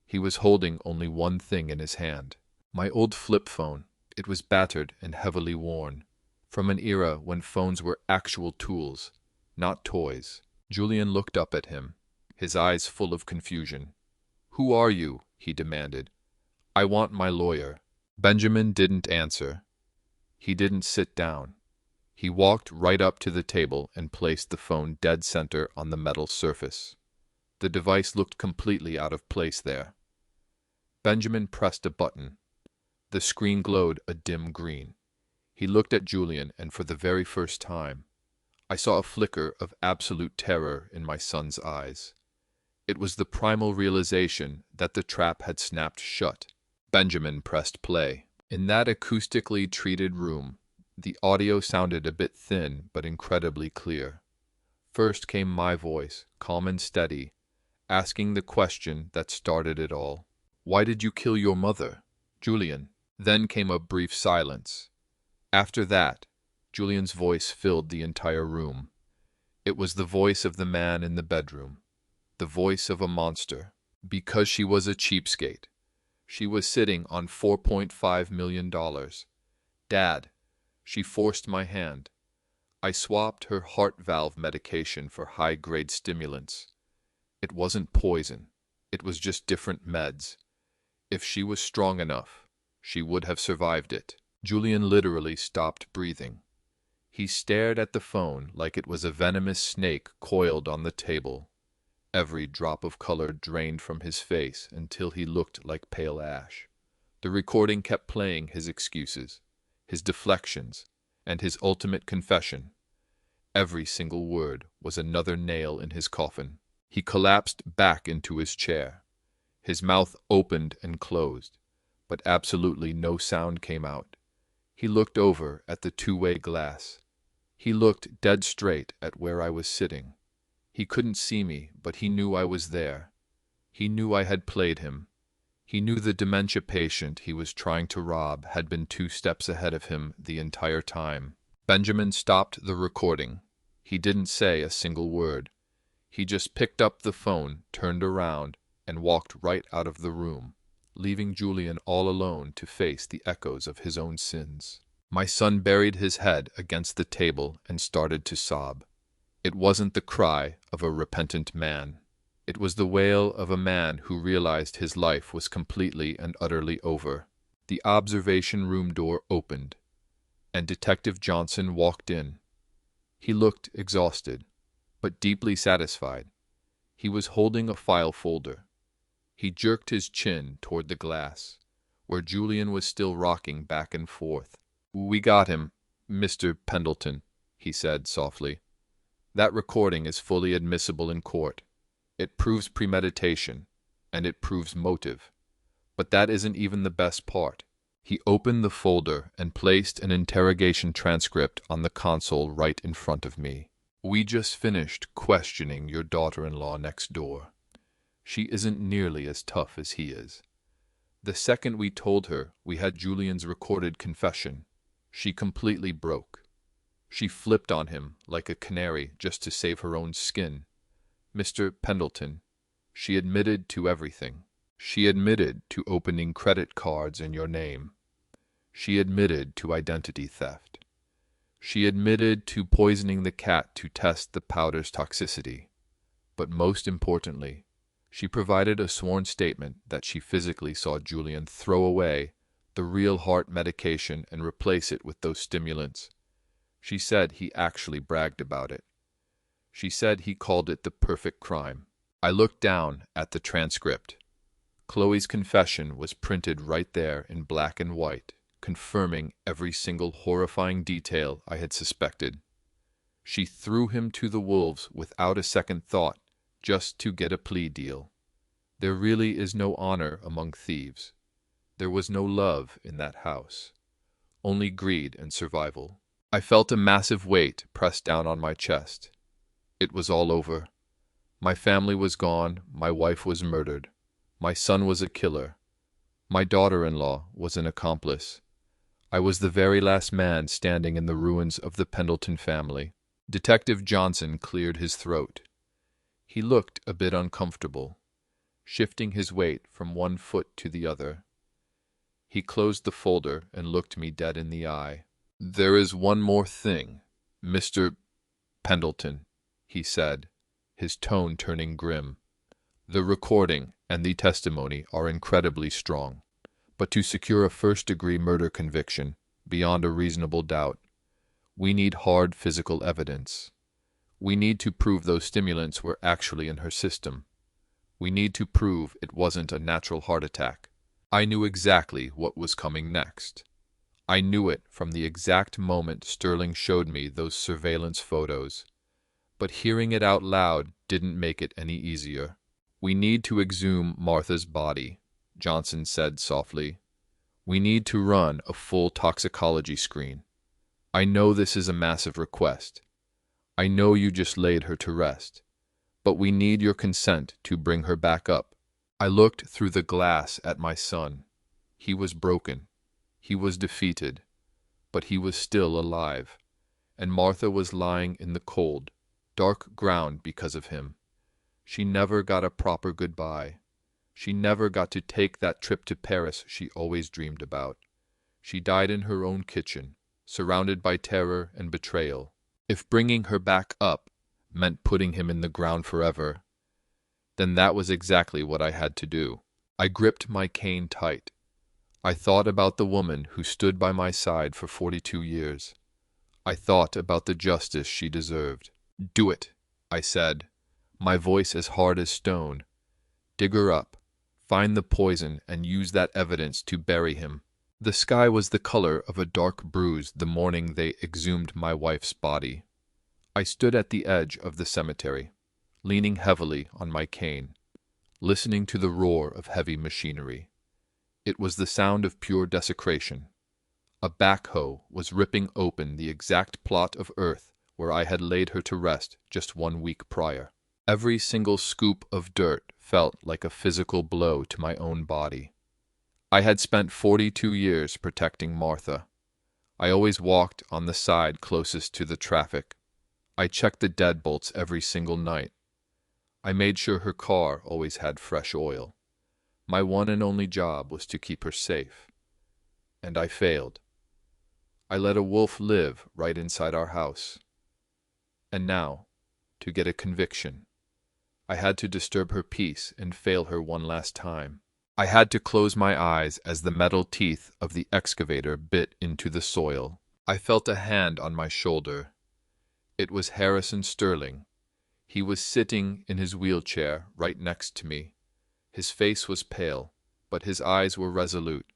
He was holding only one thing in his hand. My old flip phone. It was battered and heavily worn, from an era when phones were actual tools, not toys. Julian looked up at him, his eyes full of confusion. "Who are you?" he demanded. "I want my lawyer." Benjamin didn't answer. He didn't sit down. He walked right up to the table and placed the phone dead center on the metal surface. The device looked completely out of place there. Benjamin pressed a button. The screen glowed a dim green. He looked at Julian, and for the very first time, I saw a flicker of absolute terror in my son's eyes. It was the primal realization that the trap had snapped shut. Benjamin pressed play. In that acoustically treated room, the audio sounded a bit thin but incredibly clear. First came my voice, calm and steady, asking the question that started it all. "Why did you kill your mother, Julian?" Then came a brief silence. After that, Julian's voice filled the entire room. It was the voice of the man in the bedroom, the voice of a monster. Because she was a cheapskate. She was sitting on $4.5 million. "Dad," she forced my hand. I swapped her heart valve medication for high-grade stimulants. It wasn't poison. It was just different meds. If she was strong enough, she would have survived it. Julian literally stopped breathing. He stared at the phone like it was a venomous snake coiled on the table. Every drop of color drained from his face until he looked like pale ash. The recording kept playing his excuses, his deflections, and his ultimate confession. Every single word was another nail in his coffin. He collapsed back into his chair. His mouth opened and closed, but absolutely no sound came out. He looked over at the two-way glass. He looked dead straight at where I was sitting. He couldn't see me, but he knew I was there. He knew I had played him. He knew the dementia patient he was trying to rob had been 2 steps ahead of him the entire time. Benjamin stopped the recording. He didn't say a single word. He just picked up the phone, turned around, and walked right out of the room, leaving Julian all alone to face the echoes of his own sins. My son buried his head against the table and started to sob. It wasn't the cry of a repentant man. It was the wail of a man who realized his life was completely and utterly over. The observation room door opened, and Detective Johnson walked in. He looked exhausted, but deeply satisfied. He was holding a file folder. He jerked his chin toward the glass, where Julian was still rocking back and forth. "We got him, Mr. Pendleton," he said softly. "That recording is fully admissible in court. It proves premeditation, and it proves motive. But that isn't even the best part." He opened the folder and placed an interrogation transcript on the console right in front of me. "We just finished questioning your daughter-in-law next door. She isn't nearly as tough as he is. The second we told her we had Julian's recorded confession, she completely broke. She flipped on him like a canary just to save her own skin. Mr. Pendleton, she admitted to everything. She admitted to opening credit cards in your name. She admitted to identity theft. She admitted to poisoning the cat to test the powder's toxicity. But most importantly, she provided a sworn statement that she physically saw Julian throw away the real heart medication and replace it with those stimulants. She said he actually bragged about it. She said he called it the perfect crime." I looked down at the transcript. Chloe's confession was printed right there in black and white, confirming every single horrifying detail I had suspected. She threw him to the wolves without a second thought, just to get a plea deal. There really is no honor among thieves. There was no love in that house. Only greed and survival. I felt a massive weight press down on my chest. It was all over. My family was gone, my wife was murdered, my son was a killer, my daughter-in-law was an accomplice. I was the very last man standing in the ruins of the Pendleton family. Detective Johnson cleared his throat. He looked a bit uncomfortable, shifting his weight from one foot to the other. He closed the folder and looked me dead in the eye. "There is one more thing, Mr. Pendleton," he said, his tone turning grim. "The recording and the testimony are incredibly strong, but to secure a first-degree murder conviction, beyond a reasonable doubt, we need hard physical evidence. We need to prove those stimulants were actually in her system. We need to prove it wasn't a natural heart attack." I knew exactly what was coming next. I knew it from the exact moment Sterling showed me those surveillance photos. But hearing it out loud didn't make it any easier. "We need to exhume Martha's body," Johnson said softly. "We need to run a full toxicology screen. I know this is a massive request. I know you just laid her to rest. But we need your consent to bring her back up." I looked through the glass at my son. He was broken. He was defeated. But he was still alive. And Martha was lying in the cold, dark ground because of him. She never got a proper goodbye. She never got to take that trip to Paris she always dreamed about. She died in her own kitchen, surrounded by terror and betrayal. If bringing her back up meant putting him in the ground forever, then that was exactly what I had to do. I gripped my cane tight. I thought about the woman who stood by my side for 42 years. I thought about the justice she deserved. "Do it," I said, my voice as hard as stone. "Dig her up, find the poison, and use that evidence to bury him." The sky was the color of a dark bruise the morning they exhumed my wife's body. I stood at the edge of the cemetery, leaning heavily on my cane, listening to the roar of heavy machinery. It was the sound of pure desecration. A backhoe was ripping open the exact plot of earth where I had laid her to rest just 1 week prior. Every single scoop of dirt felt like a physical blow to my own body. I had spent 42 years protecting Martha. I always walked on the side closest to the traffic. I checked the deadbolts every single night. I made sure her car always had fresh oil. My one and only job was to keep her safe. And I failed. I let a wolf live right inside our house. And now, to get a conviction, I had to disturb her peace and fail her one last time. I had to close my eyes as the metal teeth of the excavator bit into the soil. I felt a hand on my shoulder. It was Harrison Sterling. He was sitting in his wheelchair right next to me. His face was pale, but his eyes were resolute.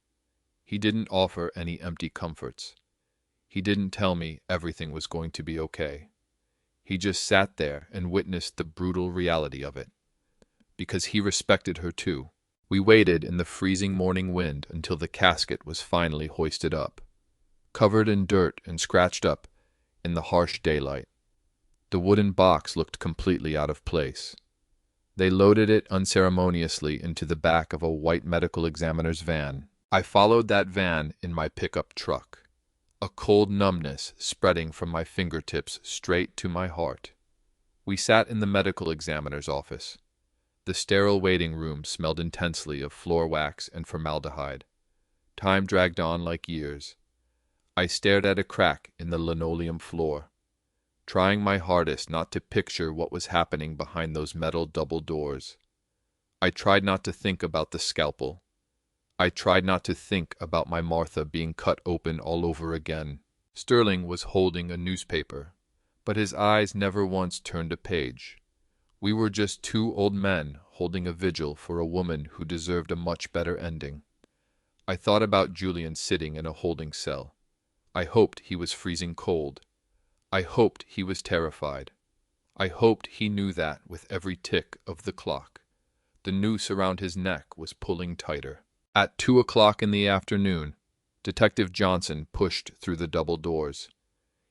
He didn't offer any empty comforts. He didn't tell me everything was going to be okay. He just sat there and witnessed the brutal reality of it. Because he respected her too. We waited in the freezing morning wind until the casket was finally hoisted up, covered in dirt and scratched up in the harsh daylight. The wooden box looked completely out of place. They loaded it unceremoniously into the back of a white medical examiner's van. I followed that van in my pickup truck, a cold numbness spreading from my fingertips straight to my heart. We sat in the medical examiner's office. The sterile waiting room smelled intensely of floor wax and formaldehyde. Time dragged on like years. I stared at a crack in the linoleum floor, trying my hardest not to picture what was happening behind those metal double doors. I tried not to think about the scalpel. I tried not to think about my Martha being cut open all over again. Sterling was holding a newspaper, but his eyes never once turned a page. We were just two old men holding a vigil for a woman who deserved a much better ending. I thought about Julian sitting in a holding cell. I hoped he was freezing cold. I hoped he was terrified. I hoped he knew that with every tick of the clock. The noose around his neck was pulling tighter. At 2 o'clock in the afternoon, Detective Johnson pushed through the double doors.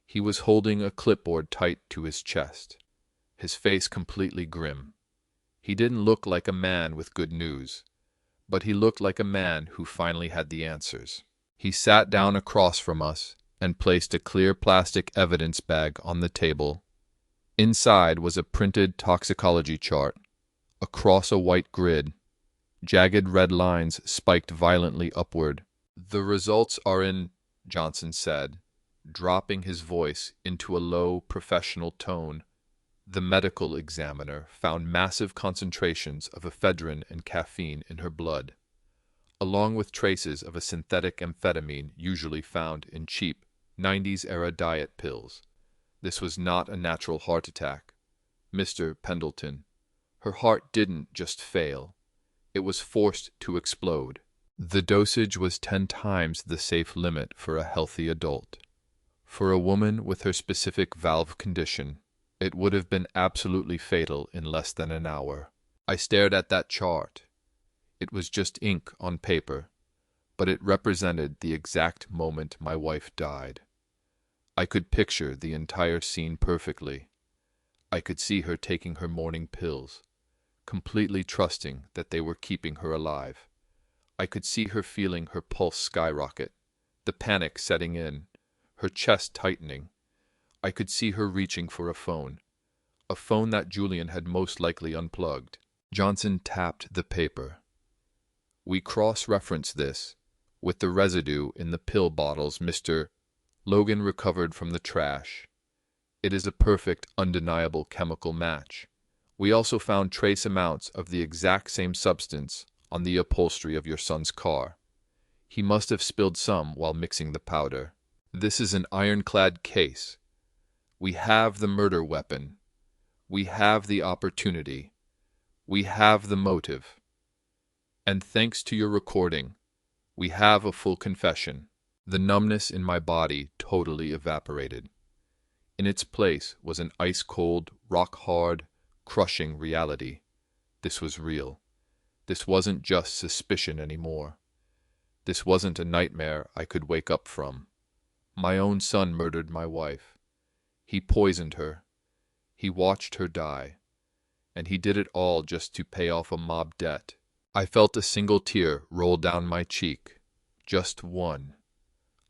He was holding a clipboard tight to his chest, his face completely grim. He didn't look like a man with good news, but he looked like a man who finally had the answers. He sat down across from us and placed a clear plastic evidence bag on the table. Inside was a printed toxicology chart, across a white grid. Jagged red lines spiked violently upward. "The results are in," Johnson said, dropping his voice into a low, professional tone. The medical examiner found massive concentrations of ephedrine and caffeine in her blood, along with traces of a synthetic amphetamine usually found in cheap 90s-era diet pills. This was not a natural heart attack. Mr. Pendleton, her heart didn't just fail. It was forced to explode. The dosage was 10 times the safe limit for a healthy adult. For a woman with her specific valve condition, it would have been absolutely fatal in less than an hour. I stared at that chart. It was just ink on paper, but it represented the exact moment my wife died. I could picture the entire scene perfectly. I could see her taking her morning pills, completely trusting that they were keeping her alive. I could see her feeling her pulse skyrocket, the panic setting in, her chest tightening. I could see her reaching for a phone that Julian had most likely unplugged. Johnson tapped the paper. "We cross-reference this with the residue in the pill bottles Mr. Logan recovered from the trash. It is a perfect, undeniable chemical match. We also found trace amounts of the exact same substance on the upholstery of your son's car. He must have spilled some while mixing the powder. This is an ironclad case. We have the murder weapon. We have the opportunity. We have the motive. And thanks to your recording, we have a full confession." The numbness in my body totally evaporated. In its place was an ice-cold, rock-hard, crushing reality. This was real. This wasn't just suspicion anymore. This wasn't a nightmare I could wake up from. My own son murdered my wife. He poisoned her. He watched her die. And he did it all just to pay off a mob debt. I felt a single tear roll down my cheek. Just one.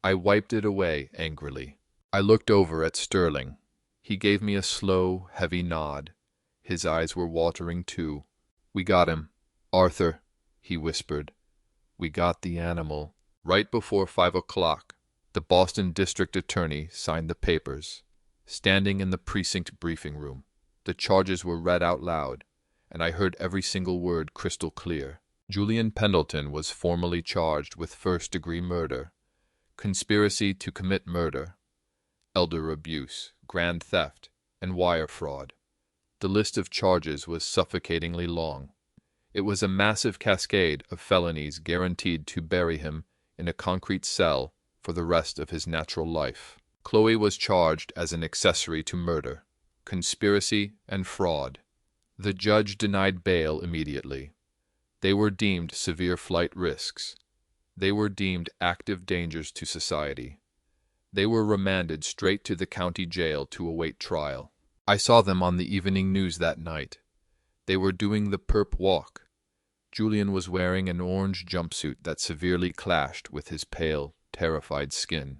I wiped it away angrily. I looked over at Sterling. He gave me a slow, heavy nod. His eyes were watering too. "We got him, Arthur," he whispered. "We got the animal." Right before 5 o'clock, the Boston District Attorney signed the papers. Standing in the precinct briefing room, the charges were read out loud, and I heard every single word crystal clear. Julian Pendleton was formally charged with first-degree murder, conspiracy to commit murder, elder abuse, grand theft, and wire fraud. The list of charges was suffocatingly long. It was a massive cascade of felonies guaranteed to bury him in a concrete cell for the rest of his natural life. Chloe was charged as an accessory to murder, conspiracy, and fraud. The judge denied bail immediately. They were deemed severe flight risks. They were deemed active dangers to society. They were remanded straight to the county jail to await trial. I saw them on the evening news that night. They were doing the perp walk. Julian was wearing an orange jumpsuit that severely clashed with his pale, terrified skin.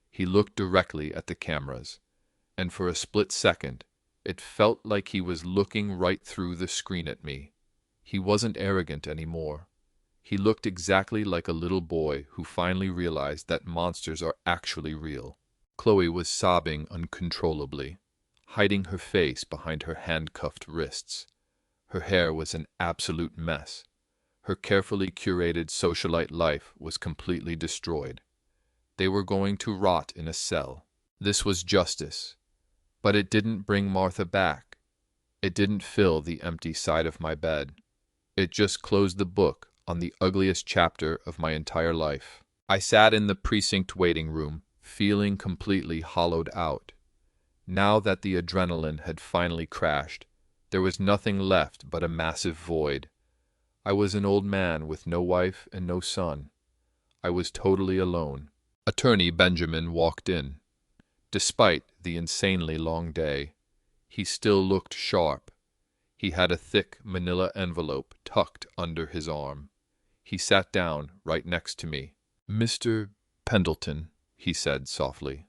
He looked directly at the cameras, and for a split second, it felt like he was looking right through the screen at me. He wasn't arrogant anymore. He looked exactly like a little boy who finally realized that monsters are actually real. Chloe was sobbing uncontrollably, hiding her face behind her handcuffed wrists. Her hair was an absolute mess. Her carefully curated socialite life was completely destroyed. They were going to rot in a cell. This was justice. But it didn't bring Martha back. It didn't fill the empty side of my bed. It just closed the book on the ugliest chapter of my entire life. I sat in the precinct waiting room, feeling completely hollowed out. Now that the adrenaline had finally crashed, there was nothing left but a massive void. I was an old man with no wife and no son. I was totally alone. Attorney Benjamin walked in. Despite the insanely long day, he still looked sharp. He had a thick manila envelope tucked under his arm. He sat down right next to me. "Mr. Pendleton," he said softly,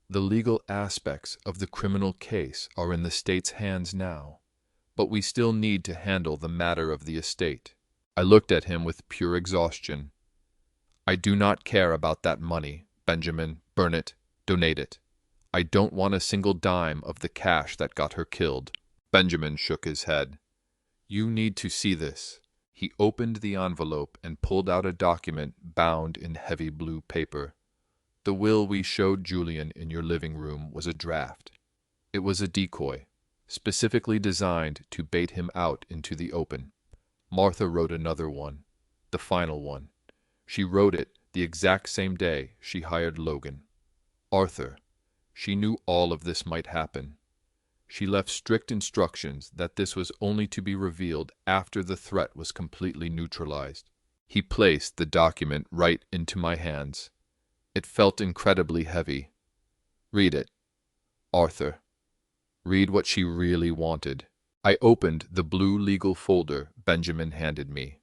"the legal aspects of the criminal case are in the state's hands now, but we still need to handle the matter of the estate." I looked at him with pure exhaustion. "I do not care about that money, Benjamin. Burn it. Donate it. I don't want a single dime of the cash that got her killed." Benjamin shook his head. "You need to see this." He opened the envelope and pulled out a document bound in heavy blue paper. "The will we showed Julian in your living room was a draft. It was a decoy, specifically designed to bait him out into the open. Martha wrote another one, the final one. She wrote it the exact same day she hired Logan. Arthur, she knew all of this might happen. She left strict instructions that this was only to be revealed after the threat was completely neutralized." He placed the document right into my hands. It felt incredibly heavy. "Read it, Arthur. Read what she really wanted." I opened the blue legal folder Benjamin handed me.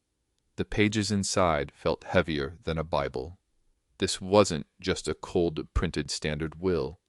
The pages inside felt heavier than a Bible. This wasn't just a cold printed standard will.